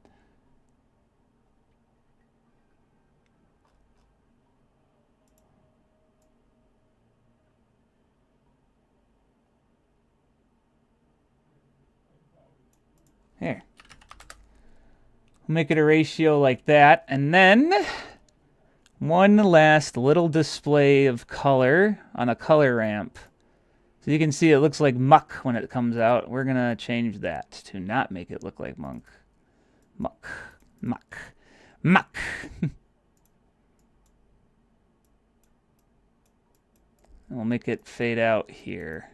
Speaker 1: Here. We'll make it a ratio like that, and then one last little display of color on a color ramp. So you can see it looks like muck when it comes out. We're going to change that to not make it look like muck. Muck. Muck. Muck. We'll make it fade out here.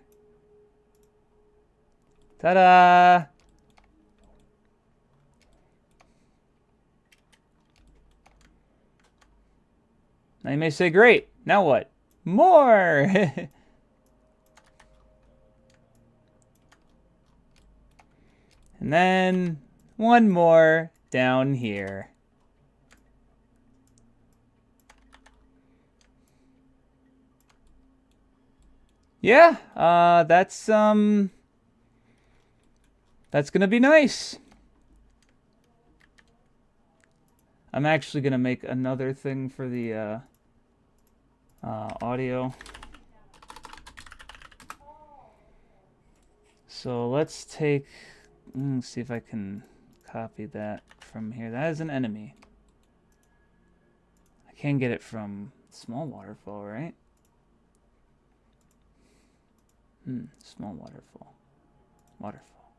Speaker 1: Ta-da! Now you may say, great, now what? More! And then one more down here. Yeah, that's gonna be nice. I'm actually gonna make another thing for the audio. So let's take, see if I can copy that from here. That is an enemy. I can get it from small waterfall, right? Small waterfall. Waterfall.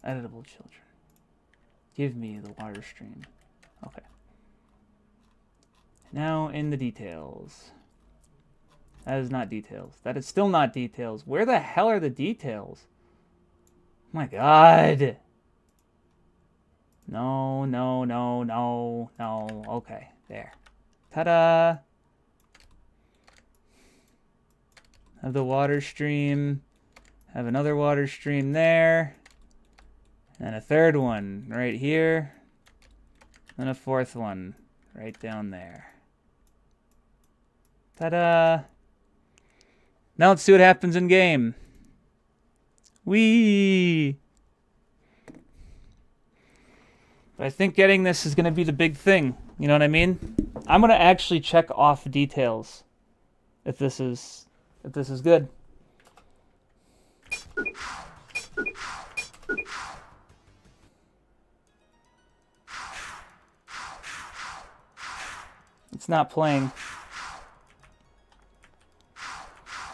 Speaker 1: Editable children. Give me the water stream. Okay. Now in the details. That is not details. That is still not details. Where the hell are the details? Oh my god. No, no, no, no, no. Okay, there. Ta-da! Have the water stream. Have another water stream there. And a third one right here. And a fourth one right down there. Ta-da! Now let's see what happens in game. Whee! But I think getting this is going to be the big thing. You know what I mean? I'm going to actually check off details if this is good. It's not playing.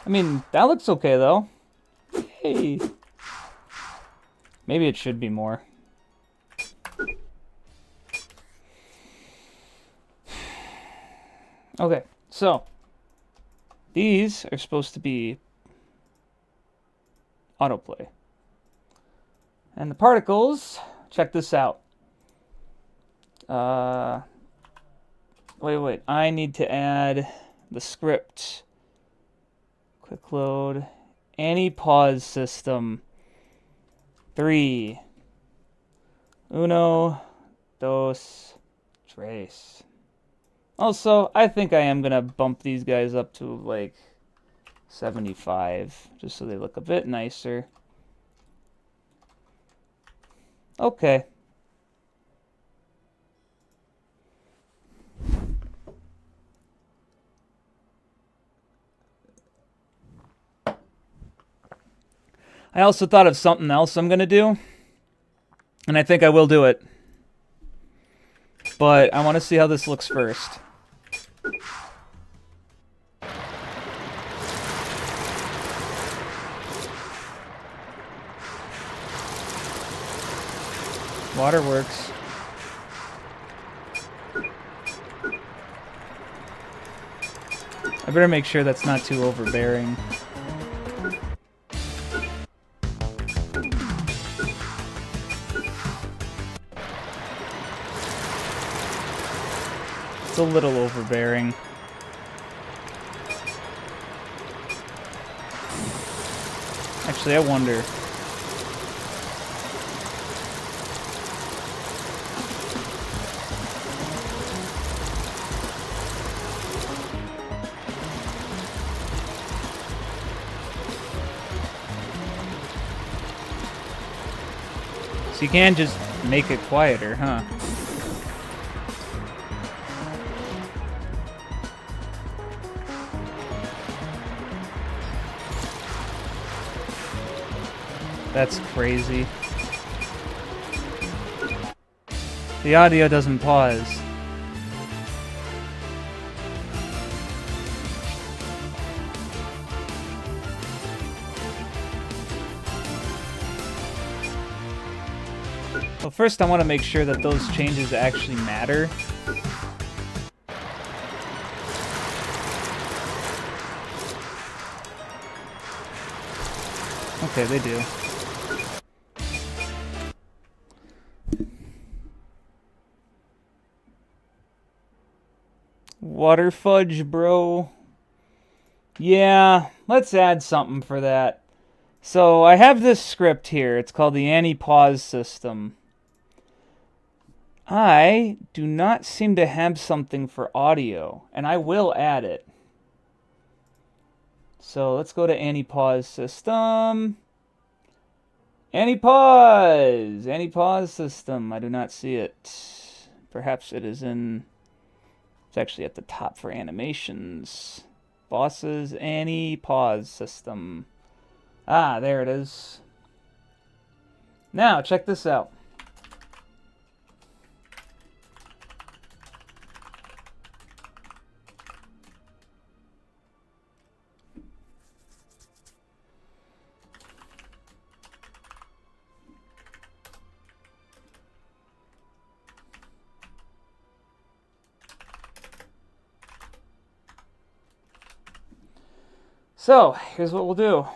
Speaker 1: I mean, that looks okay though. Hey. Maybe it should be more. Okay, so these are supposed to be autoplay. And the particles, check this out. Wait, I need to add the script. Quick load. Any pause system. 3. Uno, dos, tres. Also, I think I am going to bump these guys up to like 75, just so they look a bit nicer. Okay. I also thought of something else I'm going to do, and I think I will do it. But I want to see how this looks first. Waterworks. I better make sure that's not too overbearing. It's a little overbearing. Actually, I wonder. So you can just make it quieter, huh? That's crazy. The audio doesn't pause. Well, first I want to make sure that those changes actually matter. Okay, they do. Water fudge, bro. Yeah, let's add something for that. So I have this script here. It's called the anti-pause system. I do not seem to have something for audio, and I will add it. So let's go to anti-pause system. Anti-pause! Anti-pause system. I do not see it. Perhaps it is in... It's actually at the top for animations. Bosses, anti-pause system. Ah, there it is. Now, check this out. So, here's what we'll do.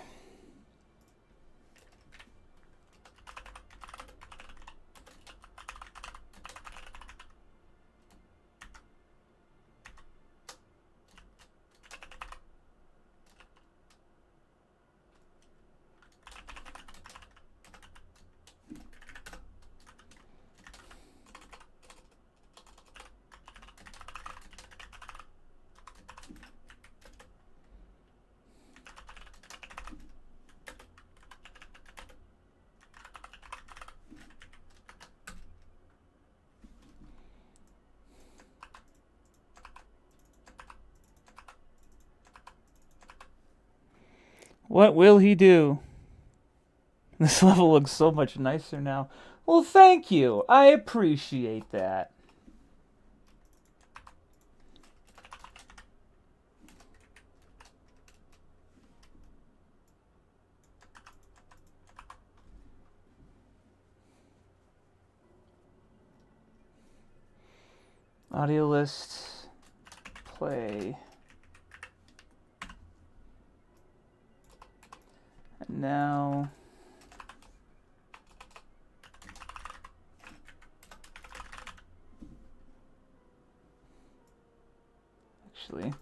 Speaker 1: What will he do? This level looks so much nicer now. Well, thank you. I appreciate that. Audio list, play. And now... Actually...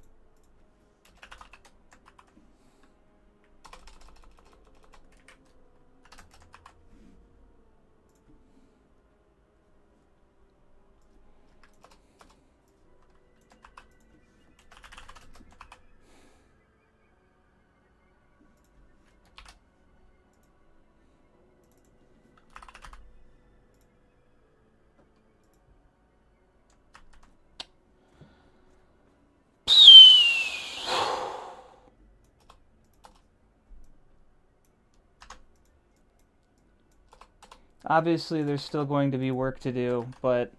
Speaker 1: Obviously, there's still going to be work to do, but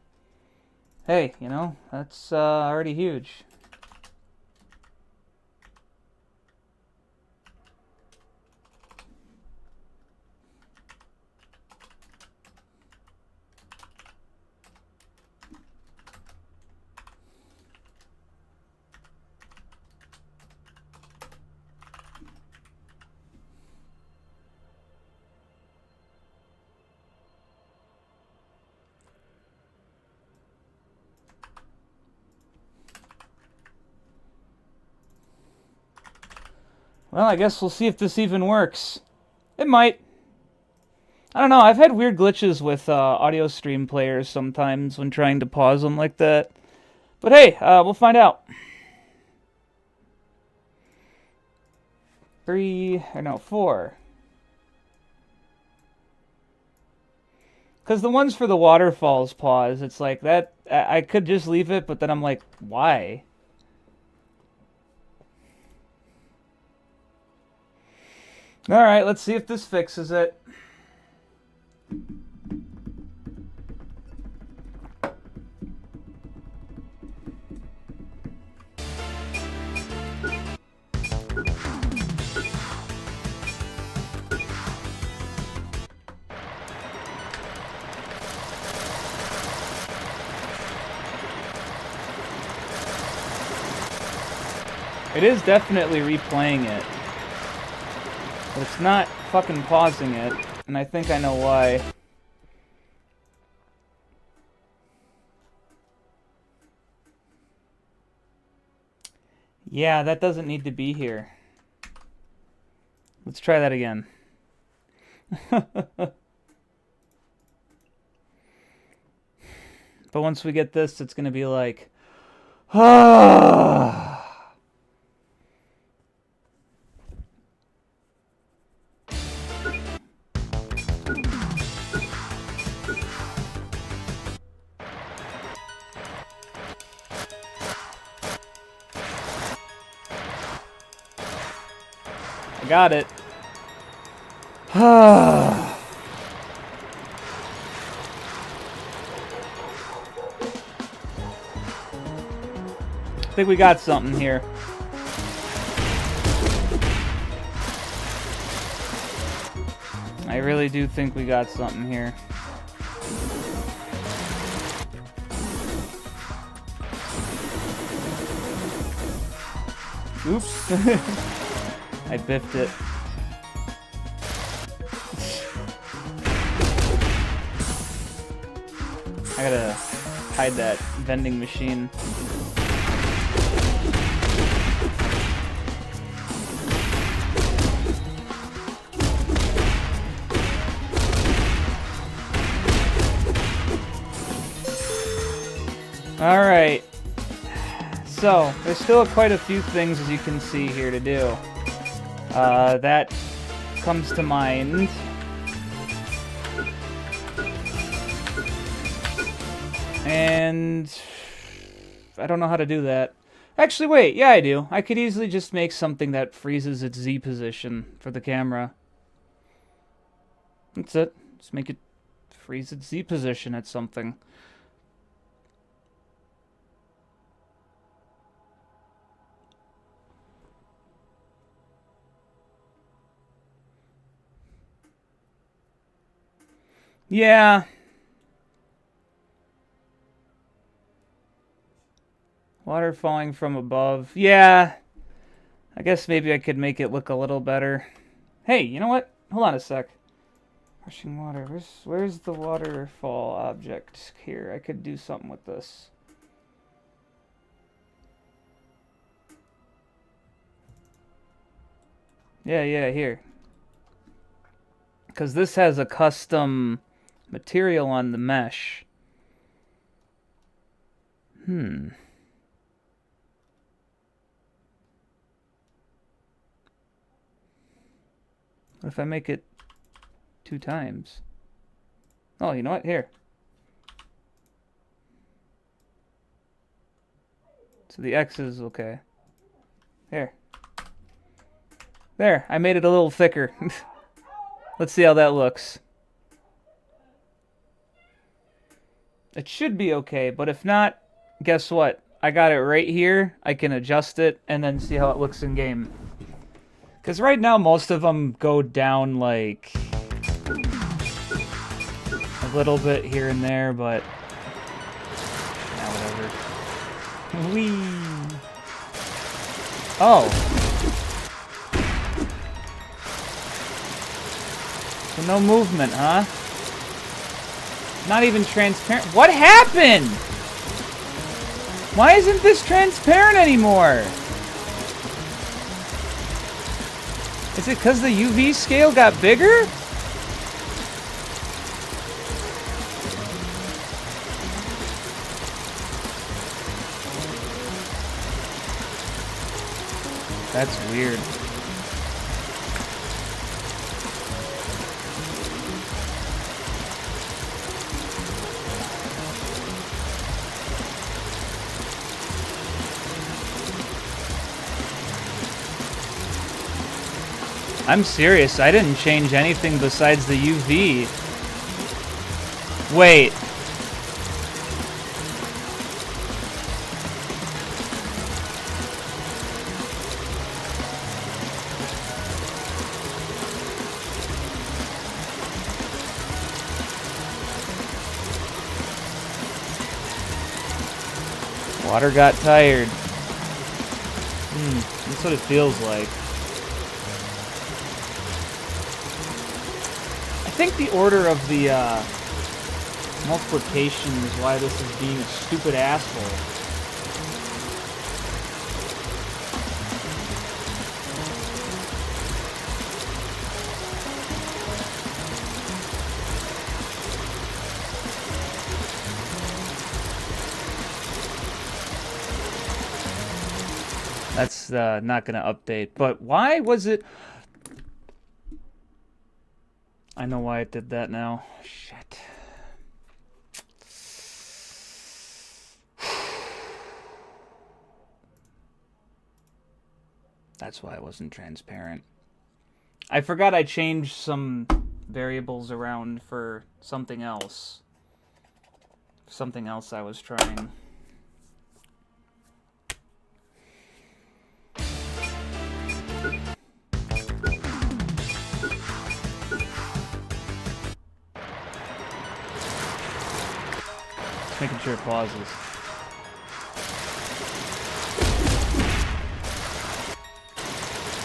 Speaker 1: hey, you know, that's already huge. Well, I guess we'll see if this even works. It might. I don't know, I've had weird glitches with audio stream players sometimes when trying to pause them like that. But hey, we'll find out. 4. Because the ones for the waterfalls pause, it's like that, I could just leave it, but then I'm like, why? Alright, let's see if this fixes it. It is definitely replaying it. But it's not fucking pausing it, and I think I know why. Yeah, that doesn't need to be here. Let's try that again. But once we get this, it's gonna be like, ah. I got it. I think we got something here. I really do think we got something here. Oops. I biffed it. I gotta hide that vending machine. Alright. So, there's still quite a few things, as you can see here, to do. That comes to mind. And I don't know how to do that. Actually, wait, yeah, I do. I could easily just make something that freezes its Z position for the camera. That's it. Just make it freeze its Z position at something. Yeah. Water falling from above. Yeah. I guess maybe I could make it look a little better. Hey, you know what? Hold on a sec. Rushing water. Where's the waterfall object here? I could do something with this. Yeah, here. Because this has a custom material on the mesh. What if I make it 2 times? Oh, you know what? Here. So the X is okay. Here. There, I made it a little thicker. Let's see how that looks. It should be okay, but if not, guess what? I got it right here. I can adjust it and then see how it looks in game. Because right now, most of them go down like a little bit here and there, but yeah, whatever. Whee! Oh. So no movement, huh? Not even transparent. What happened? Why isn't this transparent anymore? Is it because the UV scale got bigger? That's weird. I'm serious, I didn't change anything besides the UV. Wait. Water got tired. That's what it feels like. I think the order of the multiplication is why this is being a stupid asshole. That's not going to update. But why was it... I know why it did that now. Shit. That's why it wasn't transparent. I forgot I changed some variables around for something else. Something else I was trying. Making sure it pauses.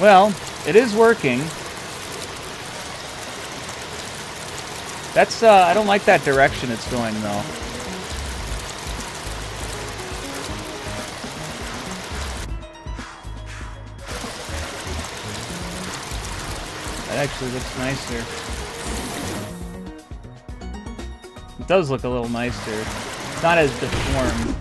Speaker 1: Well, it is working. That's, I don't like that direction it's going, though. That actually looks nicer. It does look a little nicer. Not as deformed.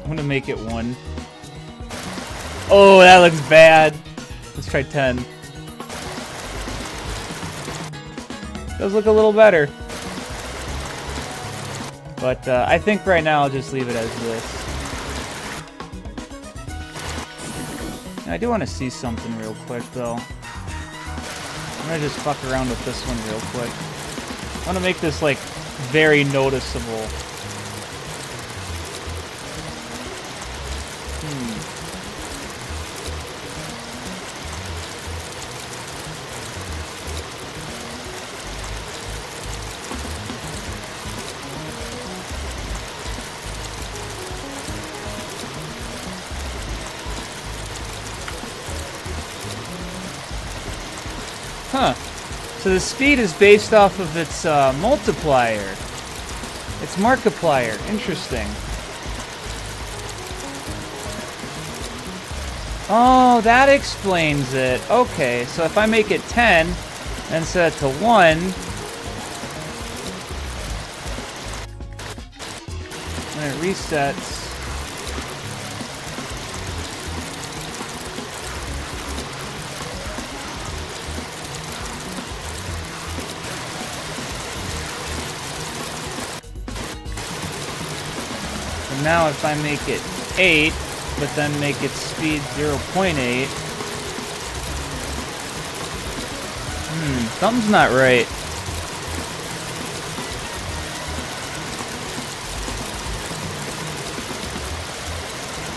Speaker 1: I'm gonna make it 1. Oh, that looks bad. Let's try 10. Does look a little better. But I think right now I'll just leave it as this. I do want to see something real quick though. I'm gonna just fuck around with this one real quick. I want to make this like very noticeable. Huh. So the speed is based off of its multiplier. Its Markiplier. Interesting. Oh, that explains it. Okay, so if I make it 10 and set it to 1, when it resets, now if I make it 8, but then make its speed 0.8... something's not right.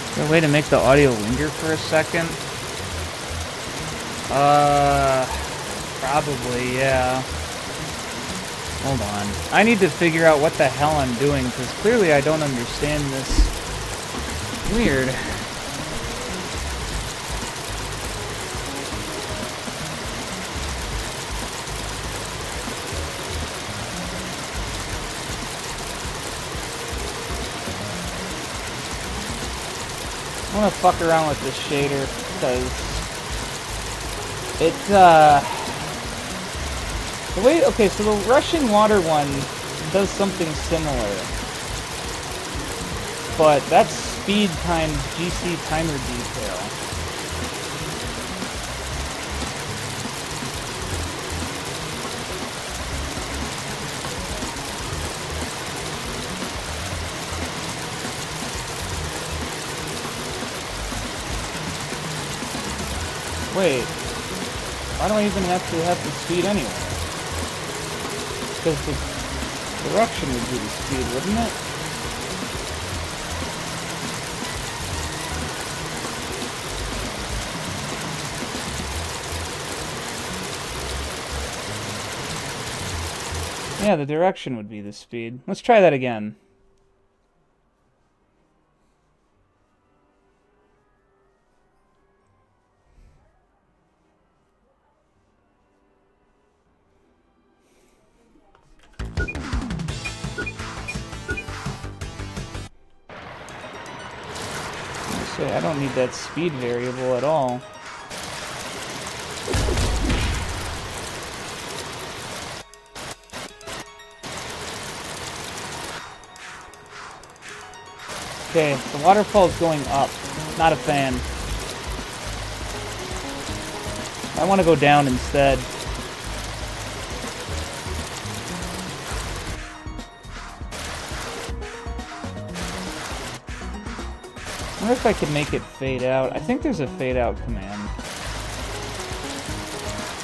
Speaker 1: Is there a way to make the audio linger for a second? Probably, yeah. Hold on. I need to figure out what the hell I'm doing, because clearly I don't understand this. Weird. I want to fuck around with this shader, because it, the way, okay, so the rushing water one does something similar. But that's speed times GC timer detail. Wait, why do I even have to have the speed anyway? Because the direction would be the speed, wouldn't it? Yeah, the direction would be the speed. Let's try that again. I don't need that speed variable at all. Okay, the waterfall is going up. Not a fan. I want to go down instead. I wonder if I could make it fade out. I think there's a fade out command.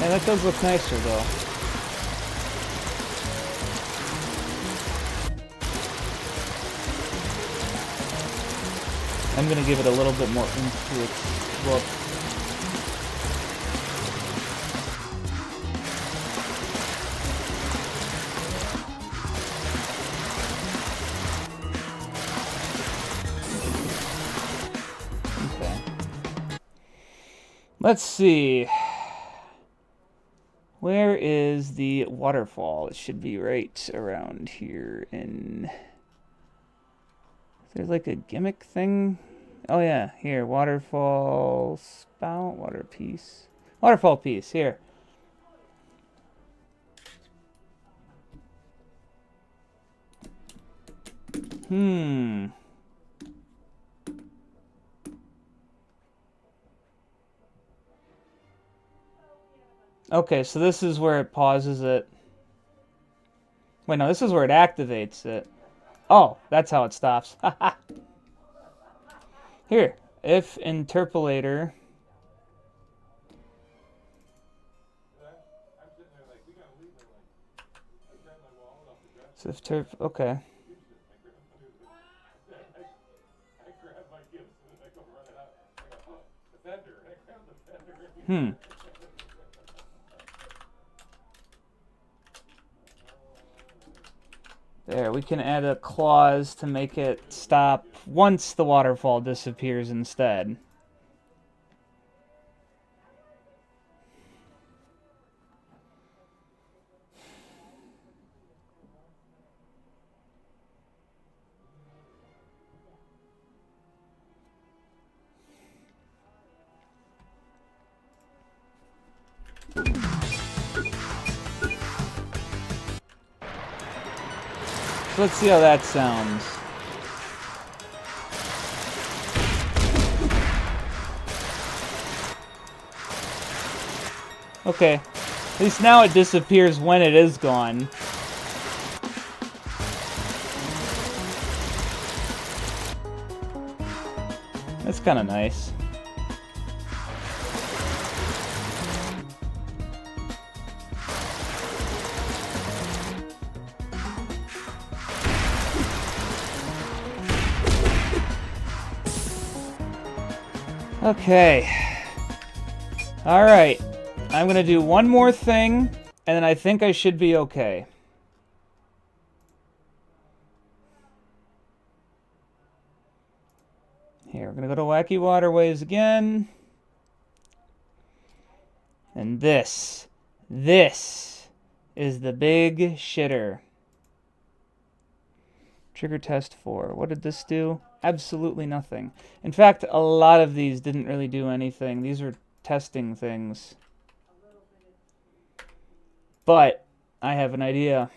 Speaker 1: Yeah, that does look nicer though. I'm gonna give it a little bit more into its look. Let's see. Where is the waterfall? It should be right around here in... Is there like a gimmick thing? Oh yeah, here. Waterfall spout, water piece. Waterfall piece, here. Okay, so this is where it pauses it. Wait, no, this is where it activates it. Oh, that's how it stops. Here, if interpolator. So if okay. There, we can add a clause to make it stop once the waterfall disappears instead. So let's see how that sounds. Okay, at least now it disappears when it is gone. That's kind of nice. Okay. All right. I'm going to do one more thing, and then I think I should be okay. Here, we're going to go to Wacky Waterways again. And this is the big shitter. Trigger test 4. What did this do? Absolutely nothing. In fact, a lot of these didn't really do anything. These were testing things. But I have an idea.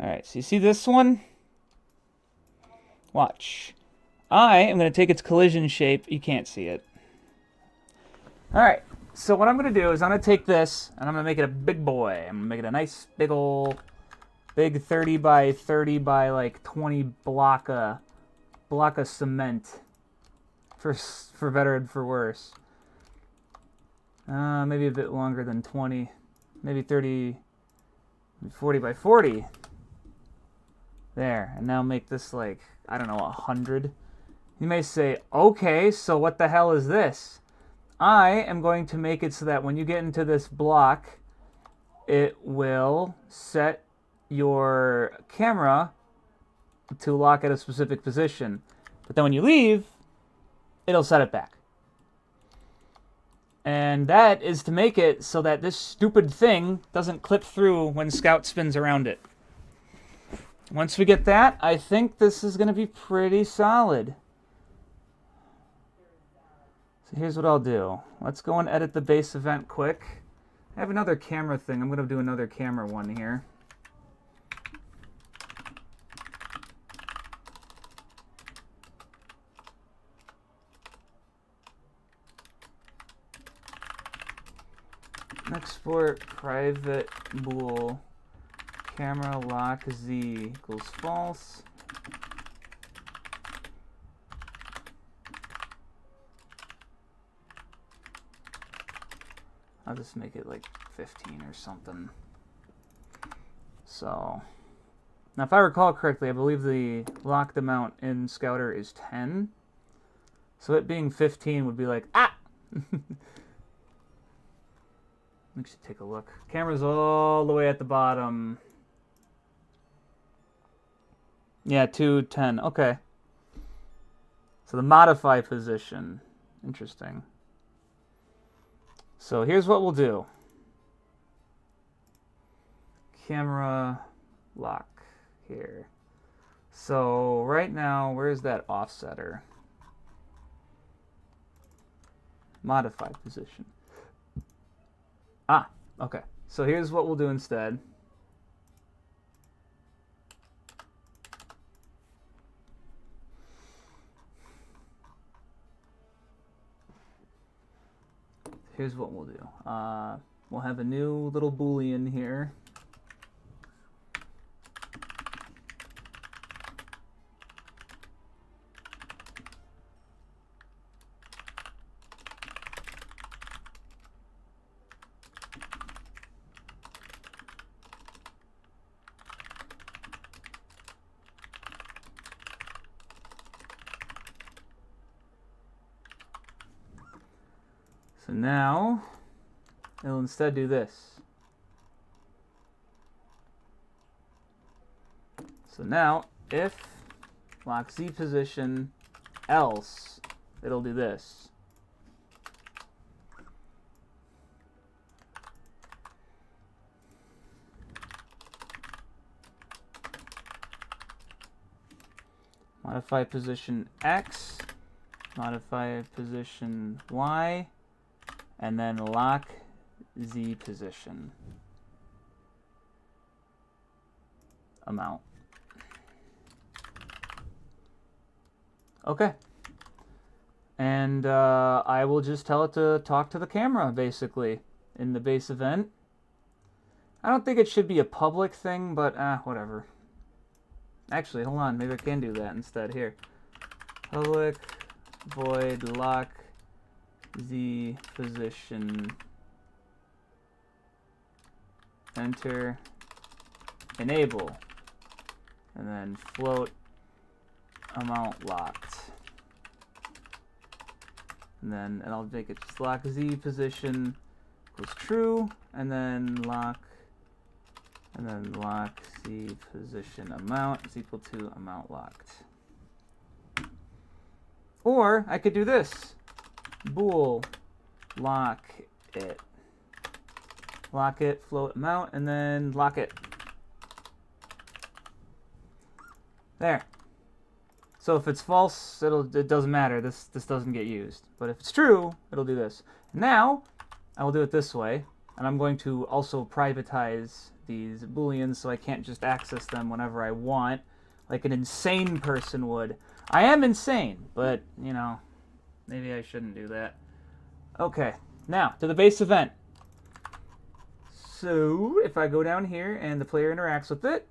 Speaker 1: Alright, so you see this one? Watch. I am going to take its collision shape. You can't see it. Alright, so what I'm going to do is I'm going to take this and I'm going to make it a big boy. I'm going to make it a nice big old, big 30 by 30 by like 20 block of cement. For better and for worse. Maybe a bit longer than 20. Maybe 30. 40 by 40. There, and now make this like, I don't know, 100. You may say, okay, so what the hell is this? I am going to make it so that when you get into this block, it will set your camera to lock at a specific position. But then when you leave, it'll set it back. And that is to make it so that this stupid thing doesn't clip through when Scout spins around it. Once we get that, I think this is going to be pretty solid. So here's what I'll do. Let's go and edit the base event quick. I have another camera thing. I'm going to do another camera one here. Export private bool camera lock z equals false. I'll just make it like 15 or something. So now if I recall correctly, I believe the locked amount in Scouter is 10. So it being 15 would be like, ah! We should take a look. Camera's all the way at the bottom. Yeah, 210. Okay. So the modify position. Interesting. So here's what we'll do. Camera lock here. So right now, where's that offsetter? Modify position. Ah, okay. So here's what we'll do instead. Here's what we'll do. We'll have a new little boolean here. So now, it'll instead do this. So now, if lock Z position, else, it'll do this. Modify position X, modify position Y, and then lock Z position amount. Okay. And I will just tell it to talk to the camera, basically, in the base event. I don't think it should be a public thing, but whatever. Actually, hold on. Maybe I can do that instead. Here. Public void lock Z position, enter, enable, and then float amount locked. And I'll make it just lock Z position equals true, and then lock Z position amount is equal to amount locked. Or I could do this. Bool lock it, float amount, and then lock it. There. So if it's false, it doesn't matter. This doesn't get used. But if it's true, it'll do this. Now I will do it this way, and I'm going to also privatize these booleans so I can't just access them whenever I want, like an insane person would. I am insane, but you know, maybe I shouldn't do that. Okay, now to the base event. So if I go down here and the player interacts with it,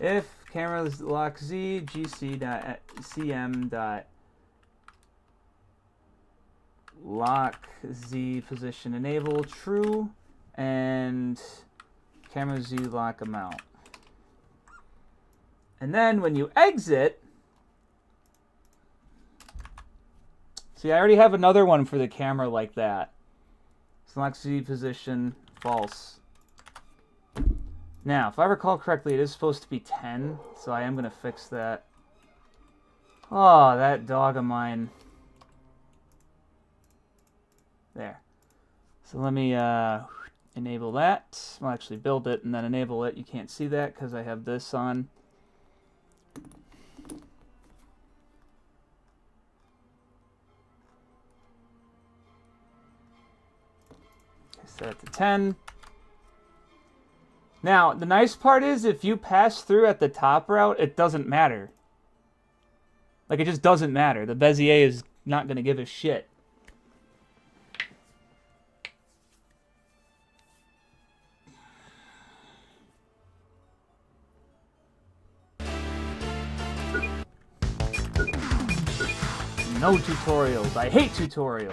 Speaker 1: if camera lock Z gc.cm lock Z position enable true, and camera Z, lock them out. And then when you exit... See, I already have another one for the camera like that. Select Z position, false. Now, if I recall correctly, it is supposed to be 10, so I am going to fix that. Oh, that dog of mine. There. So let me enable that. Well, actually build it and then enable it. You can't see that because I have this on. Set it to 10. Now, the nice part is if you pass through at the top route, it doesn't matter. Like, it just doesn't matter. The Bezier is not going to give a shit. No tutorials. I hate tutorials.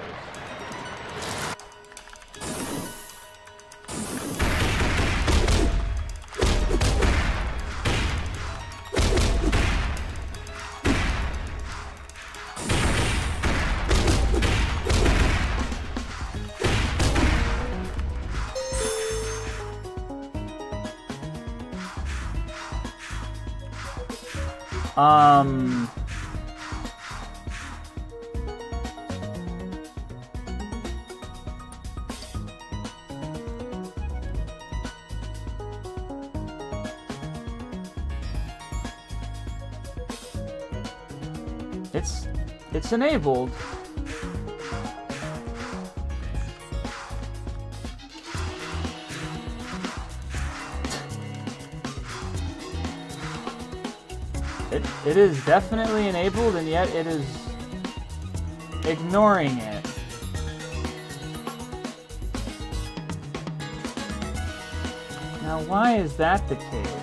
Speaker 1: It's enabled. It is definitely enabled, and yet it is ignoring it. Now, why is that the case?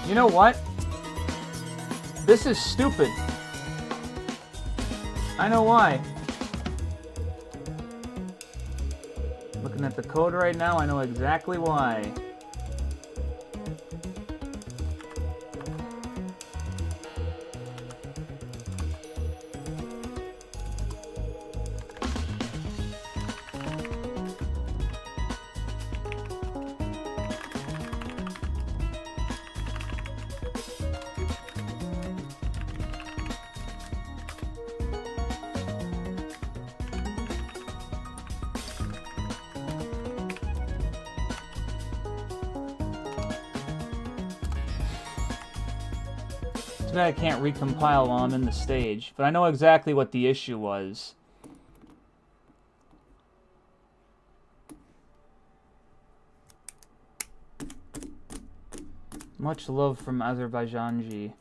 Speaker 1: You know what? This is stupid. I know why. Looking at the code right now, I know exactly why. I can't recompile while I'm in the stage, but I know exactly what the issue was. Much love from Azerbaijanji.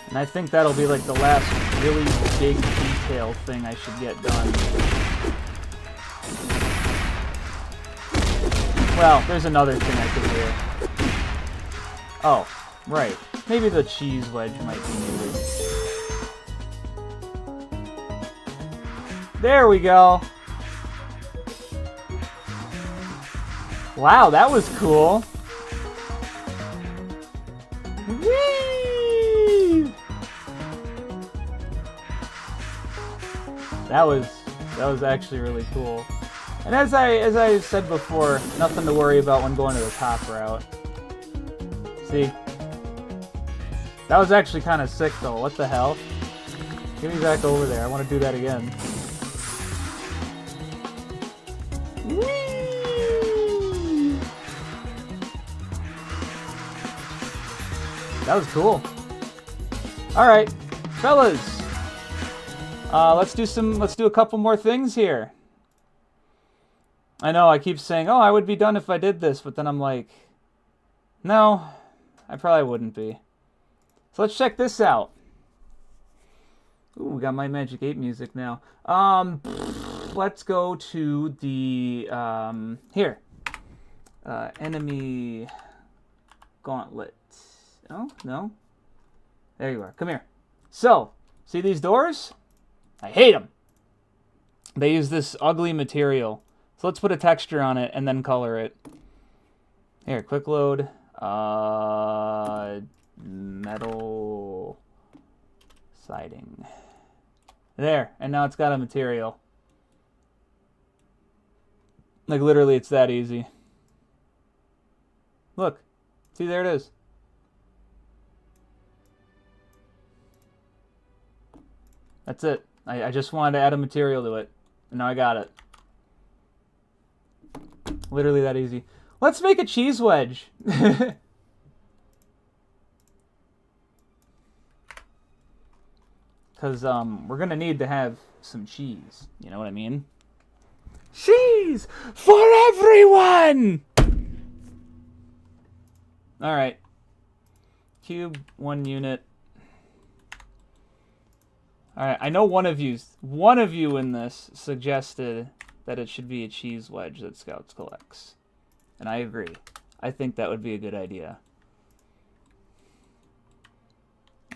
Speaker 1: And I think that'll be like the last really big detail thing I should get done. Well, there's another thing I could do. Oh, right. Maybe the cheese wedge might be needed. There we go. Wow, that was cool. Whee! That was actually really cool. And as I said before, nothing to worry about when going to the top route. See? That was actually kind of sick though. What the hell? Get me back over there. I want to do that again. Whee! That was cool. Alright, fellas. Let's do a couple more things here. I know I keep saying, oh, I would be done if I did this, but then I'm like, no, I probably wouldn't be. So let's check this out. Ooh, we got My Magic 8 music now. let's go to the, here. Enemy gauntlet. Oh, no. There you are. Come here. So, see these doors? I hate them. They use this ugly material. So let's put a texture on it and then color it. Here, quick load. Metal siding. There, and now it's got a material. Like, literally, it's that easy. Look. See, there it is. That's it. I just wanted to add a material to it. And now I got it. Literally that easy. Let's make a cheese wedge. Because we're going to need to have some cheese. You know what I mean? Cheese for everyone! Alright. Cube, 1 unit. Alright, I know one of you in this suggested that it should be a cheese wedge that Scouts collects. And I agree. I think that would be a good idea.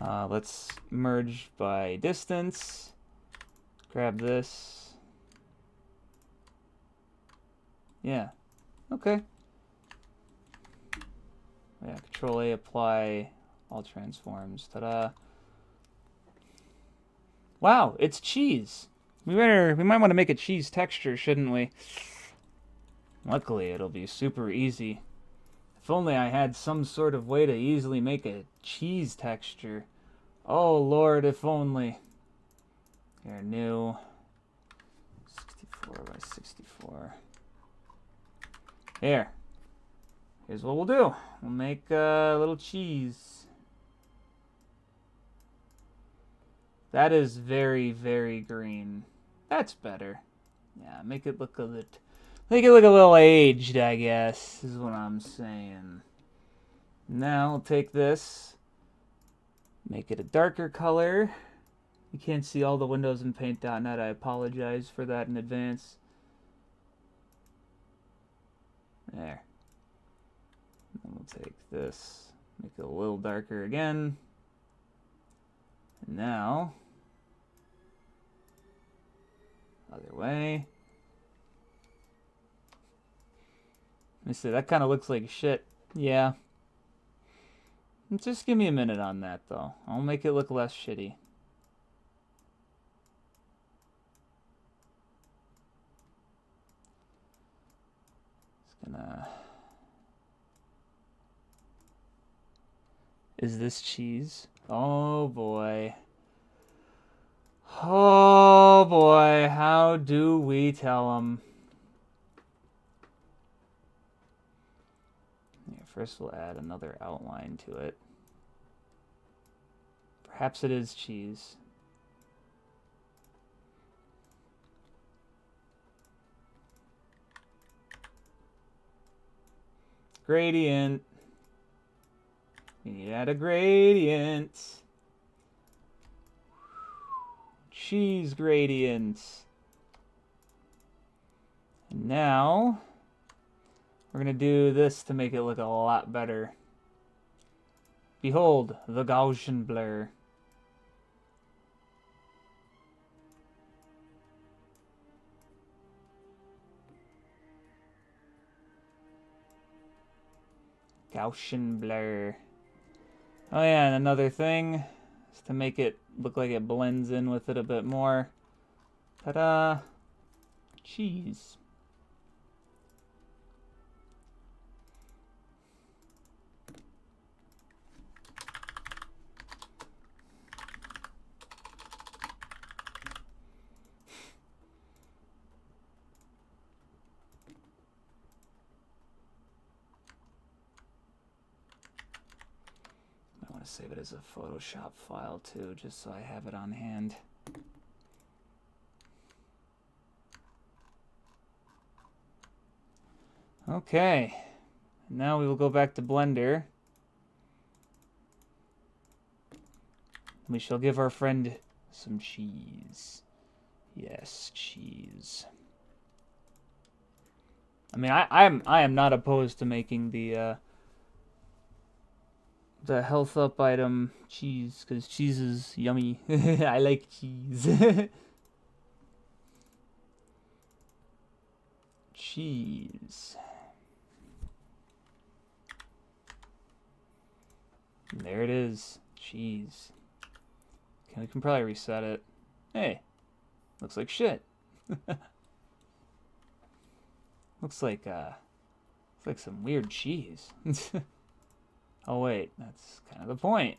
Speaker 1: Let's merge by distance. Grab this. Yeah. Okay. Yeah, Control A, apply all transforms. Ta-da. Wow, it's cheese. We might want to make a cheese texture, shouldn't we? Luckily, it'll be super easy. If only I had some sort of way to easily make a cheese texture. Oh Lord, if only. Here, new. 64 by 64. Here. Here's what we'll do. We'll make a little cheese. That is very, very green. That's better. Yeah, make it look a little aged, I guess, is what I'm saying. Now I'll take this, make it a darker color. You can't see all the windows in Paint.net. I apologize for that in advance. There. And we'll take this, make it a little darker again. And now, other way. Let me see, that kind of looks like shit. Yeah. Just give me a minute on that, though. I'll make it look less shitty. Just gonna... Is this cheese? Oh boy. Oh boy, how do we tell them? Yeah, first we'll add another outline to it. Perhaps it is cheese. Gradient. We need to add a gradient. Cheese gradients. And now we're going to do this to make it look a lot better. Behold, the Gaussian blur. Gaussian blur. Oh yeah, and another thing is to make it look like it blends in with it a bit more. Ta-da! Cheese. Save it as a Photoshop file too, just so I have it on hand. Okay, now we will go back to Blender. We shall give our friend some cheese. Yes, cheese. I mean, I am not opposed to making the health up item cheese, because cheese is yummy. I like cheese. Cheese. There it is. Cheese. Okay, we can probably reset it. Hey, looks like shit. looks like some weird cheese. Oh wait, that's kind of the point.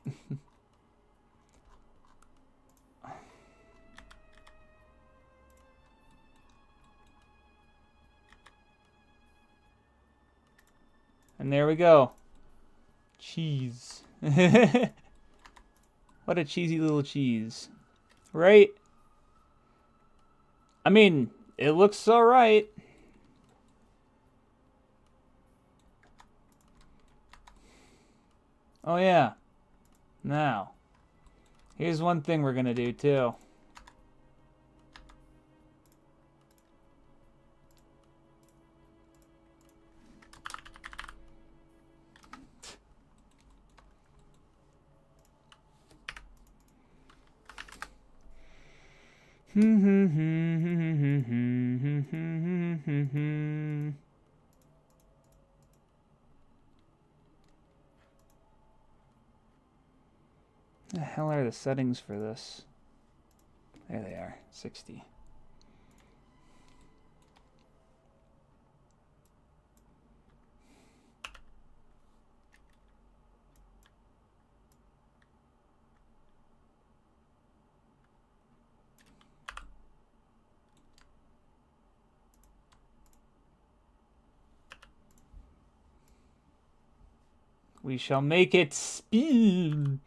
Speaker 1: And there we go. Cheese. What a cheesy little cheese. Right? I mean, it looks alright. Oh yeah. Now, here's one thing we're gonna do too. The hell are the settings for this? There they are, 60. We shall make it spin.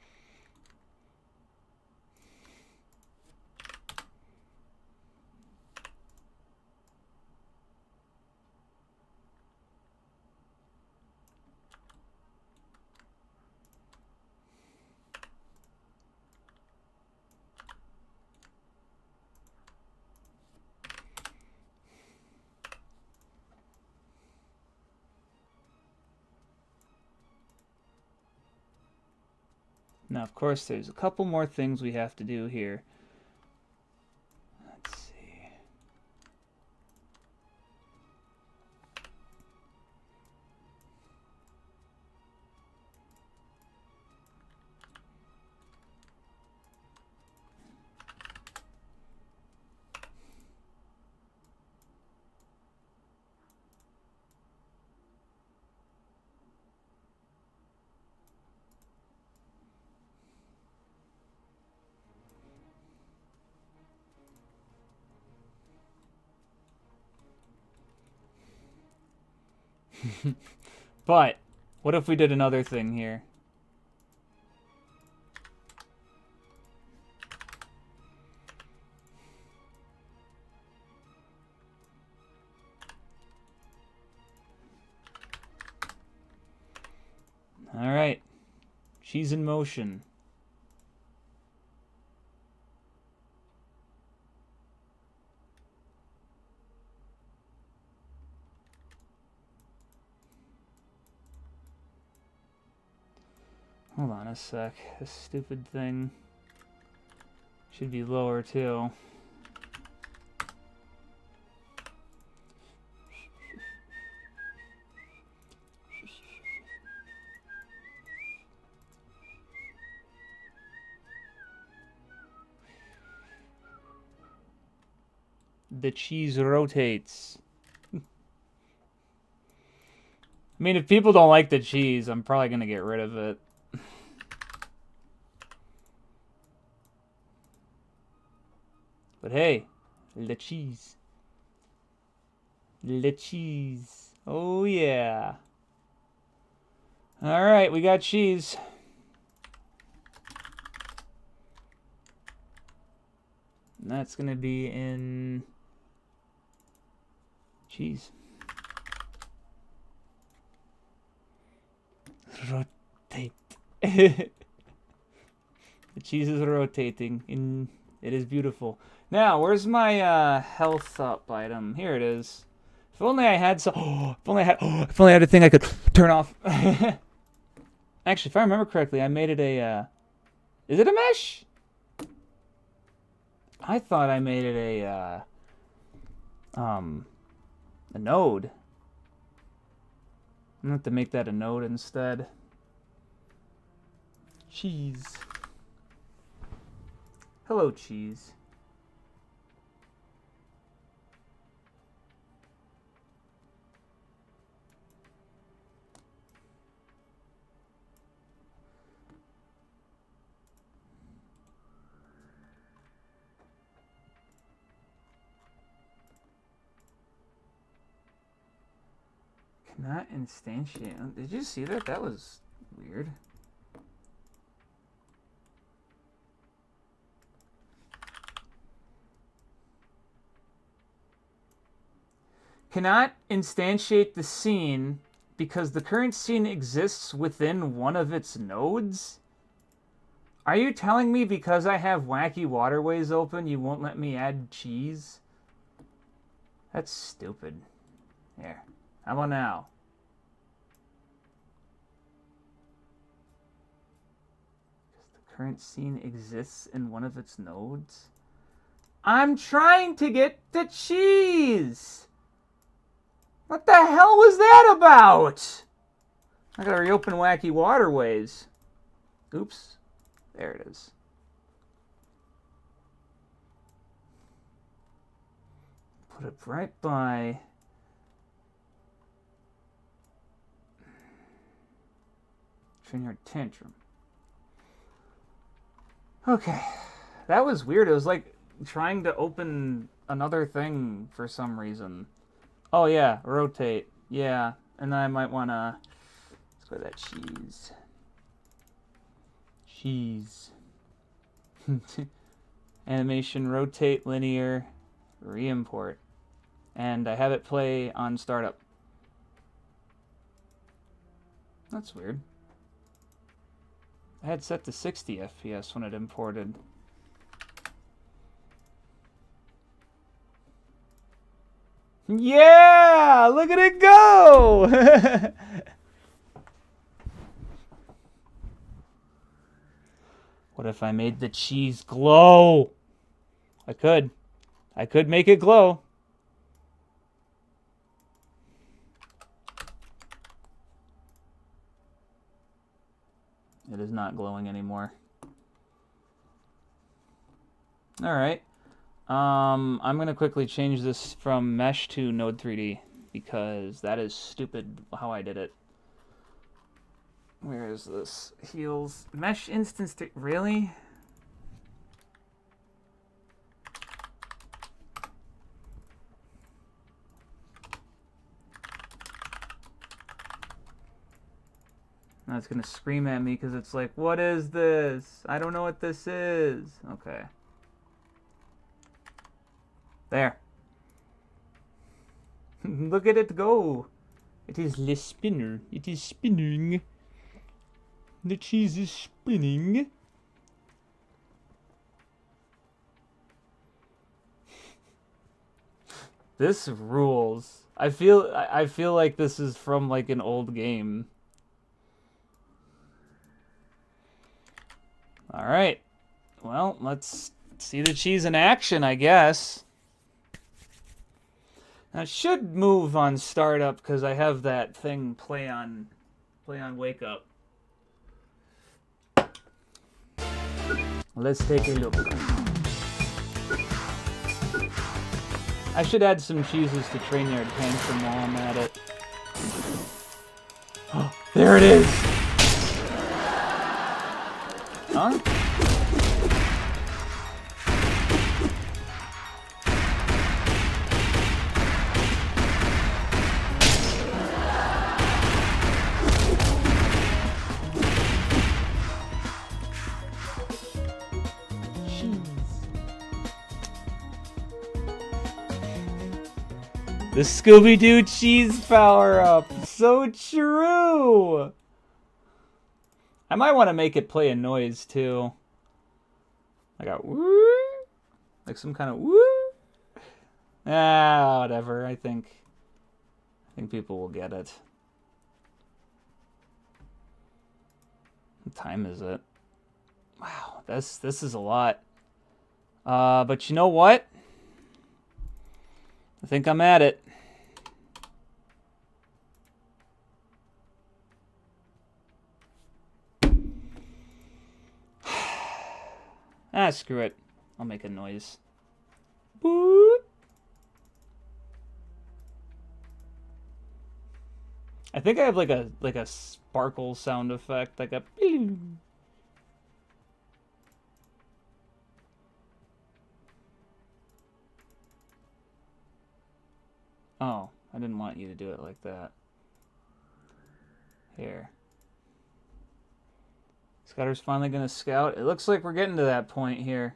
Speaker 1: Now, of course, there's a couple more things we have to do here. Let's see. But what if we did another thing here? All right. She's in motion. Hold on a sec. This stupid thing should be lower too. The cheese rotates. I mean, if people don't like the cheese, I'm probably going to get rid of it. But hey, the cheese. The cheese. Oh, yeah. All right, we got cheese. And that's going to be in cheese. Rotate. The cheese is rotating in It is beautiful. Now, where's my health up item? Here it is. If only I had some. If only I had a thing I could turn off. Actually, if I remember correctly, I made it a. Is it a mesh? I thought I made it a node. I'm gonna have to make that a node instead. Cheese. Hello, cheese. Cannot instantiate. Did you see that? That was weird. Cannot instantiate the scene because the current scene exists within one of its nodes? Are you telling me because I have wacky waterways open, you won't let me add cheese? That's stupid. Here. How about now? Because the current scene exists in one of its nodes? I'm trying to get the cheese! What the hell was that about? I gotta reopen Wacky Waterways. Oops. There it is. Put it right by... Trainyard Tantrum. Okay. That was weird. It was like trying to open another thing for some reason. Oh, yeah. Rotate. Yeah. And then I might want to... Let's go to that cheese. Cheese. Animation, rotate, linear, re-import. And I have it play on startup. That's weird. I had set to 60 FPS when it imported. Yeah! Look at it go! What if I made the cheese glow? I could. I could make it glow. It is not glowing anymore. Alright. I'm going to quickly change this from Mesh to Node 3D because that is stupid how I did it. Where is this? Heals. Mesh instance. Really? Now it's going to scream at me because it's like, what is this? I don't know what this is. Okay. There. Look at it go. It is the spinner. It is spinning. The cheese is spinning. This rules. I feel like this is from like an old game. All right. Well, let's see the cheese in action, I guess. Now, it should move on startup because I have that thing play on wake up. Let's take a look. I should add some cheeses to Trainyard Tantrum while I'm at it. Oh, there it is! Huh? The Scooby-Doo cheese power-up! So true! I might want to make it play a noise, too. I got... Like some kind of woo. Ah, whatever. I think people will get it. What time is it? Wow, this is a lot. But you know what? I think I'm at it. Ah, screw it. I'll make a noise. Boop. I think I have like a sparkle sound effect, like a. Oh, I didn't want you to do it like that. Here. Scouter's finally gonna scout. It looks like we're getting to that point here.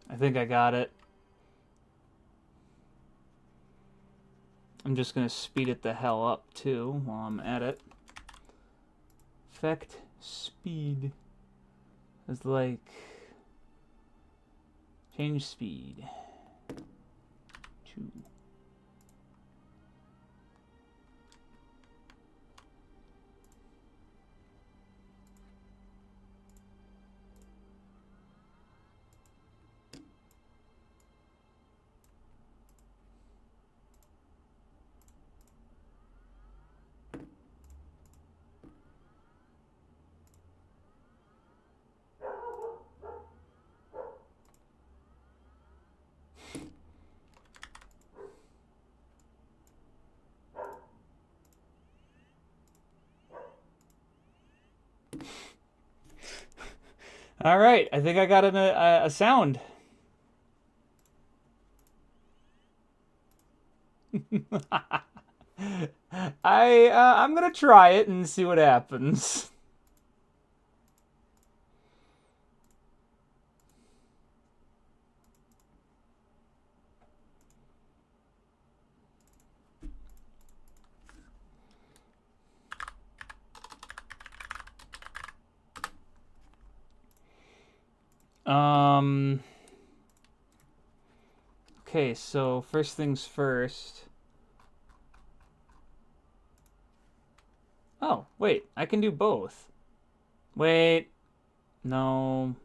Speaker 1: I think I got it. I'm just gonna speed it the hell up too while I'm at it. Effect speed is like change speed 2. All right, I think I got a sound. I'm gonna try it and see what happens. Okay, so first things first. Oh, wait, I can do both. Wait. No.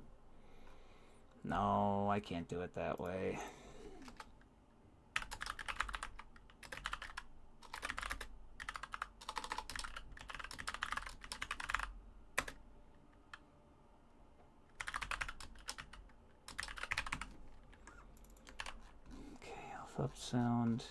Speaker 1: No, I can't do it that way. Okay, alpha up sound.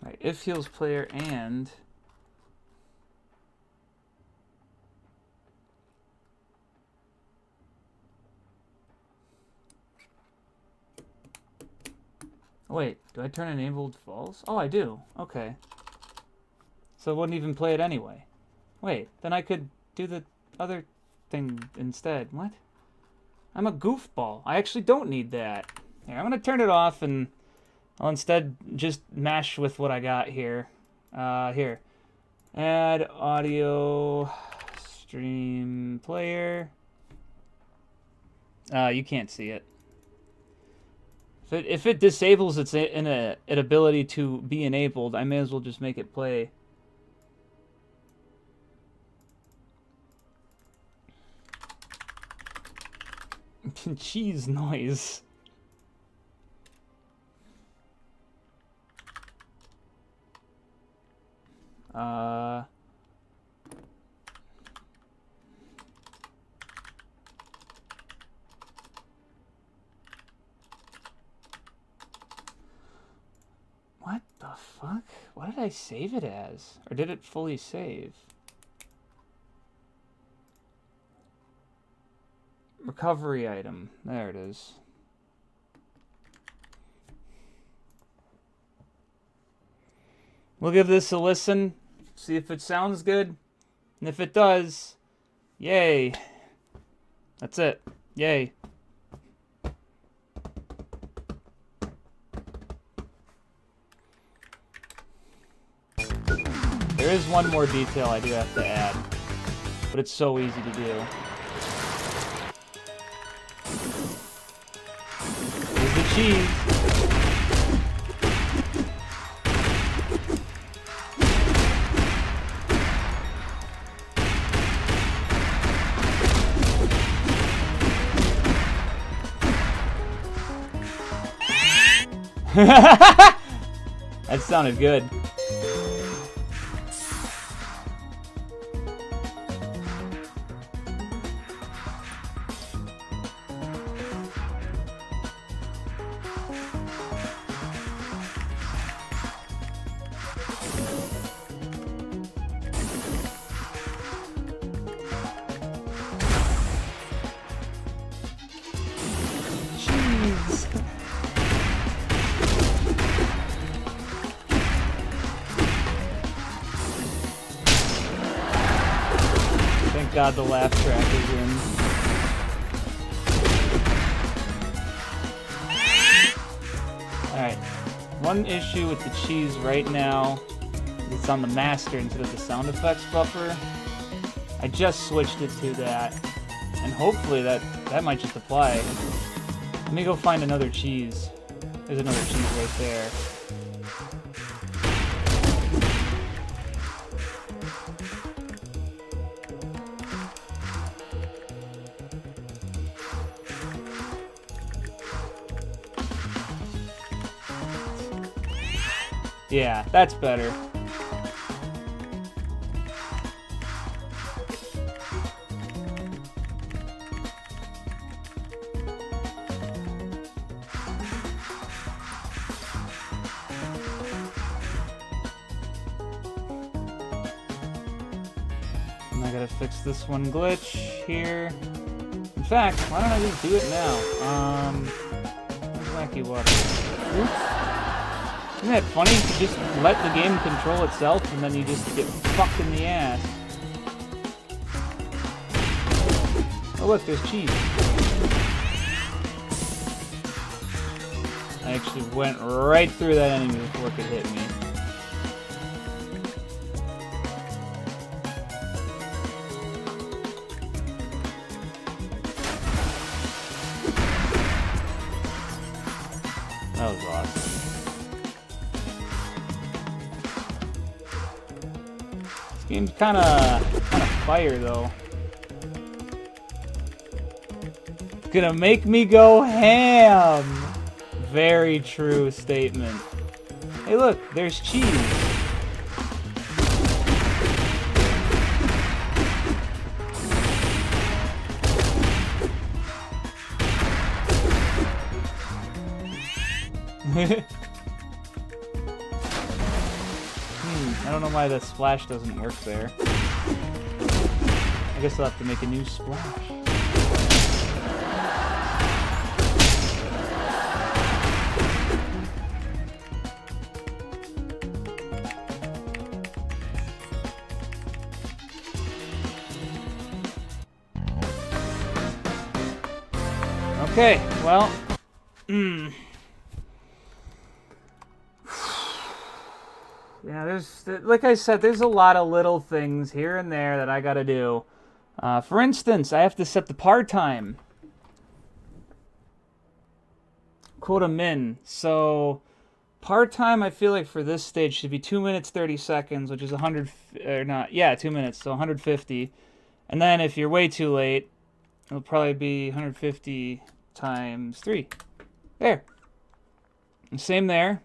Speaker 1: Alright, if heals player and wait, do I turn enabled false? Oh, I do. Okay. So it wouldn't even play it anyway. Wait, then I could do the other thing instead. What? I'm a goofball. I actually don't need that. Here, I'm going to turn it off and I'll instead just mash with what I got here. Here. Add audio stream player. You can't see it. If it disables its ability to be enabled, I may as well just make it play. Cheese noise. What the fuck? What did I save it as? Or did it fully save? Recovery item. There it is. We'll give this a listen. See if it sounds good. And if it does, yay. That's it. Yay. There is one more detail I do have to add, but it's so easy to do. Here's the cheese. That sounded good. God, the laugh track is in. Alright. One issue with the cheese right now is it's on the master instead of the sound effects buffer. I just switched it to that. And hopefully that might just apply. Let me go find another cheese. There's another cheese right there. Yeah, that's better. And I gotta fix this one glitch here. In fact, why don't I just do it now? Wacky water. Oops. Isn't that funny? You just let the game control itself and then you just get fucked in the ass. Oh look, there's cheese. I actually went right through that enemy before it could hit me. That was awesome. Game's kind of fire though. It's gonna make me go ham. Very true statement. Hey look, there's cheese. I don't know why the splash doesn't work there. I guess I'll have to make a new splash. Okay, well, Yeah, like I said, there's a lot of little things here and there that I gotta do. For instance, I have to set the par time. Quota min. So, par time, I feel like for this stage should be 2 minutes 30 seconds, which is 100, or not, yeah, 2 minutes, so 150. And then if you're way too late, it'll probably be 150 times 3. There. And same there.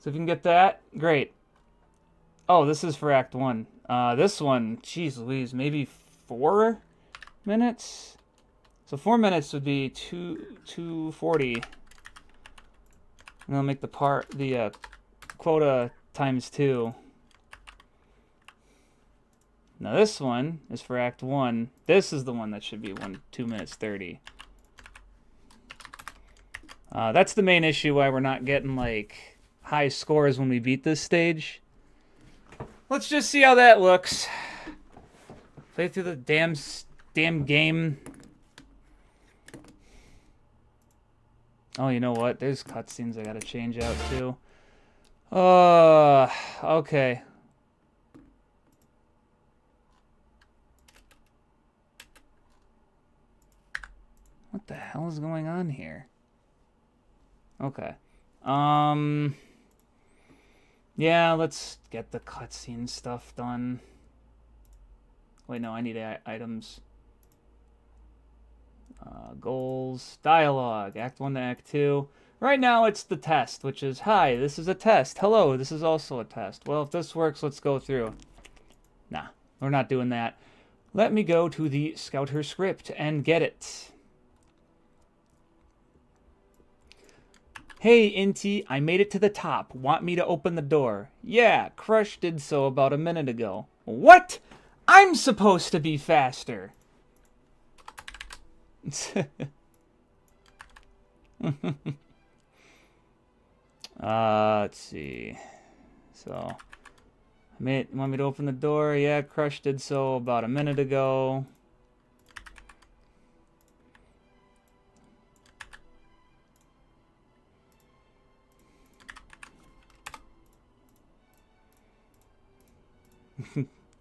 Speaker 1: So if you can get that, great. Oh, this is for Act 1. This one, geez Louise, maybe 4 minutes? So 4 minutes would be 240. And I'll make the quota times 2. Now this one is for Act 1. This is the one that should be 2 minutes 30. That's the main issue why we're not getting like high scores when we beat this stage. Let's just see how that looks. Play through the damn game. Oh, you know what? There's cutscenes I gotta change out too. Okay. What the hell is going on here? Okay. Yeah, let's get the cutscene stuff done. Wait, no, I need items. Goals, dialogue, Act 1 to Act 2. Right now it's the test, which is, hi, this is a test. Hello, this is also a test. Well, if this works, let's go through. Nah, we're not doing that. Let me go to the Scouter script and get it. Hey, Inti, I made it to the top. Want me to open the door? Yeah, Crush did so about a minute ago. What? I'm supposed to be faster. Let's see. So, want me to open the door? Yeah, Crush did so about a minute ago.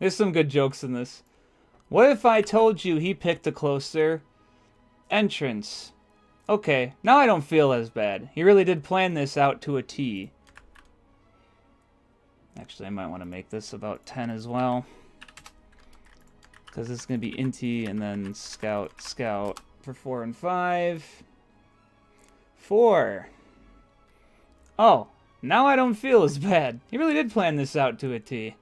Speaker 1: There's some good jokes in this. What if I told you he picked a closer entrance? Okay, now I don't feel as bad. He really did plan this out to a T. Actually, I might want to make this about 10 as well. Because it's going to be Inti and then Scout for 4 and 5. 4. Oh, now I don't feel as bad. He really did plan this out to a T.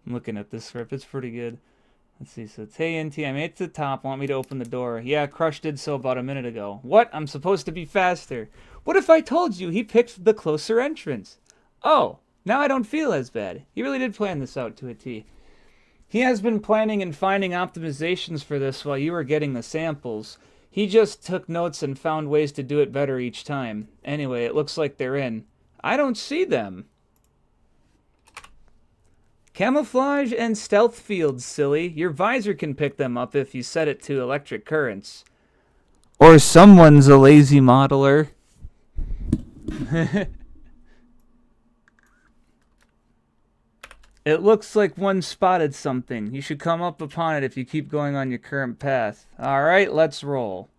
Speaker 1: I'm looking at this script. It's pretty good. Let's see. So it's, hey, Inti, I made it to the top. Want me to open the door? Yeah, Crush did so about a minute ago. What? I'm supposed to be faster. What if I told you he picked the closer entrance? Oh, now I don't feel as bad. He really did plan this out to a T. He has been planning and finding optimizations for this while you were getting the samples. He just took notes and found ways to do it better each time. Anyway, it looks like they're in. I don't see them. Camouflage and stealth fields, silly. Your visor can pick them up if you set it to electric currents. Or someone's a lazy modeler. It looks like one spotted something. You should come up upon it if you keep going on your current path. Alright, let's roll.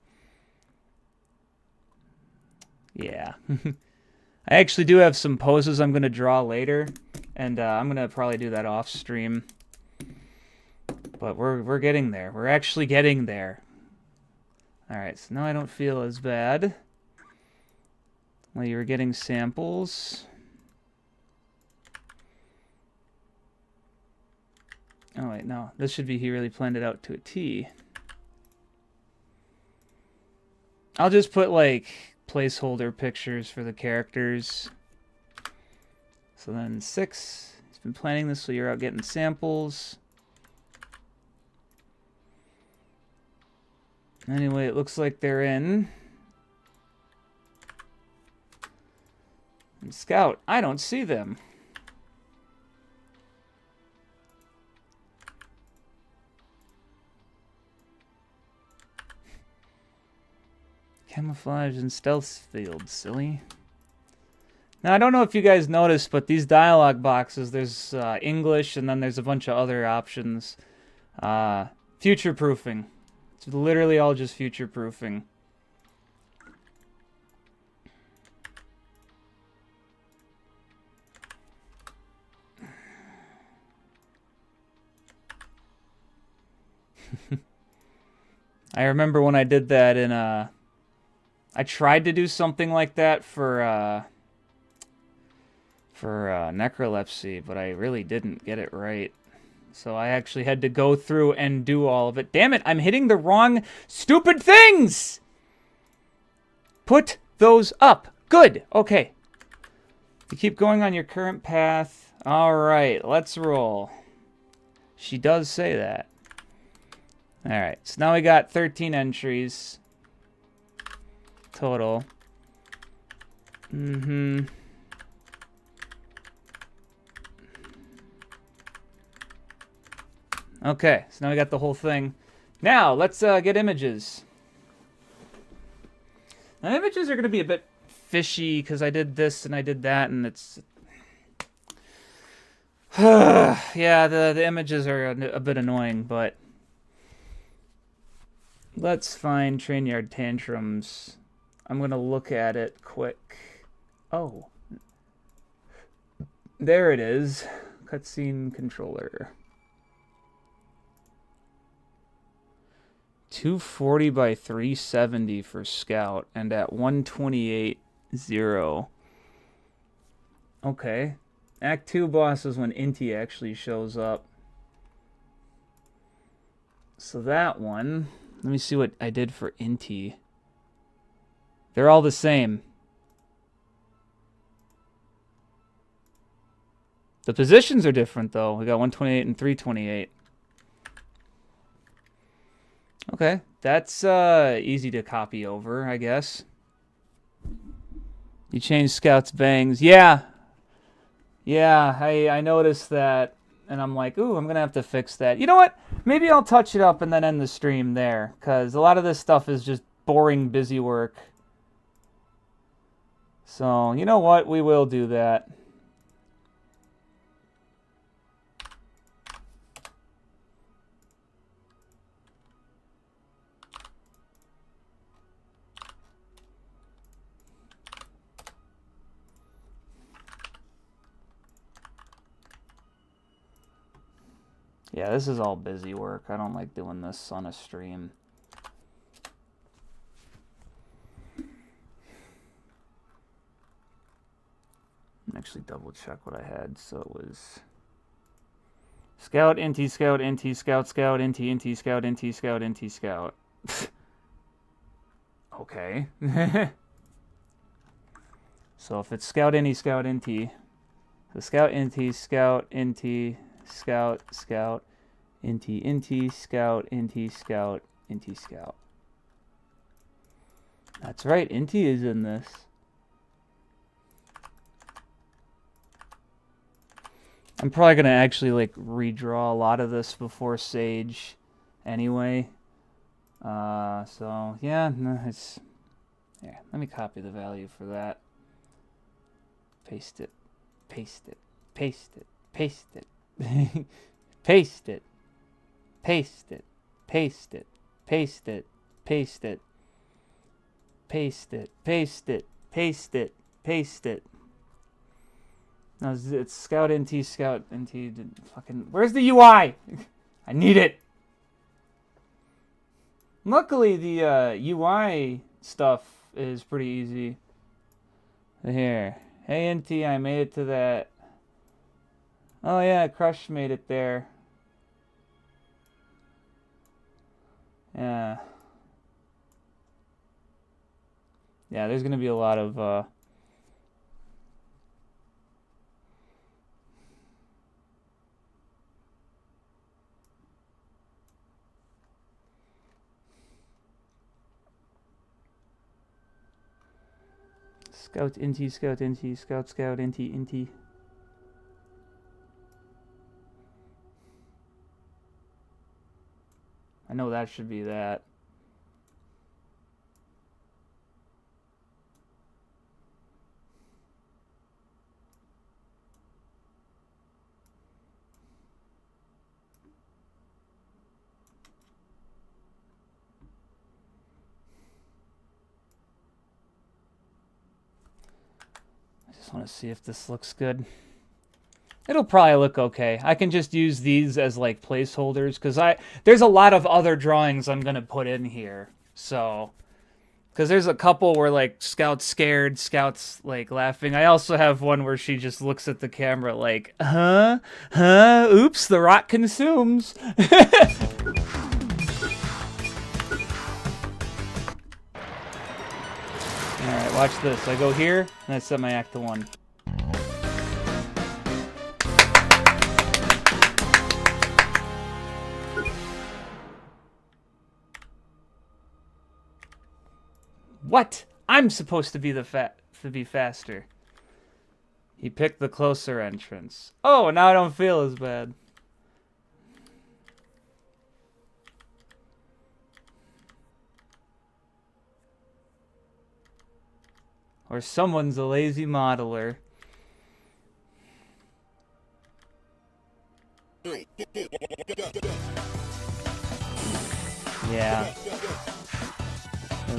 Speaker 1: Yeah. I actually do have some poses I'm going to draw later. And I'm going to probably do that off stream. But we're getting there. We're actually getting there. Alright, so now I don't feel as bad. Well, you were getting samples. Oh, wait, no. This should be he really planned it out to a T. I'll just put, like, placeholder pictures for the characters. So then 6, he's been planning this, so you're out getting samples. Anyway, it looks like they're in. And Scout, I don't see them. Camouflage and stealth field, silly. Now, I don't know if you guys noticed, but these dialogue boxes, there's English, and then there's a bunch of other options. Future-proofing. It's literally all just future-proofing. I remember when I did that in I tried to do something like that for necrolepsy, but I really didn't get it right. So I actually had to go through and do all of it. Damn it, I'm hitting the wrong stupid things! Put those up. Good, okay. You keep going on your current path. Alright, let's roll. She does say that. Alright, so now we got 13 entries total. Okay, so now we got the whole thing. Now, let's get images. Now, images are going to be a bit fishy because I did this and I did that, and it's... yeah, the images are a bit annoying, but... Let's find Train Yard Tantrums. I'm going to look at it quick. Oh. There it is. Cutscene controller. 240 by 370 for Scout, and at 128.0. Okay. Act 2 boss is when Inti actually shows up. So that one... Let me see what I did for Inti. They're all the same. The positions are different, though. We got 128 and 328. Okay, that's easy to copy over, I guess. You changed Scout's bangs. Yeah. Yeah, I noticed that. And I'm like, ooh, I'm going to have to fix that. You know what? Maybe I'll touch it up and then end the stream there. Because a lot of this stuff is just boring, busy work. So, you know what? We will do that. Yeah, this is all busy work. I don't like doing this on a stream. Actually double check what I had. So it was Scout, Inti, Scout, Inti, Scout, Scout, Inti, Inti, Scout, Inti, Scout, Inti, Scout. Okay. So if it's Scout, Inti, Scout, Inti. So Scout, Inti, Scout, Inti, Scout, Scout, Inti, Inti, Scout, Inti, Scout, Inti, Scout. That's right, Inti is in this. I'm probably going to actually, like, redraw a lot of this before Sage anyway. So, yeah, no, it's... Yeah, let me copy the value for that. Paste it. Paste it. Paste it. Paste it. Paste it. Paste it. Paste it. Paste it. Paste it. Paste it. Paste it. Paste it. Paste it. No, it's Scout NT, Scout NT. Fucking, where's the UI? I need it. Luckily, the UI stuff is pretty easy. Here. Hey, NT, I made it to that. Oh, yeah, Crush made it there. Yeah. Yeah, there's going to be a lot of... Scout, Inti, Scout, Inti, Scout, Scout, Inti, Inti. I know that should be that. want to see if this looks good. It'll probably look okay. I can just use these as like placeholders because there's a lot of other drawings I'm gonna put in here. So, because there's a couple where like Scout's scared, Scout's like laughing. I also have one where she just looks at the camera like, oops, the rock consumes. Alright, watch this. I go here, and I set my act to 1. What? I'm supposed to be be faster. He picked the closer entrance. Oh, now I don't feel as bad. Or someone's a lazy modeler. Yeah.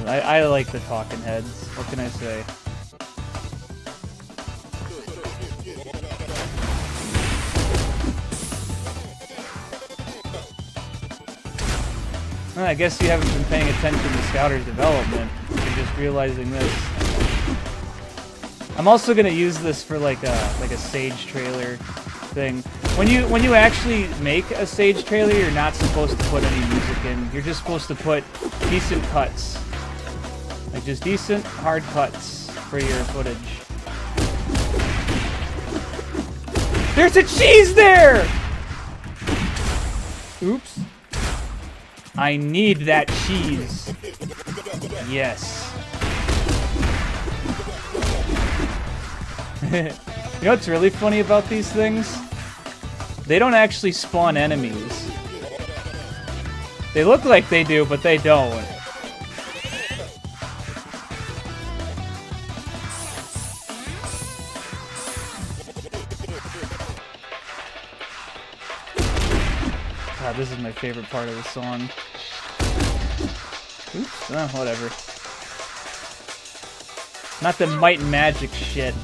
Speaker 1: I like the talking heads. What can I say? Well, I guess you haven't been paying attention to Scouter's development. You're just realizing this. I'm also gonna use this for like a Sage trailer thing. When you actually make a Sage trailer, you're not supposed to put any music in. You're just supposed to put decent cuts. Like just decent, hard cuts for your footage. There's a cheese there! Oops. I need that cheese. Yes. You know what's really funny about these things? They don't actually spawn enemies. They look like they do, but they don't. God, this is my favorite part of the song. Oops, whatever. Not the Might and Magic shit.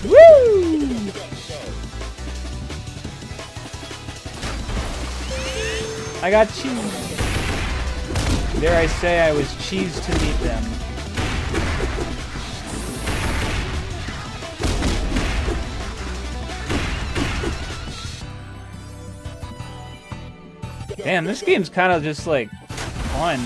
Speaker 1: Woo! I got cheese. Dare I say I was cheesed to meet them. Damn, this game's kind of just like fun.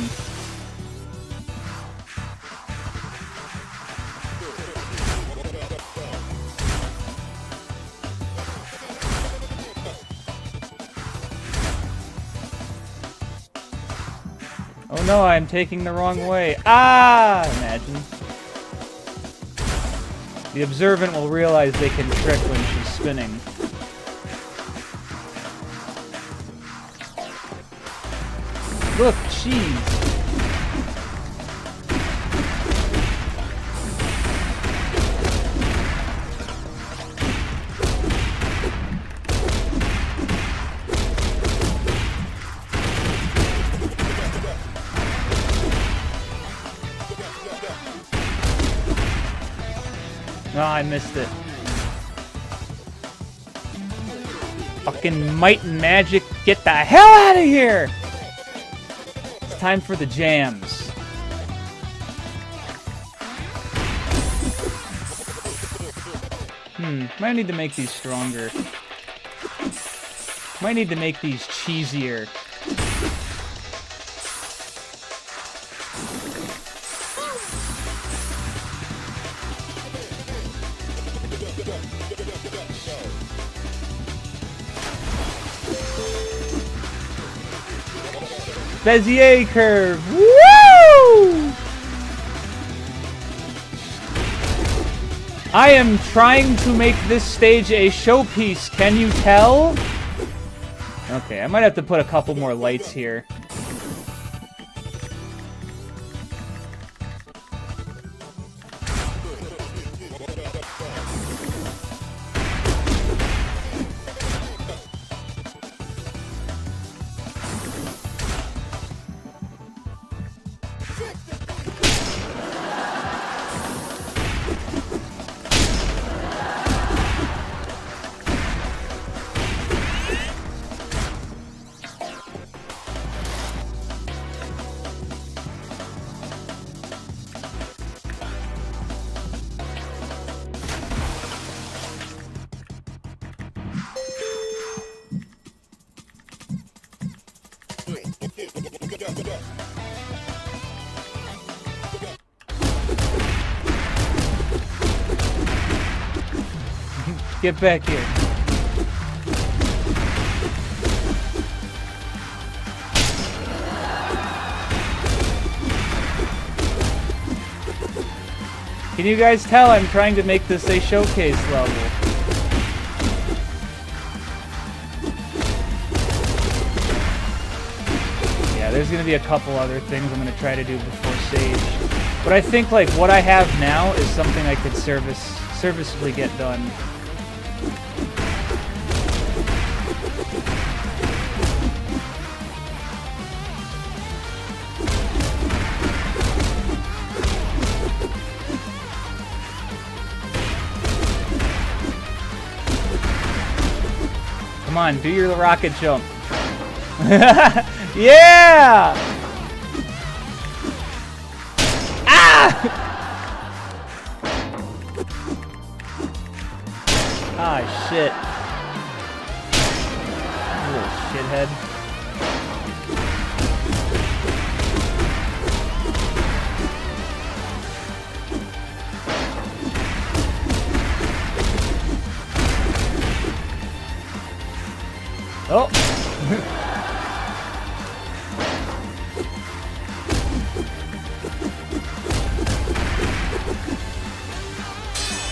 Speaker 1: Oh no, I'm taking the wrong way. Ah! Imagine. The observant will realize they can trick when she's spinning. Look, cheese. No, I missed it. Fucking Might and Magic, get the hell out of here! It's time for the jams. Might need to make these stronger. Might need to make these cheesier. Bezier curve! Woo! I am trying to make this stage a showpiece, can you tell? Okay, I might have to put a couple more lights here. Get back here. Can you guys tell I'm trying to make this a showcase level? Yeah, there's gonna be a couple other things I'm gonna try to do before Sage. But I think like what I have now is something I could serviceably get done. Come on, do your rocket jump. Yeah! Ah! Ah, shit. You little shithead. Oh!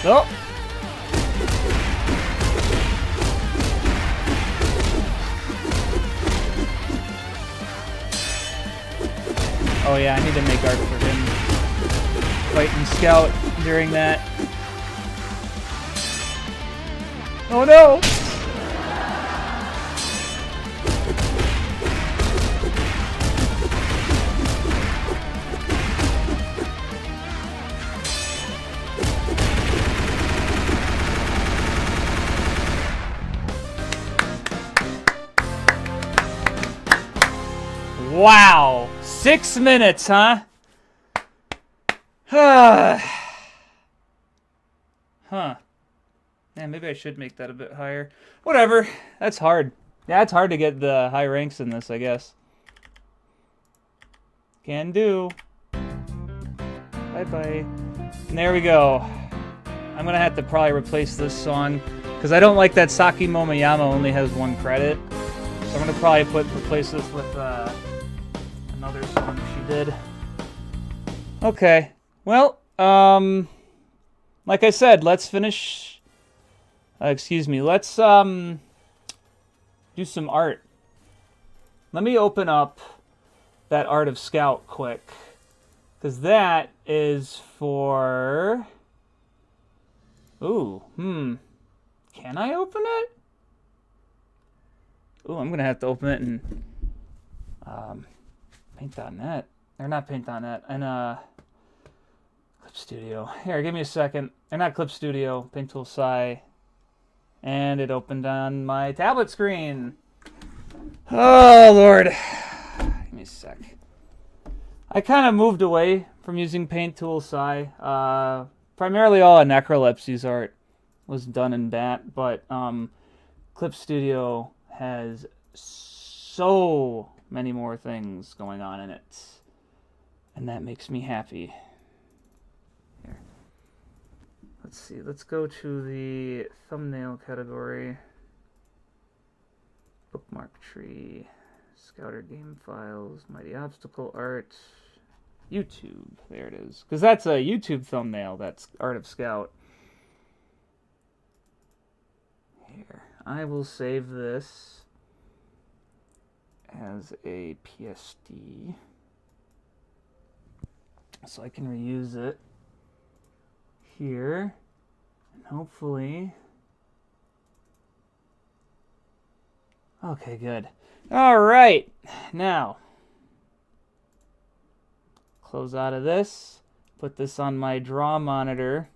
Speaker 1: Oh! Oh yeah, I need to make art for him fighting Scout during that. Oh no! Wow! 6 minutes, huh? Huh. Man, maybe I should make that a bit higher. Whatever. That's hard. Yeah, it's hard to get the high ranks in this, I guess. Can do. Bye-bye. And there we go. I'm gonna have to probably replace this song because I don't like that Saki Momoyama only has 1 credit. So I'm gonna probably replace this with another song she did. Okay. Well, like I said, let's finish. Excuse me. Let's do some art. Let me open up that Art of Scout quick, because that is for. Ooh. Can I open it? Ooh, I'm gonna have to open it in Paint.net. Or not Paint.net, and Clip Studio. Here, give me a second. Or not Clip Studio, Paint Tool Sci. And it opened on my tablet screen. Oh, Lord. Give me a sec. I kind of moved away from using Paint Tool Sci. Primarily all of Necrolepsy's art was done in that, but Clip Studio has so many more things going on in it, and that makes me happy. Here, let's see, let's go to the thumbnail category, bookmark tree, Scouter game files, Mighty Obstacle art, YouTube, there it is, because that's a YouTube thumbnail, that's Art of Scout. Here, I will save this as a PSD so I can reuse it here, and hopefully. Okay, good. All right, now close out of this, put this on my draw monitor,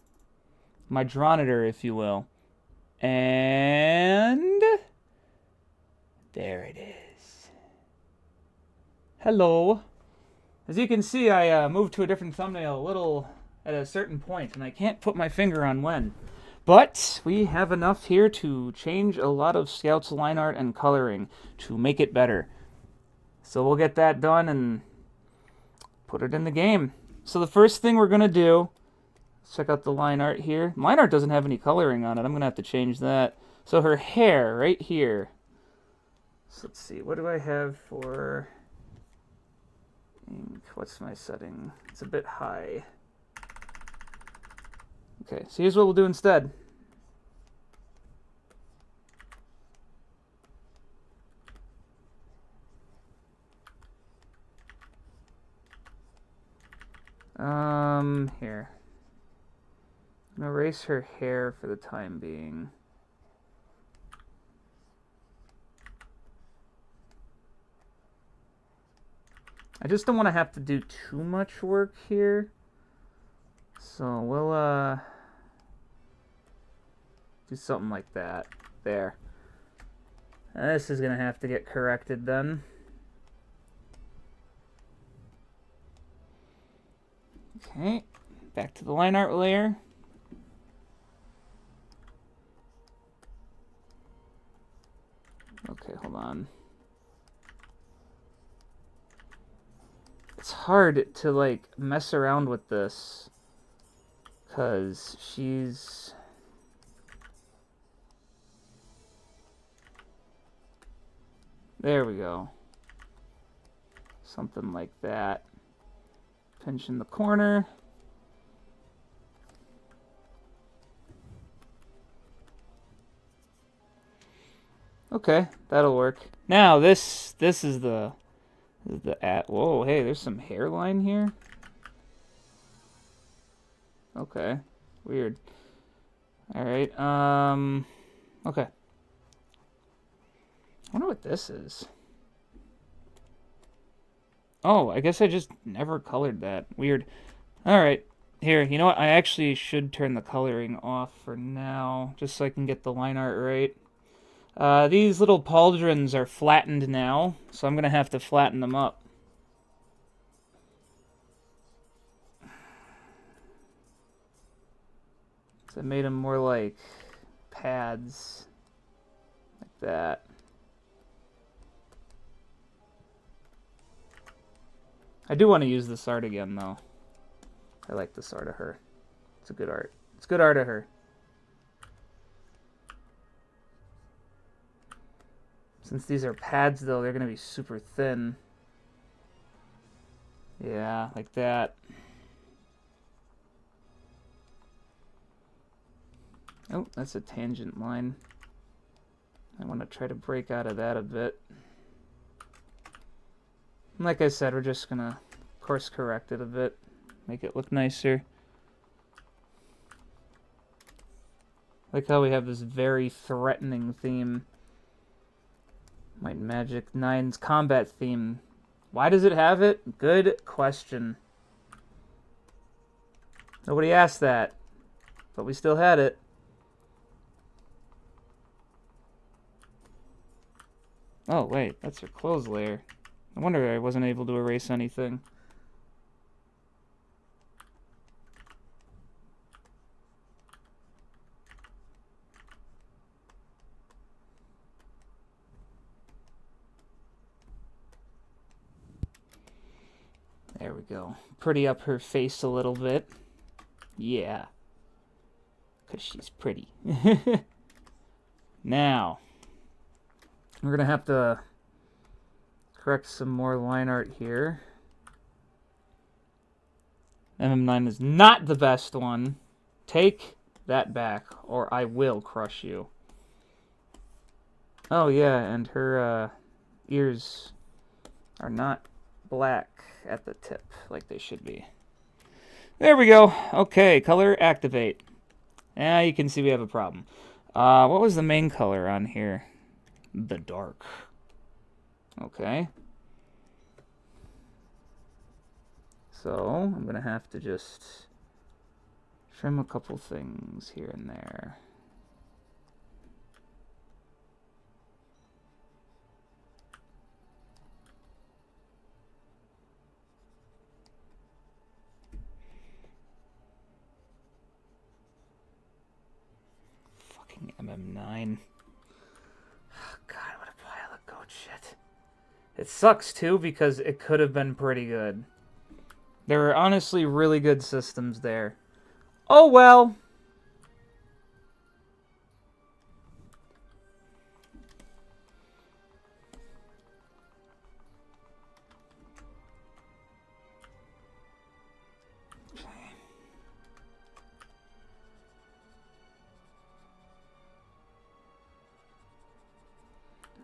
Speaker 1: my Drawnitor, if you will, and there it is. Hello. As you can see, I moved to a different thumbnail a little at a certain point, and I can't put my finger on when. But we have enough here to change a lot of Scout's line art and coloring to make it better. So we'll get that done and put it in the game. So the first thing we're going to do Let's check out the line art here. Line art doesn't have any coloring on it. I'm going to have to change that. So her hair right here. So let's see. What do I have for ink? What's my setting? It's a bit high. Okay, so here's what we'll do instead. Here. I'm gonna erase her hair for the time being. I just don't want to have to do too much work here. So we'll do something like that. There. This is gonna have to get corrected then. Okay, back to the line art layer. Okay, hold on. It's hard to, like, mess around with this, because she's... There we go. Something like that. Pinch in the corner. Okay, that'll work. Now this is the at. Whoa, hey, there's some hairline here. Okay, weird. All right. Okay. I wonder what this is. Oh, I guess I just never colored that. Weird. All right. Here, you know what? I actually should turn the coloring off for now, just so I can get the line art right. These little pauldrons are flattened now, so I'm going to have to flatten them up. So I made them more like pads, like that. I do want to use this art again, though. I like this art of her. It's a good art. It's good art of her. Since these are pads, though, they're going to be super thin. Yeah, like that. Oh, that's a tangent line. I want to try to break out of that a bit. Like I said, we're just going to course correct it a bit. Make it look nicer. Like how we have this very threatening theme. Might and Magic 9's combat theme. Why does it have it? Good question. Nobody asked that, but we still had it. Oh, wait, that's her clothes layer. No wonder I wasn't able to erase anything. There we go. Pretty up her face a little bit. Yeah. Because she's pretty. Now, we're going to have to correct some more line art here. MM9 is not the best one. Take that back, or I will crush you. Oh, yeah, and her ears are not black at the tip like they should be. There we go. Okay, color activate. Now you can see we have a problem. What was the main color on here? The dark. Okay. So I'm gonna have to just trim a couple things here and there. Fucking MM9. Oh, God, what a pile of goat shit. It sucks too because it could have been pretty good. There were honestly really good systems there. Oh well.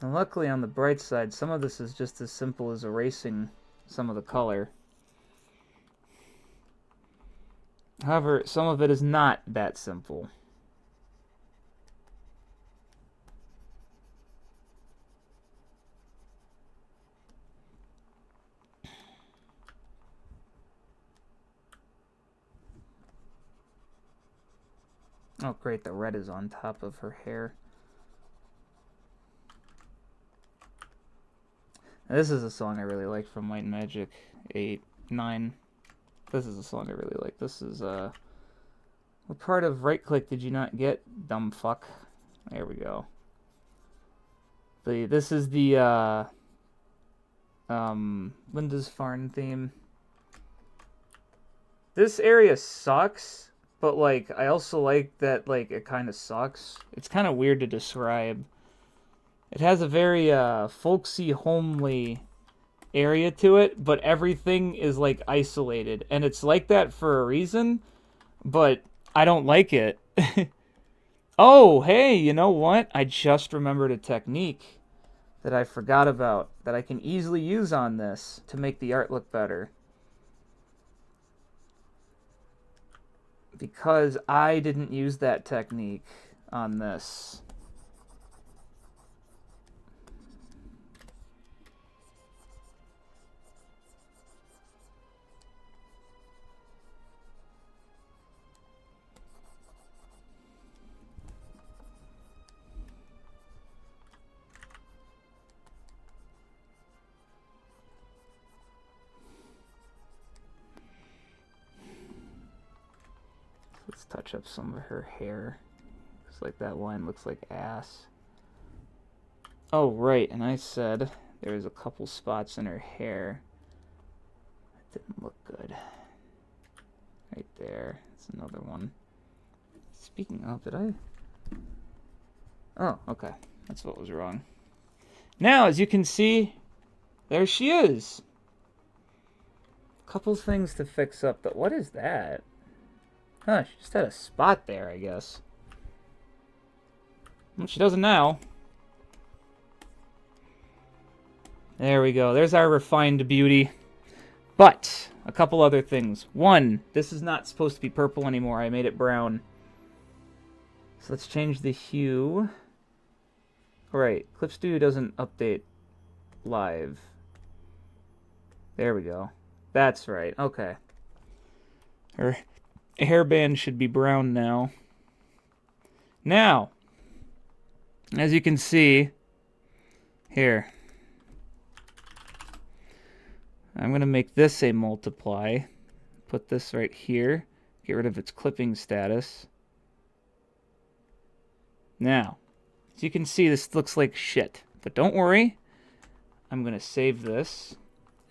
Speaker 1: And luckily, on the bright side, some of this is just as simple as erasing some of the color. However, some of it is not that simple. Oh great, the red is on top of her hair. Now, this is a song I really like from Might and Magic 8, 9. This is a song I really like. This is, what part of right click did you not get, dumb fuck? There we go. This is the, Lindisfarne theme. This area sucks, but, like, I also like that, like, it kind of sucks. It's kind of weird to describe. It has a very, folksy, homely area to it, but everything is, like, isolated. And it's like that for a reason, but I don't like it. Oh, hey, you know what? I just remembered a technique that I forgot about that I can easily use on this to make the art look better. Because I didn't use that technique on this. Let's touch up some of her hair. Looks like that line looks like ass. Oh, right, and I said there was a couple spots in her hair that didn't look good. Right there. That's another one. Speaking of, did I? Oh, okay. That's what was wrong. Now, as you can see, there she is. Couple things to fix up, but what is that? Huh, she just had a spot there, I guess. Well, she doesn't now. There we go. There's our refined beauty. But, a couple other things. One, this is not supposed to be purple anymore. I made it brown. So let's change the hue. Alright, Clip Studio doesn't update live. There we go. That's right. Okay. Her hairband should be brown now. Now, as you can see, here, I'm going to make this a multiply. Put this right here. Get rid of its clipping status. Now, as you can see, this looks like shit. But don't worry. I'm going to save this.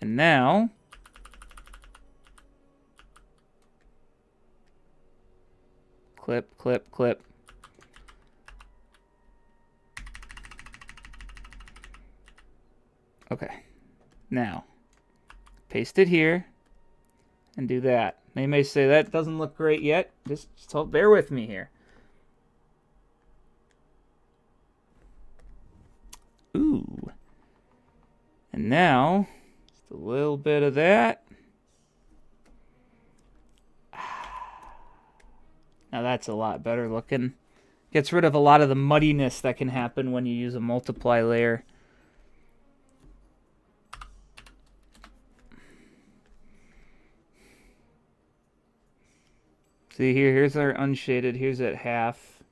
Speaker 1: And now, clip, clip, clip. Okay. Now, paste it here and do that. They may say that doesn't look great yet. Just bear with me here. Ooh. And now, just a little bit of that. Now that's a lot better looking. Gets rid of a lot of the muddiness that can happen when you use a multiply layer. See here, here's our unshaded, here's at half.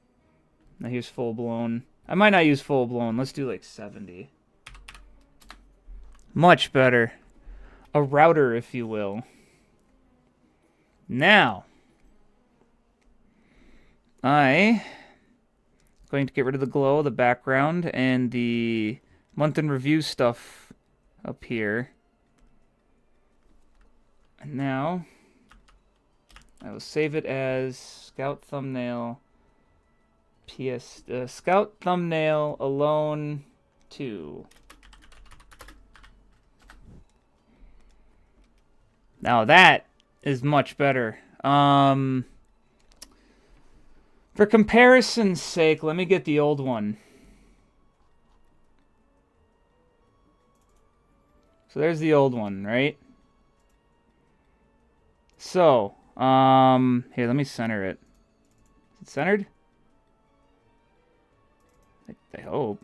Speaker 1: Now here's full blown. I might not use full blown, let's do like 70. Much better. A router, if you will. Now, I'm going to get rid of the glow, the background, and the month in review stuff up here. And now, I will save it as Scout Thumbnail Scout Thumbnail Alone 2. Now that is much better. For comparison's sake, let me get the old one. So there's the old one, right? So, here, let me center it. Is it centered? I hope.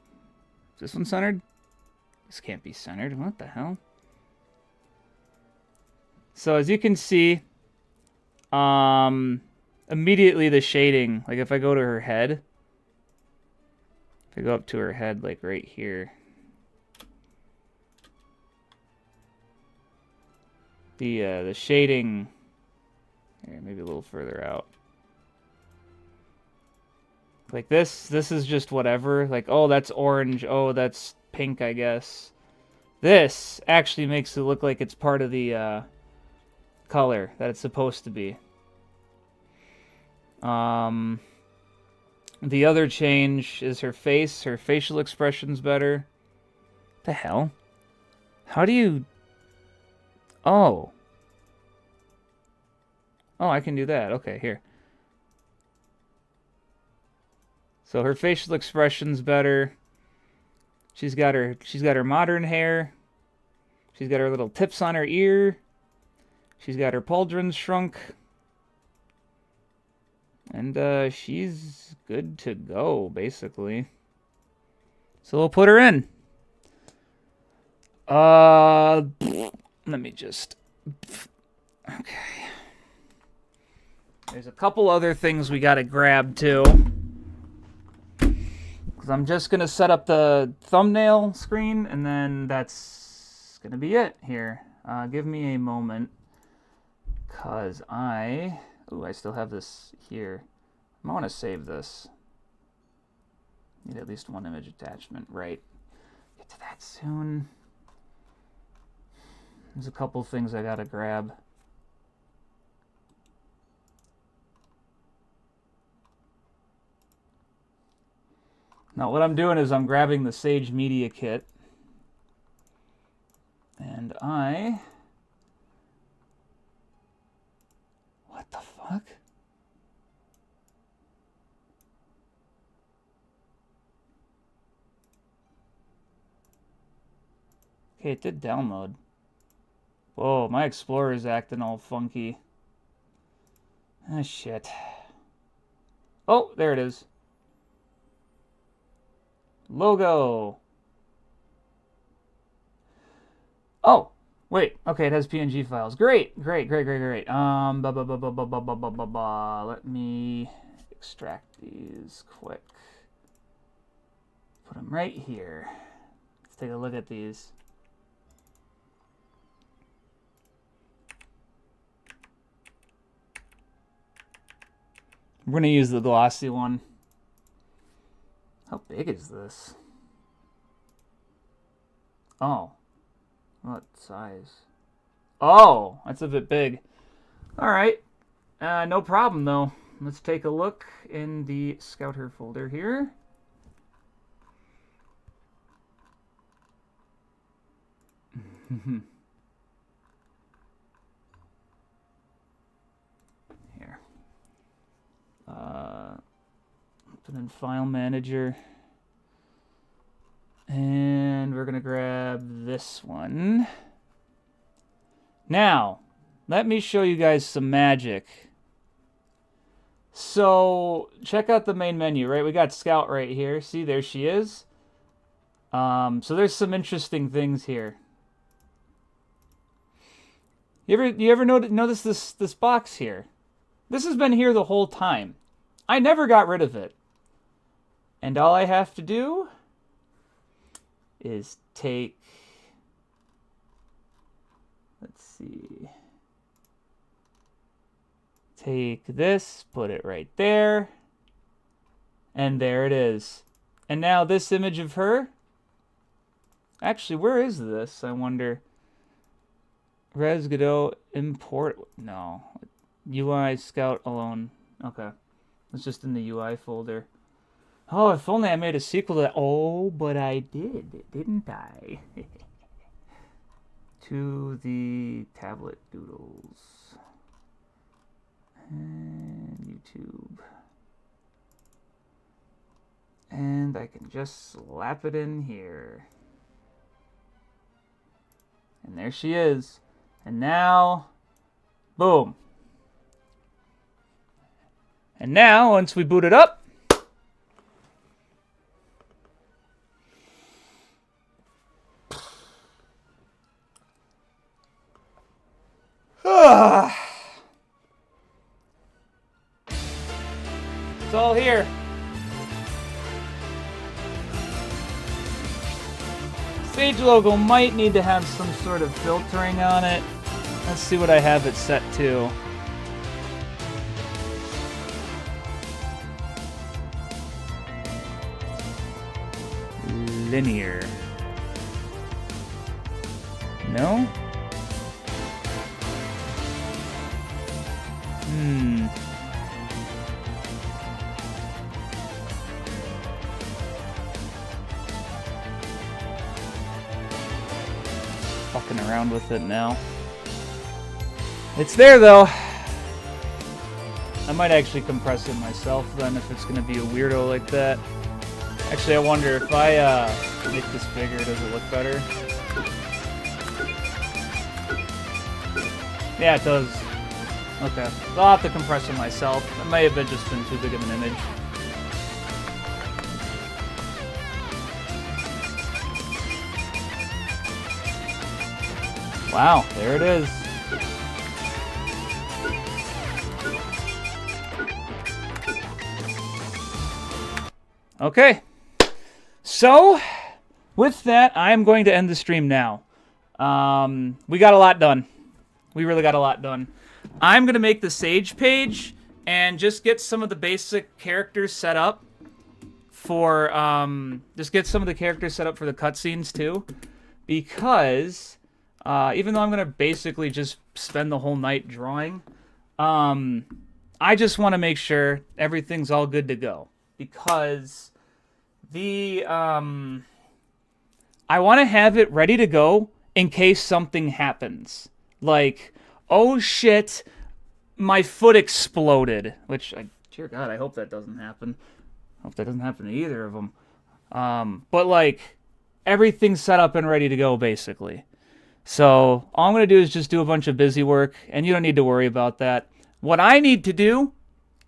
Speaker 1: Is this one centered? This can't be centered. What the hell? So as you can see, immediately the shading, like if I go to her head, if I go up to her head, like right here, the shading, here, maybe a little further out. Like this is just whatever. Like, oh, that's orange. Oh, that's pink, I guess. This actually makes it look like it's part of the color that it's supposed to be. The other change is her face. Her facial expression's better. What the hell? How do you... Oh. Oh, I can do that. Okay, here. So her facial expression's better. She's got her modern hair. She's got her little tips on her ear. She's got her pauldrons shrunk. And she's good to go, basically. So we'll put her in. Let me just... Okay. There's a couple other things we gotta grab, too. Because I'm just gonna set up the thumbnail screen, and then that's gonna be it here. Give me a moment. Because I still have this here. I want to save this. Need at least one image attachment, right? Get to that soon. There's a couple things I gotta grab. Now what I'm doing is I'm grabbing the Sage Media Kit. And what the fuck? Okay, it did download. Whoa, my Explorer's acting all funky. Ah, shit. Oh, there it is. Logo. Oh, wait. Okay, it has PNG files. Great. Let me extract these quick. Put them right here. Let's take a look at these. We're going to use the glossy one. How big is this? Oh. What size? Oh, that's a bit big. All right. No problem, though. Let's take a look in the Scouter folder here. Here. Open in File Manager. And we're going to grab this one. Now, let me show you guys some magic. So, check out the main menu, right? We got Scout right here. See, there she is. So there's some interesting things here. You ever notice this box here? This has been here the whole time. I never got rid of it. And all I have to do is take, let's see, take this, put it right there, and there it is. And now this image of her, actually, where is this? I wonder. Res Godot import, no. UI Scout alone. Okay. It's just in the UI folder. Oh, if only I made a sequel to that. Oh, but I did, didn't I? To the tablet doodles. And YouTube. And I can just slap it in here. And there she is. And now, boom. And now, once we boot it up, it's all here. Sage logo might need to have some sort of filtering on it. Let's see what I have it set to. Linear. No? Fucking around with it now. It's there though. I might actually compress it myself then if it's gonna be a weirdo like that. Actually, I wonder if I make this bigger, does it look better? Yeah, it does. Okay. I'll have to compress it myself. It may have just been too big of an image. Wow, there it is. Okay. So, with that, I'm going to end the stream now. We got a lot done. We really got a lot done. I'm going to make the Sage page and just get some of the basic characters set up for, just get some of the characters set up for the cutscenes too. Because, even though I'm going to basically just spend the whole night drawing, I just want to make sure everything's all good to go. Because I want to have it ready to go in case something happens. Like, oh shit, my foot exploded. Which, dear God, I hope that doesn't happen. I hope that doesn't happen to either of them. But like, everything's set up and ready to go, basically. So, all I'm going to do is just do a bunch of busy work, and you don't need to worry about that. What I need to do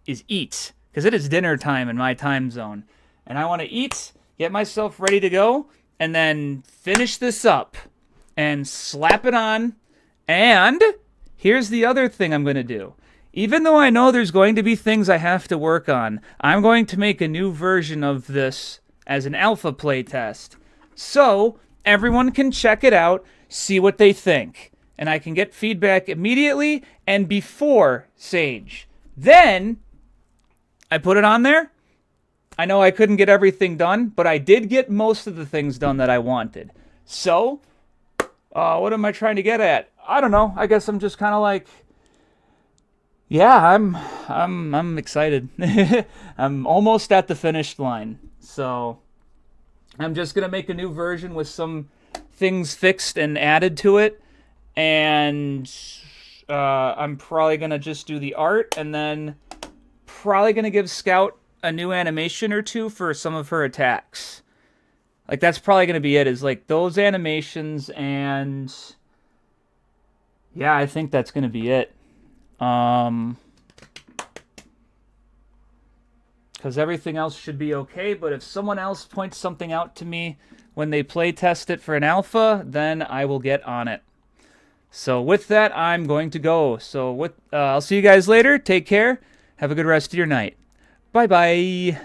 Speaker 1: is eat, because it is dinner time in my time zone. And I want to eat, get myself ready to go, and then finish this up and slap it on. And here's the other thing I'm going to do. Even though I know there's going to be things I have to work on, I'm going to make a new version of this as an alpha playtest. So everyone can check it out, see what they think. And I can get feedback immediately and before Sage. Then I put it on there. I know I couldn't get everything done, but I did get most of the things done that I wanted. So, what am I trying to get at? I don't know. I guess I'm just kind of like, yeah, I'm excited. I'm almost at the finish line. So, I'm just gonna make a new version with some things fixed and added to it, and I'm probably gonna just do the art, and then probably gonna give Scout a new animation or two for some of her attacks. Like, that's probably gonna be it, is like those animations, and yeah, I think that's gonna be it. Because everything else should be okay, but if someone else points something out to me when they play test it for an alpha, then I will get on it. So with that, I'm going to go. So I'll see you guys later. Take care. Have a good rest of your night. Bye-bye.